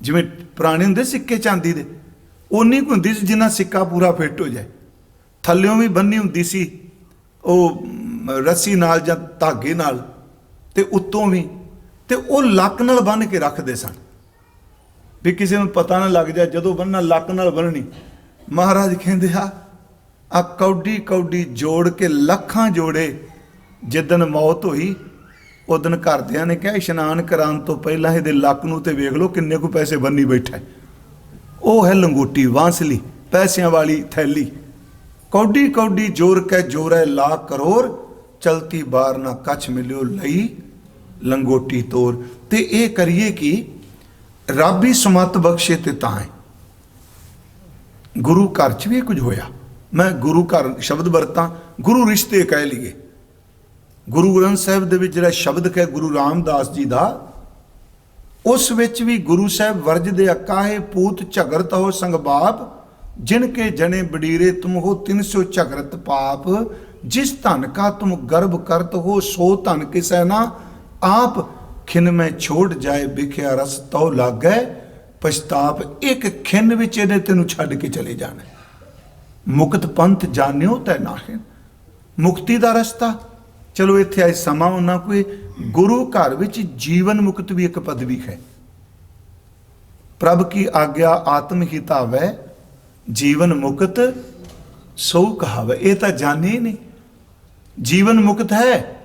ਜਿਵੇਂ ਪੁਰਾਣੇ ਹੁੰਦੇ ਸਿੱਕੇ ਚਾਂਦੀ ਦੇ, ਉਨੀ ਕੁ ਹੁੰਦੀ ਸੀ ਜਿੰਨਾ ਸਿੱਕਾ ਪੂਰਾ ਫਿੱਟ ਹੋ ਜਾਏ। ਥੱਲਿਓਂ ਵੀ ਬੰਨੀ ਹੁੰਦੀ ਸੀ ਉਹ ਰੱਸੀ ਨਾਲ ਜਾਂ ਧਾਗੇ ਨਾਲ, ਤੇ ਉੱਤੋਂ ਵੀ, ਤੇ ਉਹ ਲੱਕ ਨਾਲ ਬੰਨ੍ਹ ਕੇ ਰੱਖਦੇ ਸਨ ਵੀ ਕਿਸੇ ਨੂੰ ਪਤਾ ਨਾ ਲੱਗ ਜਾਏ। ਜਦੋਂ ਬੰਨਣਾ ਲੱਕ ਨਾਲ ਬੰਨਣੀ। ਮਹਾਰਾਜ ਕਹਿੰਦੇ ਆ ਕੌਡੀ ਕੌਡੀ ਜੋੜ ਕੇ ਲੱਖਾਂ ਜੋੜੇ। ਜਿੱਦਣ ਮੌਤ ਹੋਈ ਉਦਣ ਘਰਦਿਆਂ ਨੇ ਕਿਹਾ ਇਸ਼ਨਾਨ ਕਰਾਉਣ ਤੋਂ ਪਹਿਲਾਂ ਇਹਦੇ ਲੱਕ ਨੂੰ ਤੇ ਵੇਖ ਲਓ ਕਿੰਨੇ ਕੁ ਪੈਸੇ ਬੰਨੀ ਬੈਠਾ। ਉਹ ਹੈ ਲੰਗੋਟੀ, ਵਾਂਸਲੀ, ਪੈਸਿਆਂ ਵਾਲੀ ਥੈਲੀ। ਕੌਡੀ ਕੌਡੀ ਜੋਰ ਕੇ ਜੋਰੇ ਲਾ ਕਰੋੜ, ਚਲਤੀ ਬਾਰ ਨਾ ਕੱਛ ਮਿਲਿਓ ਲਈ ਲੰਗੋਟੀ ਤੋਰ। ਤੇ ਇਹ ਕਰੀਏ ਕਿ ਰੱਬ ਹੀ ਸਮਤ ਬਖਸ਼ੇ ਤੇ ਤਾਂ ਹੈ। ਗੁਰੂ ਘਰ 'ਚ ਵੀ ਇਹ ਕੁਝ ਹੋਇਆ। ਮੈਂ ਗੁਰੂ ਘਰ ਸ਼ਬਦ ਵਰਤਾਂ, ਗੁਰੂ ਰਿਸ਼ਤੇ ਕਹਿ ਲਈਏ। ਗੁਰੂ ਗ੍ਰੰਥ ਸਾਹਿਬ ਦੇ ਵਿੱਚ ਜਿਹੜਾ ਸ਼ਬਦ ਹੈ ਗੁਰੂ ਰਾਮਦਾਸ ਜੀ ਦਾ, ਉਸ ਵਿੱਚ ਵੀ ਗੁਰੂ ਸਾਹਿਬ ਵਰਜਦੇ ਆ, ਕਾਹੇ ਪੂਤ ਝਗਰਤ ਹੋ ਸੰਗ ਬਾਪ, ਜਿਨ ਕੇ ਜਣੇ ਬਡੀਰੇ ਤੁਮ ਹੋ 300 ਝਗਰਤ ਪਾਪ, ਜਿਸ ਧਨ ਕਾ ਤੁਮ ਗਰਭ ਕਰਤ ਹੋ ਸੋ ਧਨ ਕਿਸੈ ਨਾ ਆਪ, ਖਿਨ ਮੈਂ ਛੋੜ ਜਾਏ ਵਿਖਿਆ ਰਸ ਤਉ ਲਾਗੈ ਪਛਤਾਪ। ਇੱਕ ਖਿਨ ਵਿੱਚ ਇਹਨੇ ਤੈਨੂੰ ਛੱਡ ਕੇ ਚਲੇ ਜਾਣਾ। ਮੁਕਤ ਪੰਥ ਜਾਣਿਓ ਤੈ ਨਾਹਿ, ਮੁਕਤੀ ਦਾ ਰਸਤਾ। ਚਲੋ ਇੱਥੇ ਅੱਜ ਸਮਾਂ ਉਹਨਾਂ ਕੋਈ ਗੁਰੂ ਘਰ ਵਿੱਚ ਜੀਵਨ ਮੁਕਤ ਵੀ ਇੱਕ ਪਦਵੀ ਹੈ। ਪ੍ਰਭ ਕੀ ਆਗਿਆ ਆਤਮ ਹੀ ਧਾਵੈ, ਜੀਵਨ ਮੁਕਤ ਸੋ ਕਹਾਵੈ। ਇਹ ਤਾਂ ਜਾਣੇ ਹੀ ਨਹੀਂ ਜੀਵਨ ਮੁਕਤ ਹੈ।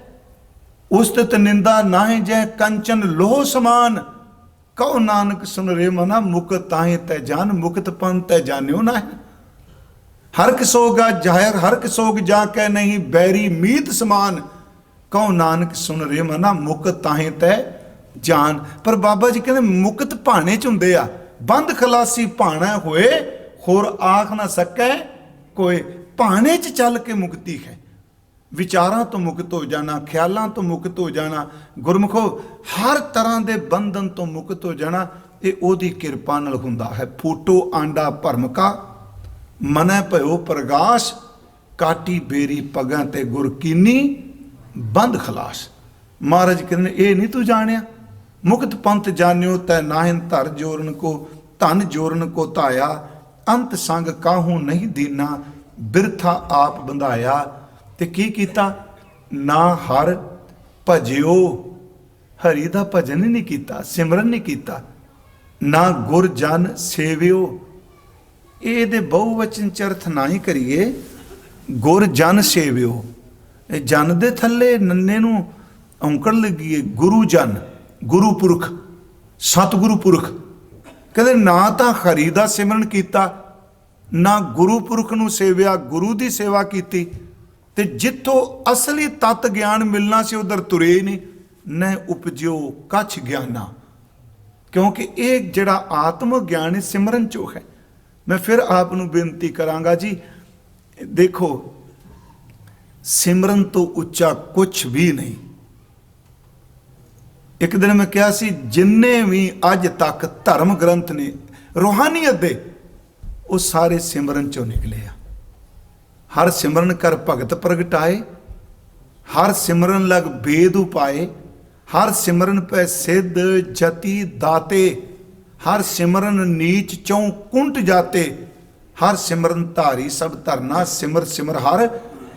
ਉਸਤਤ ਨਿੰਦਾ ਨਾਹਿ ਜੈ ਕੰਚਨ ਲੋਹ ਸਮਾਨ, ਕਉ ਨਾਨਕ ਸੁਨ ਰੇ ਮਨਾ ਮੁਕਤ ਤਾਹੇ ਤੈ ਜਾਨ, ਮੁਕਤ ਪੰਥ ਤੈ ਜਾਣਿਓ ਨਾਹਿ। ਹਰ ਕਿਸੋਗਾ ਜ਼ਾਹਿਰ ਹਰ ਕਿਸੋਗ ਜਾ ਕੇ ਨਹੀਂ, ਬੈਰੀ ਮੀਤ ਸਮਾਨ, ਕਉ ਨਾਨਕ ਸੁਨ ਰੇ ਮਨਾ ਮੁਕਤ ਤਾਹੇ ਤੈ ਜਾਨ। ਪਰ ਬਾਬਾ ਜੀ ਕਹਿੰਦੇ ਮੁਕਤ ਭਾਣੇ ਚ ਹੁੰਦੇ ਆ, ਬੰਦ ਖਲਾਸੀ ਭਾਣਾ ਹੋਏ ਹੋਰ ਆਖ ਨਾ ਸਕੈ ਕੋਈ। ਭਾਣੇ ਚ ਚੱਲ ਕੇ ਮੁਕਤੀ ਹੈ। ਵਿਚਾਰਾਂ ਤੋਂ ਮੁਕਤ ਹੋ ਜਾਣਾ, ਖਿਆਲਾਂ ਤੋਂ ਮੁਕਤ ਹੋ ਜਾਣਾ, ਗੁਰਮੁਖੋ ਹਰ ਤਰ੍ਹਾਂ ਦੇ ਬੰਧਨ ਤੋਂ ਮੁਕਤ ਹੋ ਜਾਣਾ, ਇਹ ਉਹਦੀ ਕਿਰਪਾ ਨਾਲ ਹੁੰਦਾ ਹੈ। ਫੂਟੋ ਆਂਡਾ ਭਰਮ ਕਾ ਮਨੈ ਭਇਓ ਪ੍ਰਗਾਸ, ਕਾਟੀ ਬੇਰੀ ਪਗਾਂ ਤੇ ਗੁਰ ਕੀਨੀ ਬੰਦ ਖਲਾਸ। ਮਹਾਰਾਜ ਕਹਿੰਦੇ ਇਹ ਨਹੀਂ ਤੂੰ ਜਾਣਿਆ, ਮੁਕਤ ਪੰਥ ਜਾਣਿਓ ਤੈ ਨਾਹਿਨ, ਧਰ ਜੋਰਨ ਕੋ ਧਨ ਜੋਰਨ ਕੋ ਧਾਇਆ, ਅੰਤ ਸੰਗ ਕਾਹੂ ਨਹੀਂ ਦੀਨਾ, ਬਿਰਥਾ ਆਪ ਬੰਧਾਇਆ। ਤੇ ਕੀ ਕੀਤਾ? ਨਾ ਹਰ ਭਜਿਓ, ਹਰੀ ਦਾ ਭਜਨ ਹੀ ਨਹੀਂ ਕੀਤਾ, ਸਿਮਰਨ ਨਹੀਂ ਕੀਤਾ। ਨਾ ਗੁਰ ਜਨ ਸੇਵਿਓ, ਇਹਦੇ ਬਹੁਵਚਨ ਚ ਅਰਥ ਨਾ ਹੀ ਕਰੀਏ, ਗੁਰ ਜਨ ਸੇਵਿਓ। ਇਹ ਜਨ ਦੇ ਥੱਲੇ ਨੰਨੇ ਨੂੰ ਔਂਕੜ ਲੱਗੀਏ, ਗੁਰੂ ਜਨ, ਗੁਰੂ ਪੁਰਖ, ਸਤਿਗੁਰੂ ਪੁਰਖ। ਕਹਿੰਦੇ ਨਾ ਤਾਂ ਹਰੀ ਦਾ ਸਿਮਰਨ ਕੀਤਾ, ਨਾ ਗੁਰੂ ਪੁਰਖ ਨੂੰ ਸੇਵਿਆ, ਗੁਰੂ ਦੀ ਸੇਵਾ ਕੀਤੀ, ਤੇ ਜਿੱਥੋਂ ਅਸਲੀ ਤਤ ਗਿਆਨ ਮਿਲਣਾ ਸੀ ਉਧਰ ਤੁਰੇ ਹੀ ਨਹੀਂ। ਨਹਿ ਉਪਜਿਓ ਕਛ ਗਿਆਨਾ, ਕਿਉਂਕਿ ਇਹ ਜਿਹੜਾ ਆਤਮ ਗਿਆਨ ਹੈ ਸਿਮਰਨ ਚੋਂ ਹੈ। ਮੈਂ ਫਿਰ ਆਪ ਨੂੰ ਬੇਨਤੀ ਕਰਾਂਗਾ ਜੀ, ਦੇਖੋ ਸਿਮਰਨ ਤੋਂ ਉੱਚਾ ਕੁਛ ਵੀ ਨਹੀਂ। ਇੱਕ ਦਿਨ ਮੈਂ ਕਿਹਾ ਸੀ, ਜਿੰਨੇ ਵੀ ਅੱਜ ਤੱਕ ਧਰਮ ਗ੍ਰੰਥ ਨੇ ਰੂਹਾਨੀਅਤ ਦੇ, ਉਹ ਸਾਰੇ ਸਿਮਰਨ ਚੋਂ ਨਿਕਲੇ ਆ। ਹਰ ਸਿਮਰਨ ਕਰ ਭਗਤ ਪ੍ਰਗਟਾਏ, ਹਰ ਸਿਮਰਨ ਲਗ ਬੇਦ ਉਪਾਏ, ਹਰ ਸਿਮਰਨ ਪੈ ਸਿੱਧ ਜਤੀ ਦਾਤੇ, ਹਰ ਸਿਮਰਨ ਨੀਚ ਚੋਂ ਕੁੰਟ ਜਾਤੇ, ਹਰ ਸਿਮਰਨ ਧਾਰੀ ਸਭ ਧਰਨਾ, ਸਿਮਰ ਸਿਮਰ ਹਰ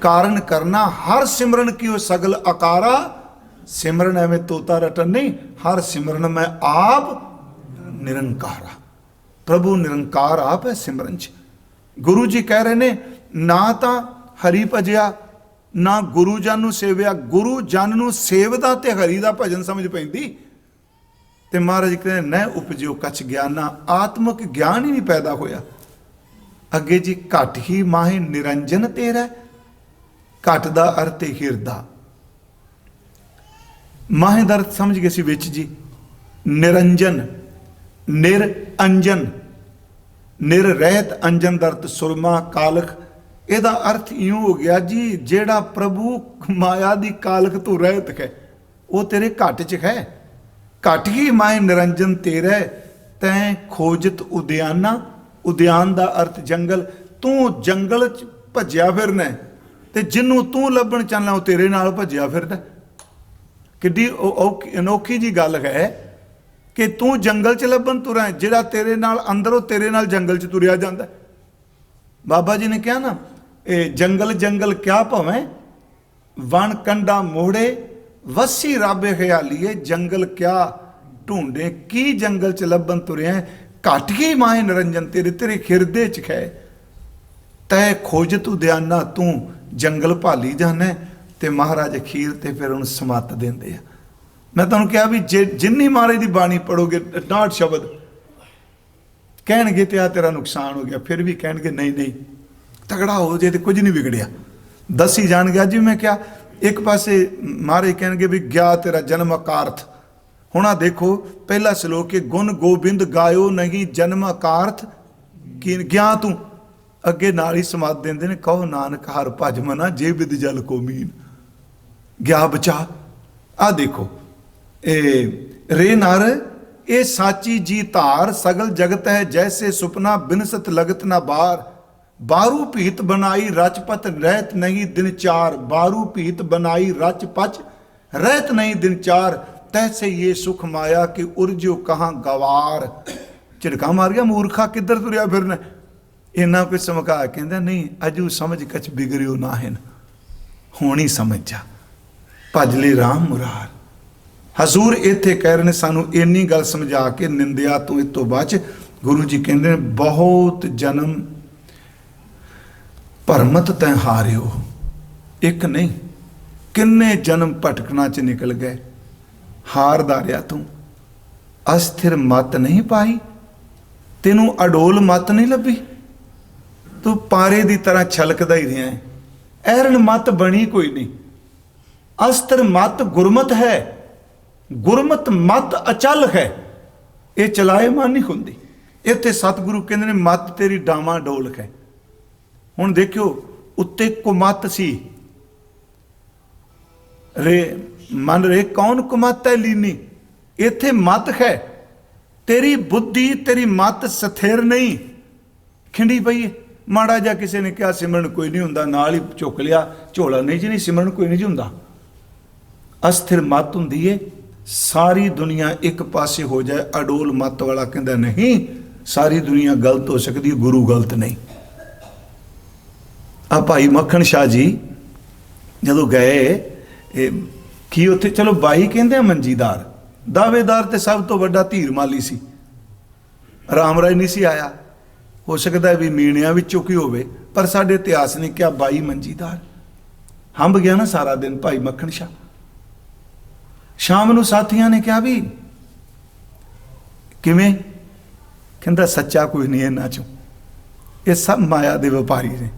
ਕਾਰਨ ਕਰਨਾ, ਹਰ ਸਿਮਰਨ ਕੀਓ ਸਗਲ ਆਕਾਰਾ। ਸਿਮਰਨ ਐਵੇਂ ਤੋਤਾ ਰਟਨ ਨਹੀਂ, ਹਰ ਸਿਮਰਨ ਮੈਂ ਆਪ ਨਿਰੰਕਾਰਾ। ਪ੍ਰਭੂ ਨਿਰੰਕਾਰ ਆਪ ਹੈ ਸਿਮਰਨ ਚ। ਗੁਰੂ ਜੀ ਕਹਿ ਰਹੇ ਨੇ, ਨਾ ਤਾਂ ਹਰੀ ਭਜਿਆ, ਨਾ ਗੁਰੂ ਜਨ ਨੂੰ ਸੇਵਿਆ। ਗੁਰੂ ਜਨ ਨੂੰ ਸੇਵਦਾ ਤੇ ਹਰੀ ਦਾ ਭਜਨ ਸਮਝ ਪੈਂਦੀ। ਤੇ ਮਹਾਰਾਜ ਕਹਿੰਦੇ ਨਹਿ ਉਪਜਿਓ ਕਛ ਗਿਆਨਾ, ਆਤਮਿਕ ਗਿਆਨ ਹੀ ਨਹੀਂ ਪੈਦਾ ਹੋਇਆ। ਅੱਗੇ ਜੀ ਘਟ ਹੀ ਮਾਹੇ ਨਿਰੰਜਨ ਤੇਰਾ, ਘਟ ਦਾ ਅਰਥ ਹੈ ਹਿਰਦਾ। ਮਾਹੇ ਦਾ ਅਰਥ ਸਮਝ ਗਏ ਸੀ ਵਿੱਚ ਜੀ, ਨਿਰੰਜਨ, ਨਿਰ ਅੰਜਨ, ਨਿਰ ਰਹਿਤ, ਅੰਜਨ ਦਾ ਅਰਥ ਸੁਰਮਾ ਕਾਲਖ। ਇਹਦਾ ਅਰਥ ਇਉਂ ਹੋ ਗਿਆ ਜੀ, ਜਿਹੜਾ ਪ੍ਰਭੂ ਮਾਇਆ ਦੀ ਕਾਲਖ ਤੋਂ ਰਹਿਤ ਹੈ, ਉਹ ਤੇਰੇ ਘਟ ਚ ਹੈ। ਘਟ ਹੀ ਮਾਏ ਨਿਰੰਜਨ ਤੇਰੇ, ਤੈਂ ਖੋਜਤ ਉਦਿਆਨਾ। ਉਦਿਆਨ ਦਾ ਅਰਥ ਜੰਗਲ। ਤੂੰ ਜੰਗਲ ਚ ਭੱਜਿਆ ਫਿਰਨਾ, ਤੇ ਜਿਹਨੂੰ ਤੂੰ ਲੱਭਣ ਚਾਹੁੰਦਾ ਉਹ ਤੇਰੇ ਨਾਲ ਭੱਜਿਆ ਫਿਰਦਾ। ਕਿੱਡੀ ਅਨੋਖੀ ਜੀ ਗੱਲ ਹੈ ਕਿ ਤੂੰ ਜੰਗਲ ਚ ਲੱਭਣ ਤੁਰਾਂ, ਜਿਹੜਾ ਤੇਰੇ ਨਾਲ ਅੰਦਰ ਉਹ ਤੇਰੇ ਨਾਲ ਜੰਗਲ ਚ ਤੁਰਿਆ ਜਾਂਦਾ। ਬਾਬਾ ਜੀ ਨੇ ਕਿਹਾ ਨਾ, ਇਹ ਜੰਗਲ ਜੰਗਲ ਕਿਆ ਭਵੇਂ, ਵਣ ਕੰਡਾ ਮੋੜੇ, ਵਸੀ ਰਾਬੇ ਖਿਆਲੀਏ, ਜੰਗਲ ਕਿਆ ਢੂੰਡੇ। ਕੀ ਜੰਗਲ ਚ ਲੱਭਣ ਤੁਰਿਆ, ਘਟ ਹੀ ਮਾਹੇ ਨਿਰੰਜਨ ਤੇਰੇ, ਤੇਰੇ ਖਿਰਦੇ ਚ ਹੈ। ਤੈ ਖੋਜਤ ਉਦਿਆਨਾ, ਤੂੰ ਜੰਗਲ ਭਾਲੀ ਜਾਣਾ। ਤੇ ਮਹਾਰਾਜ ਅਖੀਰ ਤੇ ਫਿਰ ਉਹਨੂੰ ਸਮੱਤ ਦਿੰਦੇ ਆ। ਮੈਂ ਤੁਹਾਨੂੰ ਕਿਹਾ ਵੀ ਜੇ ਜਿੰਨੀ ਮਹਾਰਾਜ ਦੀ ਬਾਣੀ ਪੜੋਗੇ 68 ਸ਼ਬਦ, ਕਹਿਣਗੇ ਤੇ ਆ ਤੇਰਾ ਨੁਕਸਾਨ ਹੋ ਗਿਆ, ਫਿਰ ਵੀ ਕਹਿਣਗੇ ਨਹੀਂ ਨਹੀਂ ਤਗੜਾ ਹੋ ਜੇ ਤੇ ਕੁਝ ਨਹੀਂ ਵਿਗੜਿਆ, ਦੱਸੀ ਜਾਣਗੇ। ਅੱਜ ਵੀ ਮੈਂ ਕਿਹਾ, ਇੱਕ ਪਾਸੇ ਮਹਾਰਾਜ ਕਹਿਣਗੇ ਵੀ ਗਿਆ ਤੇਰਾ ਜਨਮ ਅਕਾਰਥ, ਹੁਣ ਆ ਦੇਖੋ ਪਹਿਲਾ ਸ਼ਲੋਕ ਕਿ ਗੁਣ ਗੋਬਿੰਦ ਗਾਇਓ ਨਹੀਂ ਜਨਮ ਅਕਾਰਥ ਕੀ ਗਿਆ ਤੂੰ, ਅੱਗੇ ਨਾਲ ਹੀ ਸਮਾਦ ਦਿੰਦੇ ਨੇ ਕਹੋ ਨਾਨਕ ਹਰ ਭਜ ਮਨਾ ਜੇ ਵਿਦ ਜਲ ਕੋ ਮੀਨ, ਗਿਆ ਬਚਾ। ਆ ਦੇਖੋ ਇਹ ਰੇ ਨਰ ਇਹ ਸਾਚੀ ਜੀ ਧਾਰ ਸਗਲ ਜਗਤ ਹੈ ਜੈਸੇ ਸੁਪਨਾ ਬਿਨਸਤ ਲਗਤ ਨਾ ਬਾਰ, ਬਾਰੂ ਭੀਤ बनाई रचपत रहत नहीं दिन चार, बारू भीत बनाई रचपच रहत नहीं दिन चार, तैसे ये सुख माया कि उर्जो कहाँ गवार। झिड़का मार गया मूर्खा किधर तुरिया फिरना, इन्ना कुछ समका कहता नहीं अजू समझ कछ बिगड़ियो ना है, होनी समझ जा भज ले राम मुरार। हजूर इत्थे कह रहे ने सानू इन्नी गल समझा के निंदिया तो इस तो बच। गुरु जी कहते हैं बहुत जन्म भरमत तैं हारियो, एक नहीं किन्ने जन्म भटकना च निकल गए, हार दारिया तू अस्थिर मत नहीं पाई, तेनू अडोल मत नहीं लभी, तू पारे की तरह छलकदा ही रहा है, ऐरन मत बनी कोई नहीं। अस्थिर मत गुरमत है, गुरमत मत अचल है, ये चलाएमान नहीं होंदी। इत्थे सतगुरु कहते ने मत तेरी डामा डोल है। हुण देखियो उत्ते कुमत सी रे मन रे कौन कुमत है लीनी, इत्थे मत है, तेरी बुद्धि तेरी मत स्थिर नहीं, खिंडी पई है। माड़ा जा किसी ने कहा सिमरन कोई नहीं हुंदा, नाल ही चुक लिया झोला, नहीं जी नहीं सिमरन कोई नहीं जी हुंदा। अस्थिर मत हुंदी है, सारी दुनिया एक पासे हो जाए, अडोल मत वाला कहता नहीं सारी दुनिया गलत हो सकती, गुरु गलत नहीं। आ भाई मक्खन शाह जी जदों गए की उत्थे चलो बाई कहते हैं मंजीदार, दावेदार तो सब तो वड्डा धीर माली सी, राम राय नहीं सी आया, हो सकता है भी मीणिया विचों की होवे, पर साडे इतिहास ने क्या बाई मंजीदार हंब गया ना सारा दिन भाई मक्खन शाह। शाम नूं साथियां ने कहा भी किवें, कहंदा सच्चा कोई नहीं इन्हां चों, ये सब माया दे व्यापारी ने,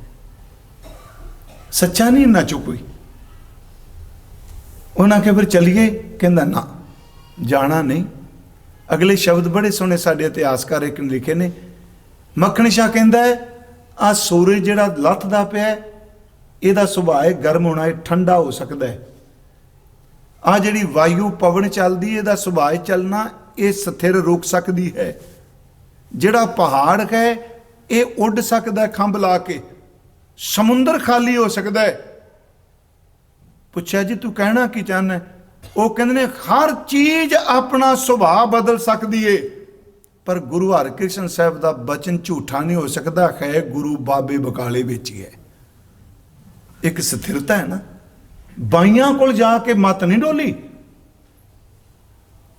सच्चा नहीं इन्हां चों कोई। उन्हां आख्या फिर चलीए, कहंदा ना जाना नहीं। अगले शब्द बड़े सोहने साडे इतिहासकार एक ने लिखे ने, मक्खन शाह कहंदा है आ सूरज जिहड़ा लथदा पिया इहदा सुभाਅ गर्म होना, ठंडा हो सकता है। आ जिहड़ी वायु पवन चलदी इहदा सुभाਅ चलना ये स्थिर रुक सकती है। जिहड़ा पहाड़ है ये उड़ सकता है खंभ ला के, समुंदर खाली हो सकता है। पुछया जी तू कहना की चाहना, वो कहते ने हर चीज अपना सुभाਅ बदल सकती है, पर गुरु हरकृष्ण साहब का बचन झूठा नहीं हो सकता है, गुरु बाबे बकाले विच ही है। एक स्थिरता है ना, बाइयां कोल जाके मत नहीं डोली,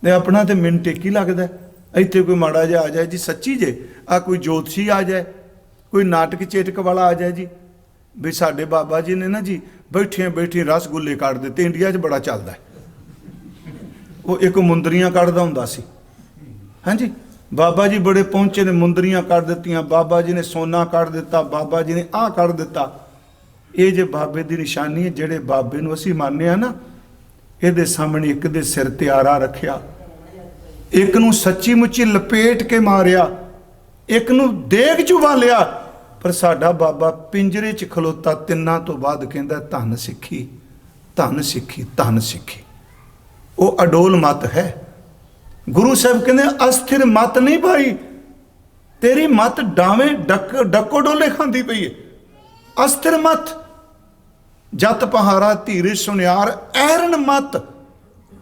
ते अपना तो मिनट एक ही लगता। इत्थे कोई माड़ा जिहा आ जाए जी सच्ची जे, आ कोई जोतशी आ जाए, कोई नाटक चेटक वाला आ जाए जी भी साडे बाबा जी ने ना जी बैठिया बैठिया रसगुल्ले कट दिते, इंडिया च बड़ा चलता है, वो एक मुंदरियां कटदा हुंदा सी। हाँ जी बाबा जी बड़े पहुंचे ने, मुंदरियां कट दित्तियां, बाबा जी ने सोना कट दिता, बाबा जी ने आ कट दिता। ये जे बाबे की निशानी है, जेड़े बाबे नूं असीं मानने आ ना, इहदे सामने एक दे सिर ते आरा रखिया, एक नूं सच्ची मुच्ची लपेट के मारिया, एक नूं देग चुवा लिया, पर साडा बाबा पिंजरे च खलोता तिन्नां तो बाद कहंदा धन सिੱਖੀ, धन सिੱਖੀ, धन सिੱਖੀ। वो अडोल मत है। गुरु साहब कहते अस्थिर मत नहीं भाई, तेरी मत डावे डको डोले खांदी पई है, अस्थिर मत। जत पहारा धीरे सुनियार, ऐरन मत।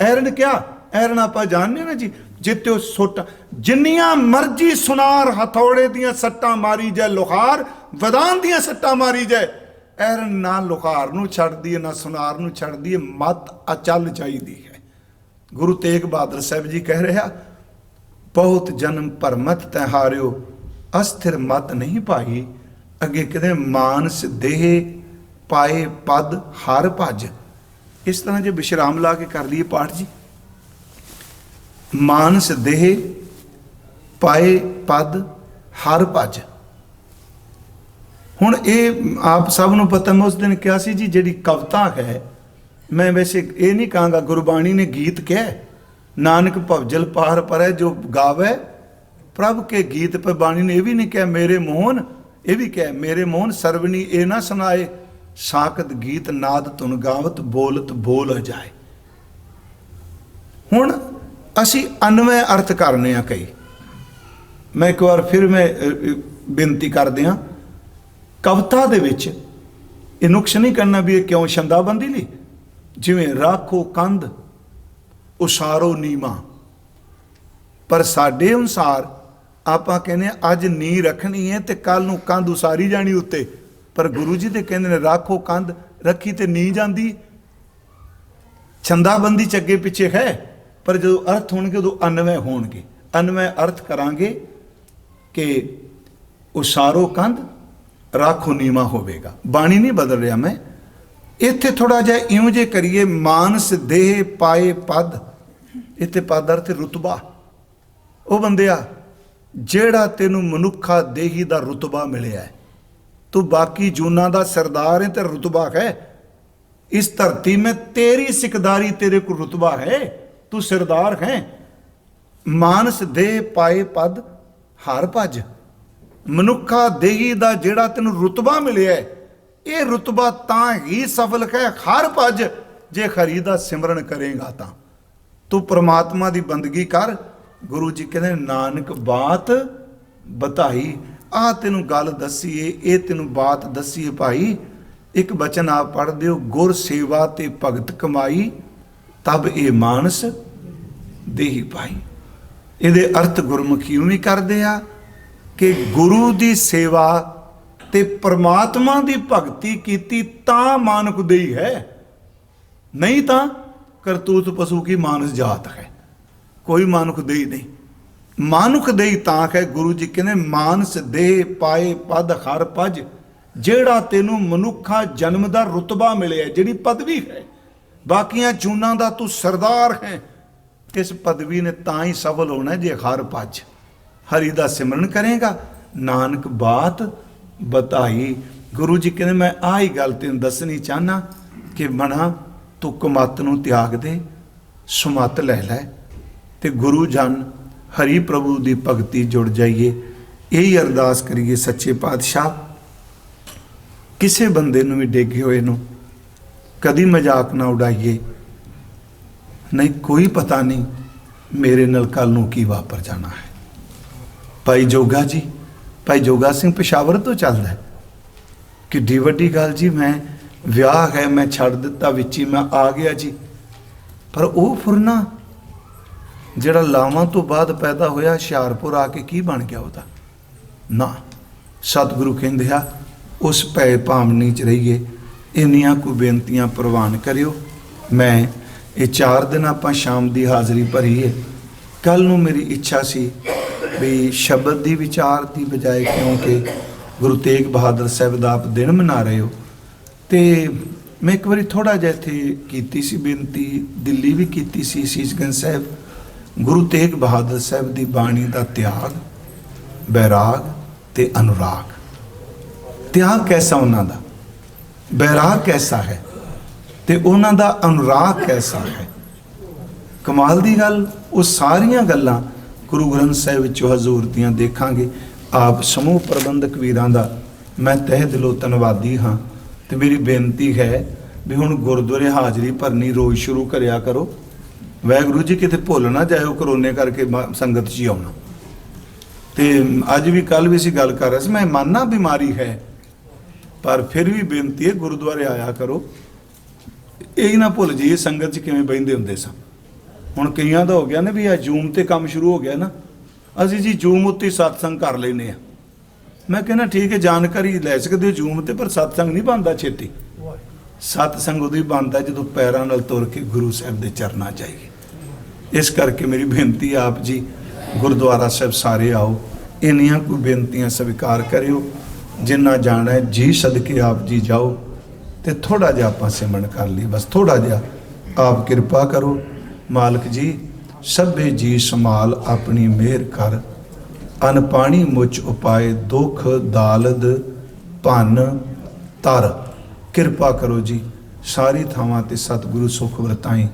ऐरन क्या, ऐरन आप जानने ना जी, जिते सोटा जिन्नियां मर्जी सुनार हथौड़े दियां सट्टां मारी जाए, लुहार वदान दियां सट्टां मारी जाए, ऐरन ना लुहार नूं छड्डदी है ना सुनार नूं छड्डदी है, मत अचल चाहिदी है। गुरु तेग बहादुर साहब जी कह रहा, बहुत जन्म भरमत तैं हारियो, अस्थिर मत नहीं पाई। अगे कहते मानस देह पाए पद हर भज। इस तरह जो विश्राम ला के कर लिए पाठ जी, मानस देह पाए पद हर भज। हुण ये आप सब नूं पता, मैं उस दिन कहा जी जिहड़ी कविता है, मैं वैसे ये नहीं कहांगा गुरबाणी ने गीत कहा, नानक भवजल पार परै जो गावे प्रभ के गीत पे। बाणी ने यह भी नहीं कहा मेरे मोहन, ये भी कहा मेरे मोहन सरवणी ए ना सुनाए, साकत गीत नाद धुन गावत बोलत बोल जाए। हुण असी अनवय अर्थ करने आ कई। मैं एक बार फिर मैं बेनती कर दियां, कविता दे विच ये नुक्स नहीं करना भी ये क्यों छंदाबंदी ली, जिवें राखो कंध उसारो नीमा, पर साडे अनुसार आपां कहने अज नी रखनी है ते कल नूं कंध उसारी जानी उत्ते, पर गुरु जी ते कहंदे ने राखो कंध, रखी ते नी जांदी। छंदाबंदी च अगे पिछे है, पर जो अर्थ होणगे उदों अनवय होणगे। अनवय अर्थ करांगे कि उसारो कंध राखो नीमा होवेगा। बाणी नहीं बदल रहा मैं, इत्थे थोड़ा जिहा इउं जे करिए मानस देह पाए पद, इत्थे पद अर्थ रुतबा। ਉਹ ਬੰਦਿਆ ਜਿਹੜਾ ਤੈਨੂੰ ਮਨੁੱਖਾ ਦੇਹੀ ਦਾ ਰੁਤਬਾ ਮਿਲਿਆ ਹੈ, ਤੂੰ ਬਾਕੀ ਜੂਨਾਂ ਦਾ ਸਰਦਾਰ ਹੈ ਤੇ ਰੁਤਬਾ ਹੈ। इस धरती में तेरी सिकदारी तेरे को रुतबा है, तू सरदार है। मानस दे पाए पद हार भज, मनुखा देही दा जेड़ा तेनू रुतबा मिलिया है, ये रुतबा तां ही सफल है हर भज जे हरि दा सिमरन करेगा तां। तू परमात्मा दी बंदगी कर। गुरु जी कहते नानक बात बताई, आ तेनू गल दसी है, ये तेनू बात दसी है भाई। एक बचन आप पढ़ दिओ, गुर सेवा ते भगत कमाई, तब ये मानस देही पाई। ये अर्थ गुरमुखी भी करते आ कि गुरु की सेवा ते परमात्मा की भगती कीती तां मानक देही है, नहीं तां करतूत पशु की मानस जात है। कोई मानुख देही नहीं। मानुख देही तां है, गुरु जी कहने मानस देह पाए पद हर भज, ਜਿਹੜਾ ਤੈਨੂੰ ਮਨੁੱਖਾ ਜਨਮ ਦਾ ਰੁਤਬਾ ਮਿਲਿਆ, ਜਿਹੜੀ ਪਦਵੀ ਹੈ। ਬਾਕੀਆਂ ਚੂਨਾਂ ਦਾ ਤੂੰ ਸਰਦਾਰ ਹੈ। ਇਸ ਪਦਵੀ ਨੇ ਤਾਂ ਹੀ ਸਫਲ ਹੋਣਾ ਜੇ ਹਰ ਭਜ ਹਰੀ ਦਾ ਸਿਮਰਨ ਕਰੇਗਾ। ਨਾਨਕ ਬਾਤ ਬਤਾਈ। ਗੁਰੂ ਜੀ ਕਹਿੰਦੇ ਮੈਂ ਆਹ ਹੀ ਗੱਲ ਤੈਨੂੰ ਦੱਸਣੀ ਚਾਹਨਾ ਕਿ ਮਨਾ ਤੂੰ ਕੁਮੱਤ ਨੂੰ ਤਿਆਗ ਦੇ, ਸੁਮੱਤ ਲੈ ਲੈ ਤੇ ਗੁਰੂ ਜਨ ਹਰੀ ਪ੍ਰਭੂ ਦੀ ਭਗਤੀ ਜੁੜ ਜਾਈਏ। ਇਹੀ ਅਰਦਾਸ ਕਰੀਏ ਸੱਚੇ ਪਾਤਸ਼ਾਹ, किसी बंदे नूं भी डेगे हुए नूं कदी मजाक ना उड़ाइए। नहीं कोई पता नहीं मेरे नाल कल नूं की वापर जाना है। भाई जोगा जी, भाई जोगा सिंह पेशावर तो चलदा है, किड्डी वड्डी गल जी, मैं विआह है मैं छड़ दिता विच ही मैं आ गया जी। पर वो फुरना जिहड़ा लावां तो बाद पैदा होया हुशियारपुर आके की बन गया ਉਹਦਾ ना। सतगुरु कहंदे आ उस भै भामनी च रहिए। इन्नियां को बेनतियां प्रवान करियो। मैं ये 4 दिन आपां शाम की हाज़री भरी है। कल नूं मेरी इच्छा सी भी शब्द की विचार की बजाय, क्योंकि गुरु तेग बहादुर साहब दा आप दिन मना रहे हो, तो मैं एक बारी थोड़ा जिहा इत्थे कीती सी बेनती, दिल्ली भी कीती सी शीशगंज साहब। गुरु तेग बहादुर साहब की बाणी का त्याग, बैराग ते अनुराग। त्याग कैसा उन्हां दा, बैराग कैसा है ते उन्हां दा अनुराग कैसा है। कमाल दी गल। वो सारियां गल्लां गुरु ग्रंथ साहिब विचों हजूर दियां देखांगे। आप समूह प्रबंधक वीरां दा मैं तह दिलों धन्नवादी हाँ। ते मेरी बेनती है भी हुण गुरुद्वारे हाज़री भरनी रोज़ शुरू करिया करो। वाहिगुरू जी किते भुल ना जाओ करोने करके संगत च आउणा। ते अज भी कल भी असीं गल कर रहे सी, मैं मानना बीमारी है, पर फिर भी बेनती है गुरुद्वारे आया करो। यही ना भुल जाइए संगत च किवें बहिंदे हुंदे सन। हुण कईयां दा हो गया ना भी आ जूम ते काम शुरू हो गया ना, असीं जी जूम उत्ते सत्संग कर लैने आ। मैं कहना ठीक है जानकारी लै सकदे हो जूम ते, पर सत्संग नहीं बनदा छेती। सत्संग उदों ही बनदा जदों पैरां नाल तुर के गुरु साहब दे चरनां जाइए। इस करके मेरी बेनती आप जी गुरुद्वारा साहब सारे आओ, इन्नियां कोई बेनतियां स्वीकार करियो। जिन्ना जाना है जी सदके आप जी जाओ, तो थोड़ा जिहा आपां सिमरन कर ली, बस थोड़ा जिहा आप कृपा करो। मालक जी सभे जी संभाल अपनी मेहर कर, अन पानी मुच उपाय दुख दालद भन तर। कृपा करो जी सारी थावां ते सतगुरु सुख वरताई